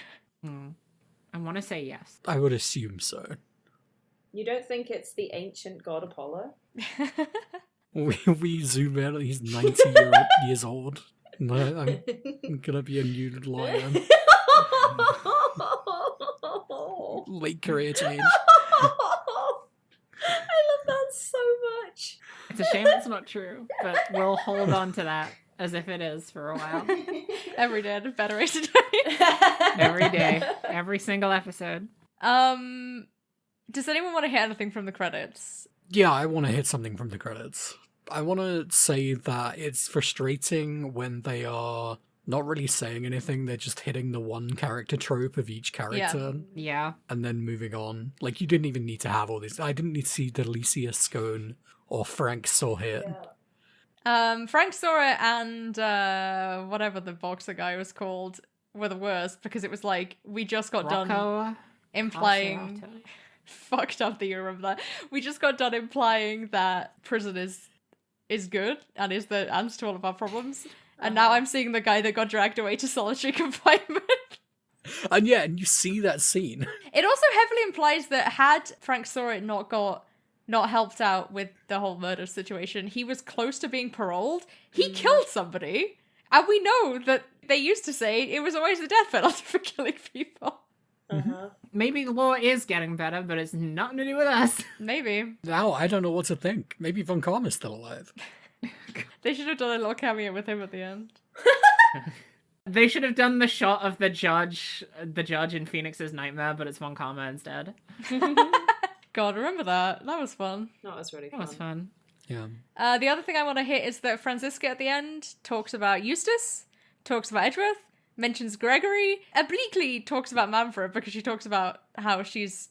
I want to say yes. I would assume so. You don't think it's the ancient god Apollo? We zoom in, he's 90 years old. No, I'm gonna be a new lion. Late career change. I love that so much. It's a shame it's not true, but we'll hold on to that as if it is for a while. Every day, better Ace Attorney. Every day. Every single episode. Does anyone want to hear anything from the credits? Yeah, I want to hit something from the credits. I want to say that it's frustrating when they are not really saying anything, they're just hitting the one character trope of each character. Yeah. And then moving on. Like, you didn't even need to have all these. I didn't need to see Delicia Scone or Frank Sorhit. Yeah. Frank Sora and whatever the boxer guy was called were the worst, because it was like, we just got done implying... Fucked up that you remember that. We just got done implying that prison is good and is the answer to all of our problems. And now I'm seeing the guy that got dragged away to solitary confinement. And yeah, and you see that scene. It also heavily implies that had Frank Sora not helped out with the whole murder situation, he was close to being paroled. He killed somebody. And we know that they used to say it was always the death penalty for killing people. Maybe the law is getting better, but it's nothing to do with us. Maybe. Now, I don't know what to think. Maybe Von Karma's still alive. They should have done a little cameo with him at the end. They should have done the shot of the judge in Phoenix's Nightmare, but it's Von Karma instead. God, remember that? That was fun. That was really That fun. was fun. Yeah. The other thing I want to hit is that Franziska at the end talks about Eustace, talks about Edgeworth, mentions Gregory, obliquely talks about Manfred because she talks about how she's,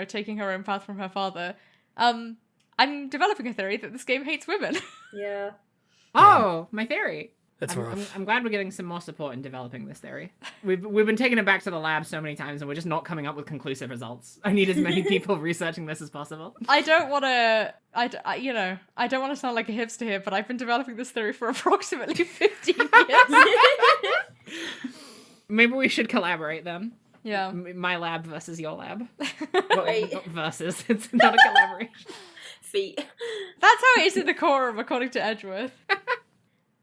taking her own path from her father. I'm developing a theory that this game hates women. Yeah. Oh, my theory. It's rough. I'm glad we're getting some more support in developing this theory. We've been taking it back to the lab so many times and we're just not coming up with conclusive results. I need as many people researching this as possible. I don't want to, I don't want to sound like a hipster here, but I've been developing this theory for approximately 15 years. Maybe we should collaborate then. Yeah. My lab versus your lab. Wait. Not versus. It's not a collaboration. Feet. That's how it is in the quorum, according to Edgeworth.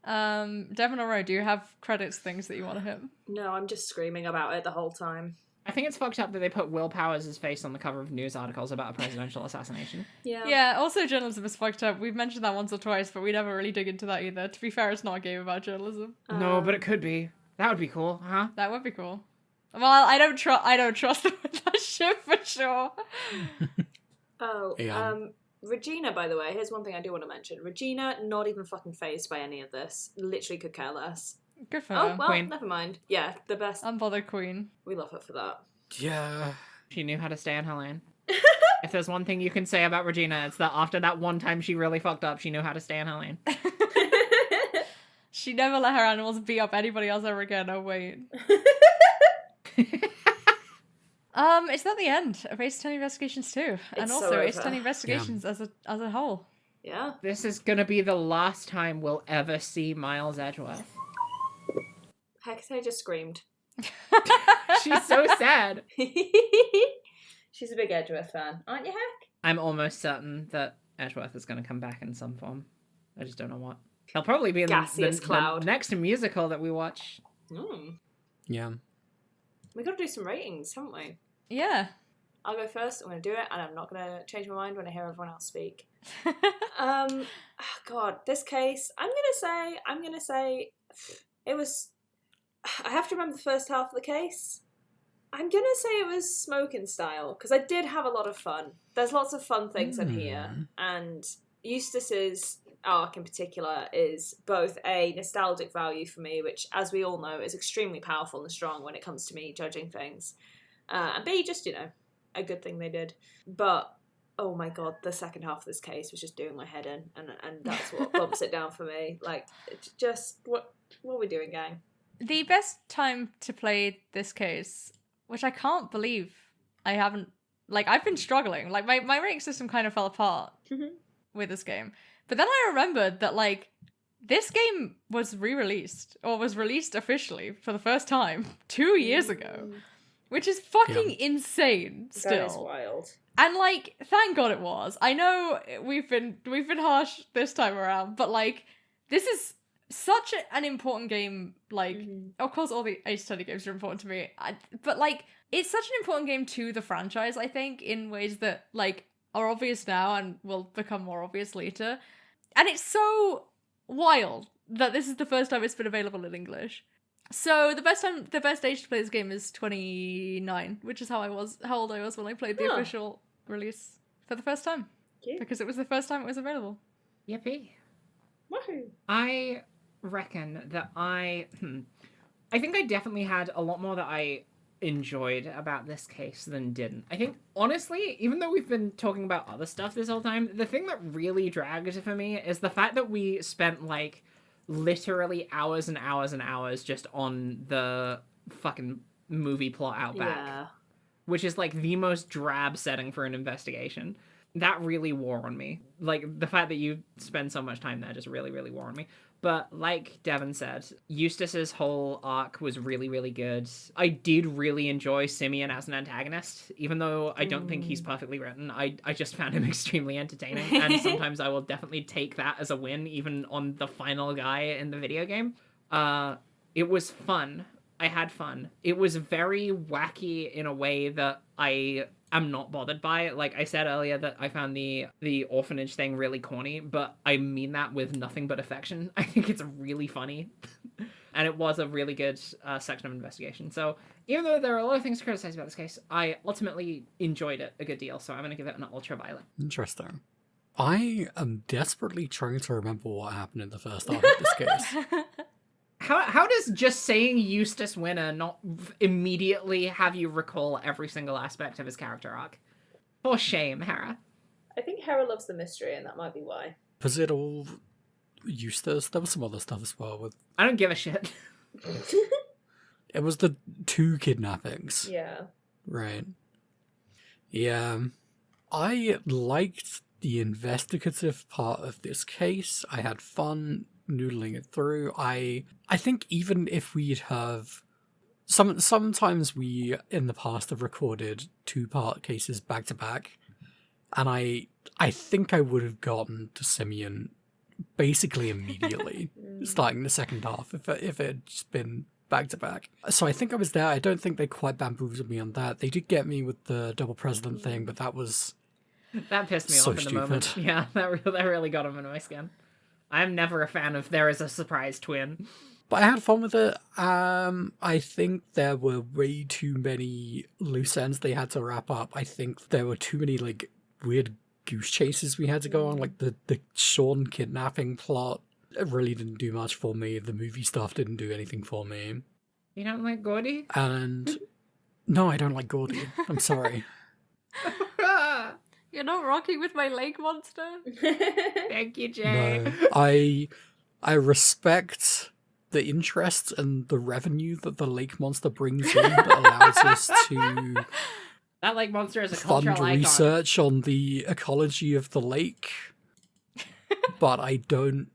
Devon or Ro, do you have credits things that you want to hit? No, I'm just screaming about it the whole time. I think it's fucked up that they put Will Powers' face on the cover of news articles about a presidential assassination. Yeah. Yeah, also journalism is fucked up. We've mentioned that once or twice, but we never really dig into that either. To be fair, it's not a game about journalism. No, but it could be. That would be cool, huh? That would be cool. Well, I don't trust them with that shit for sure. Oh, Yeah. Regina, by the way, here's one thing I do want to mention. Regina, not even fucking phased by any of this. Literally could care less. Good for Oh, her. well, Queen. never mind. Yeah, the best. Unbothered queen. We love her for that. Yeah. She knew how to stay in her lane. If there's one thing you can say about Regina, it's that after that one time she really fucked up, she knew how to stay in her lane. She never let her animals beat up anybody else ever again. Oh, wait. Is that the end of Ace Attorney Investigations 2? And It's so also Ace over. Attorney Investigations as a whole. Yeah. This is gonna be the last time we'll ever see Miles Edgeworth. Heck, I just screamed. She's so sad. She's a big Edgeworth fan, aren't you, Heck? I'm almost certain that Edgeworth is going to come back in some form. I just don't know what. He'll probably be in Gaseous the cloud. next musical that we watch. Yeah. We got to do some ratings, haven't we? Yeah. I'll go first. I'm going to do it, and I'm not going to change my mind when I hear everyone else speak. God, this case. I'm gonna say, it was. I have to remember the first half of the case. I'm gonna say it was Smoking Style because I did have a lot of fun. There's lots of fun things in here, and Eustace's arc in particular is both a nostalgic value for me, which, as we all know, is extremely powerful and strong when it comes to me judging things, and B, just a good thing they did. But oh my god, the second half of this case was just doing my head in, and that's what bumps it down for me. Like, just what are we doing, gang? The best time to play this case, which I can't believe I haven't, like, I've been struggling. Like, my rating system kind of fell apart with this game. But then I remembered that, like, this game was re-released, or was released officially for the first time 2 years ago, which is fucking insane still. That is wild. And, like, thank God it was. I know we've been harsh this time around, but, like, this is such an important game. Like, of course, all the Ace Attorney games are important to me, but, like, it's such an important game to the franchise, I think, in ways that, like, are obvious now and will become more obvious later. And it's so wild that this is the first time it's been available in English. So the best age to play this game is 29, which is how old I was when I played the official release for the first time. Cute. Because it was the first time it was available. Yippee. Woohoo. I reckon that I think I definitely had a lot more that I enjoyed about this case than didn't. I think, honestly, even though we've been talking about other stuff this whole time, the thing that really dragged for me is the fact that we spent, like, literally hours and hours and hours just on the fucking movie plot out back. Which is, like, the most drab setting for an investigation. That really wore on me. Like, the fact that you spend so much time there just really, really wore on me. But like Devin said, Eustace's whole arc was really, really good. I did really enjoy Simeon as an antagonist, even though I don't think he's perfectly written. I just found him extremely entertaining, and sometimes I will definitely take that as a win, even on the final guy in the video game. It was fun. I had fun. It was very wacky in a way that I am not bothered by. Like I said earlier, that I found the orphanage thing really corny, but I mean that with nothing but affection. I think it's really funny. And it was a really good section of investigation. So even though there are a lot of things to criticize about this case, I ultimately enjoyed it a good deal. So I'm going to give it an ultraviolet. Interesting. I am desperately trying to remember what happened in the first half of this case. How does just saying Eustace winner not immediately have you recall every single aspect of his character arc? For shame, Hera. I think Hera loves the mystery, and that might be why. Was it all Eustace? There was some other stuff as well. I don't give a shit. It was the 2 kidnappings. Yeah. Right. Yeah. I liked the investigative part of this case. I had fun noodling it through. I think even if we'd have sometimes we in the past have recorded 2-part cases back to back, and I think I would have gotten to Simeon basically immediately starting the second half if it had just been back to back. So I think I was there. I don't think they quite bamboozled me on that. They did get me with the double president thing, but that pissed me so off in the stupid. moment. Yeah, that really got him into my skin. I'm never a fan of there is a surprise twin. But I had fun with it. I think there were way too many loose ends they had to wrap up. I think there were too many, like, weird goose chases we had to go on. Like, the Sean kidnapping plot, it really didn't do much for me. The movie stuff didn't do anything for me. You don't like Gordy? And no, I don't like Gordy. I'm sorry. You're not rocking with my lake monster? Thank you, Jay. No, I respect the interest and the revenue that the lake monster brings in that allows us to That lake monster is a fund cultural icon. research on the ecology of the lake. But I don't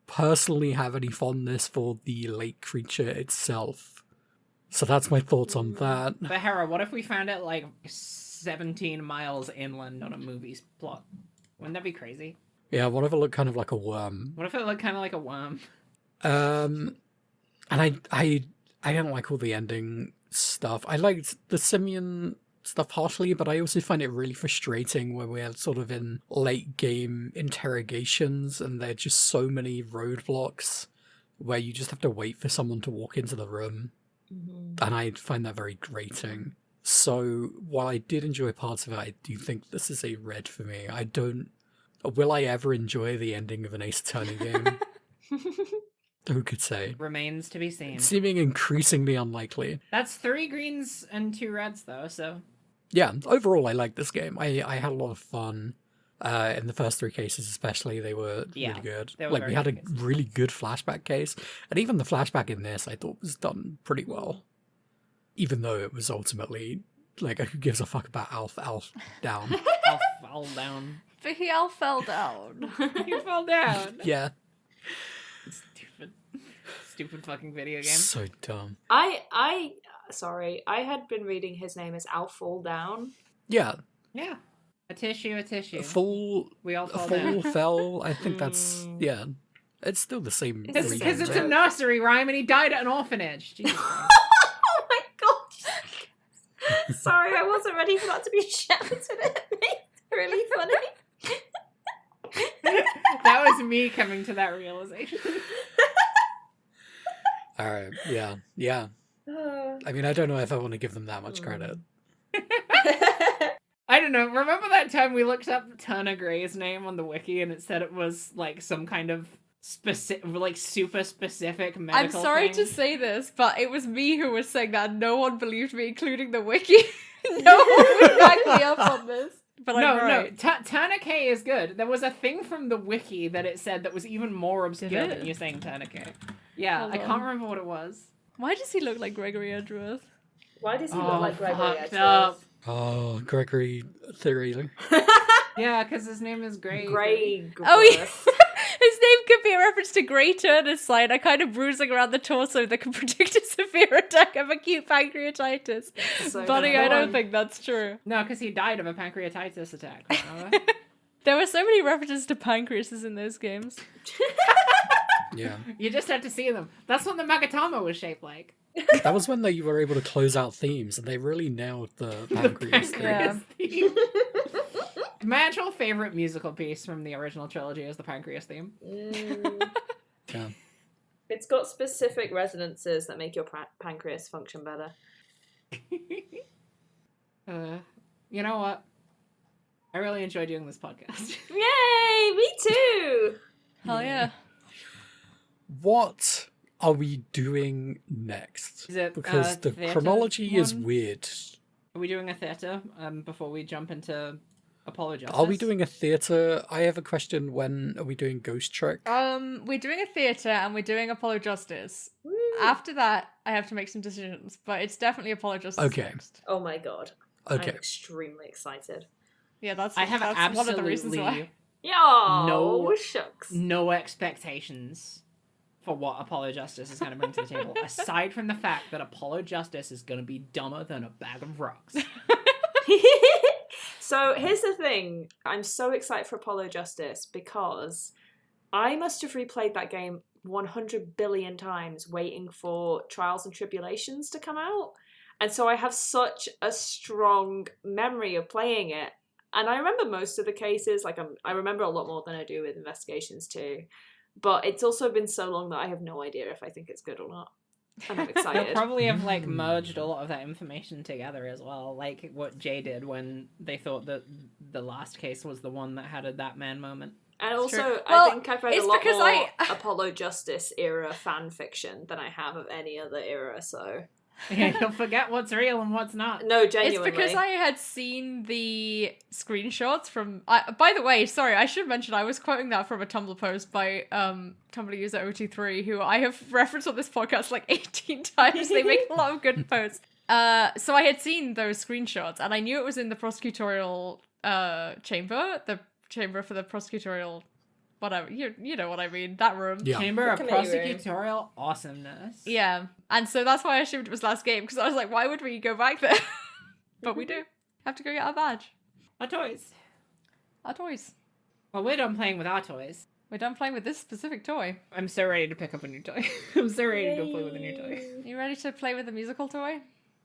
personally have any fondness for the lake creature itself. So that's my thoughts on that. But Hera, what if we found it like 17 miles inland on a movie's plot? Wouldn't that be crazy? Yeah, what if it looked kind of like a worm? What if it looked kind of like a worm? And I didn't like all the ending stuff. I liked the simian stuff partially, but I also find it really frustrating when we're sort of in late game interrogations and there are just so many roadblocks where you just have to wait for someone to walk into the room. And I find that very grating. So while I did enjoy parts of it, I do think this is a red for me. Will I ever enjoy the ending of an Ace Attorney game? Who could say? Remains to be seen. It's seeming increasingly unlikely. That's 3 greens and 2 reds, though, so... Yeah, overall I like this game. I had a lot of fun. In the first 3 cases especially, they were really good. They were Like, very we had a good cases. really good flashback case, and even the flashback in this I thought was done pretty well. Even though it was ultimately, like, who gives a fuck about Alf down? I'll fall down. But he all fell down. You fell down. Yeah. Stupid fucking video game. So dumb. Sorry, I had been reading his name as Al Fall Down. Yeah. Yeah. A tissue. Full We all fall down. fell. I think that's, yeah. It's still the same. It's the Because same it's joke. a nursery rhyme and he died at an orphanage. Jesus Christ. Oh my gosh! Sorry, I wasn't ready for that to be shouted at me. Really funny. That was me coming to that realization. All right. Yeah. I mean, I don't know if I want to give them that much credit. I don't know. Remember that time we looked up Turner Gray's name on the wiki and it said it was like some kind of specific, like super specific I'm medical sorry thing? to say this, but it was me who was saying that. No one believed me, including the wiki. No one would back me up on this. But I'm right. Turner K is good. There was a thing from the wiki that it said that was even more obscure Did it? than you saying Turner K. Yeah, Hold I on. can't remember what it was. Why does he look like Gregory Edgeworth? Why does he Oh, look like Gregory fucked Edgeworth? up. Oh, Gregory Theory. Yeah, because his name is Gray. Grey. Oh, yeah. His name could be a reference to Grey Turner's sign, a kind of bruising around the torso that can predict a severe attack of acute pancreatitis. So Buddy, good. I don't think that's true. No, because he died of a pancreatitis attack. Remember? There were so many references to pancreases in those games. Yeah. You just had to see them. That's what the Magatama was shaped like. That was when they were able to close out themes, and they really nailed the pancreas thing. Yeah. theme. My actual favorite musical piece from the original trilogy is the Pancreas theme. Yeah. It's got specific resonances that make your pancreas function better. You know what? I really enjoy doing this podcast. Yay! Me too! Hell yeah. What are we doing next? Is it, Because the theatre chronology is one? weird. Are we doing a theatre before we jump into Apologists? Are we doing a theatre? I have a question. When are we doing Ghost Trick? We're doing a theatre and we're doing Apollo Justice. After that, I have to make some decisions, but it's definitely Apollo Justice Okay. next. Oh my god. Okay. I'm extremely excited. Yeah, that's I have that's absolutely one of the reasons why. Yeah. No. Shucks. no expectations for what Apollo Justice is going to bring to the table, aside from the fact that Apollo Justice is going to be dumber than a bag of rocks. So here's the thing. I'm so excited for Apollo Justice because I must have replayed that game 100 billion times waiting for Trials and Tribulations to come out. And so I have such a strong memory of playing it. And I remember most of the cases, like I remember a lot more than I do with Investigations too. But it's also been so long that I have no idea if I think it's good or not. And I'm They'll excited. probably have like merged a lot of that information together as well, like what Jay did when they thought that the last case was the one that had a that man moment. And It's also, true. I Well, think I've read a it's lot because more Apollo Justice era fan fiction than I have of any other era, so... Yeah, you'll forget what's real and what's not. No, genuinely. It's because I had seen the screenshots from. By the way, sorry, I should mention I was quoting that from a Tumblr post by Tumblr user OT3, who I have referenced on this podcast like 18 times. They make a lot of good posts. So I had seen those screenshots, and I knew it was in the prosecutorial chamber, the chamber for the prosecutorial whatever. You know what I mean. That room. Yeah. Chamber of The committee room. Prosecutorial Awesomeness. Yeah. And so that's why I assumed it was last game, because I was like, why would we go back there? But we do. Have to go get our badge. Our toys. Our toys. Well, we're done playing with our toys. We're done playing with this specific toy. I'm so ready to pick up a new toy. I'm so ready to go play with a new toy. You ready to play with the musical toy?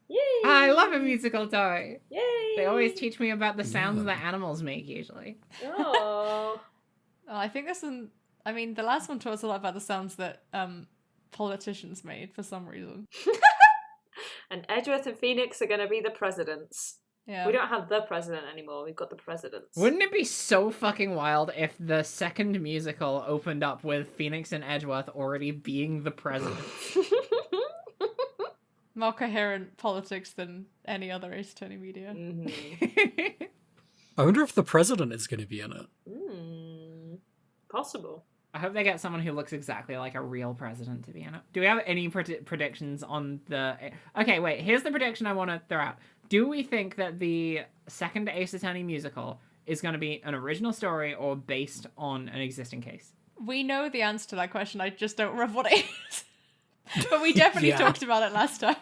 Yay! I love a musical toy. Yay! They always teach me about the sounds Yeah. that animals make, usually. Oh. Oh, I think this one. I mean, the last one taught us a lot about the sounds that politicians made for some reason. And Edgeworth and Phoenix are going to be the presidents. Yeah. We don't have the president anymore. We've got the presidents. Wouldn't it be so fucking wild if the second musical opened up with Phoenix and Edgeworth already being the president? More coherent politics than any other Ace Attorney media. Mhm. I wonder if the president is going to be in it. Possible. I hope they get someone who looks exactly like a real president to be in it. Do we have any predictions on the... Okay, wait, here's the prediction I want to throw out. Do we think that the second Ace Attorney musical is going to be an original story or based on an existing case? We know the answer to that question. I just don't remember what it is. But we definitely Yeah. talked about it last time.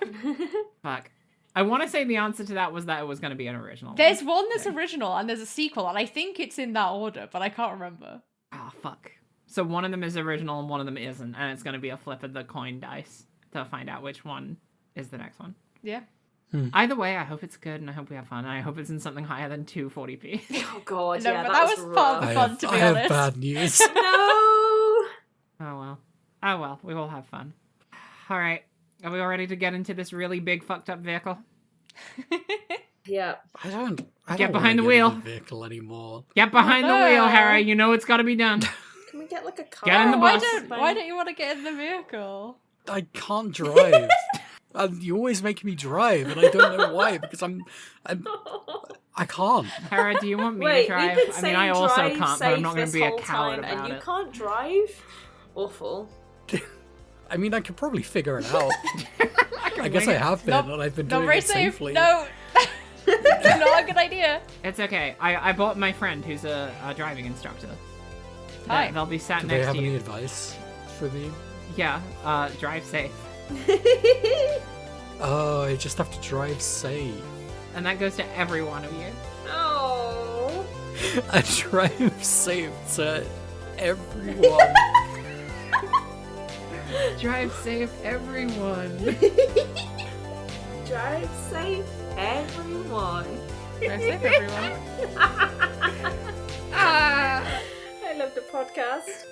Fuck. I want to say the answer to that was that it was going to be an original. There's one that's Okay. original and there's a sequel, and I think it's in that order, but I can't remember. Oh, fuck. So one of them is original and one of them isn't, and it's going to be a flip of the coin dice to find out which one is the next one. Yeah. Either way, I hope it's good and I hope we have fun. And I hope it's in something higher than 240p. Oh god, No, yeah, but that that was was part of rough. the fun, to be I have honest. bad news. No! Oh well. Oh well, we will have fun. Alright, are we all ready to get into this really big fucked up vehicle? Yeah. I don't Get wanna behind the get wheel. in the vehicle anymore. Get behind the wheel, Harry. You know it's got to be done. Can we get like a car? Get in the why bus. don't you want to get in the vehicle? I can't drive. You always make me drive, and I don't know why. Because I can't. Harry, do you want me Wait, to drive? we've been I saying mean, I also drive can't, but safe I'm not going this to be a whole coward time, about and you it. can't drive? Awful. I mean, I could probably figure it out. I guess wing I it. have been, and I've been No, doing very it safe. safely. No. Not a good idea. It's okay. I bought my friend who's a driving instructor. Hi. They'll be sat Do they next have to any you. advice for me? Yeah, drive safe. Oh, I just have to drive safe. And that goes to every one of you. Oh. I drive safe to everyone. Drive safe, everyone. Drive safe, everyone. Drive safe, everyone. Ah! I love the podcast.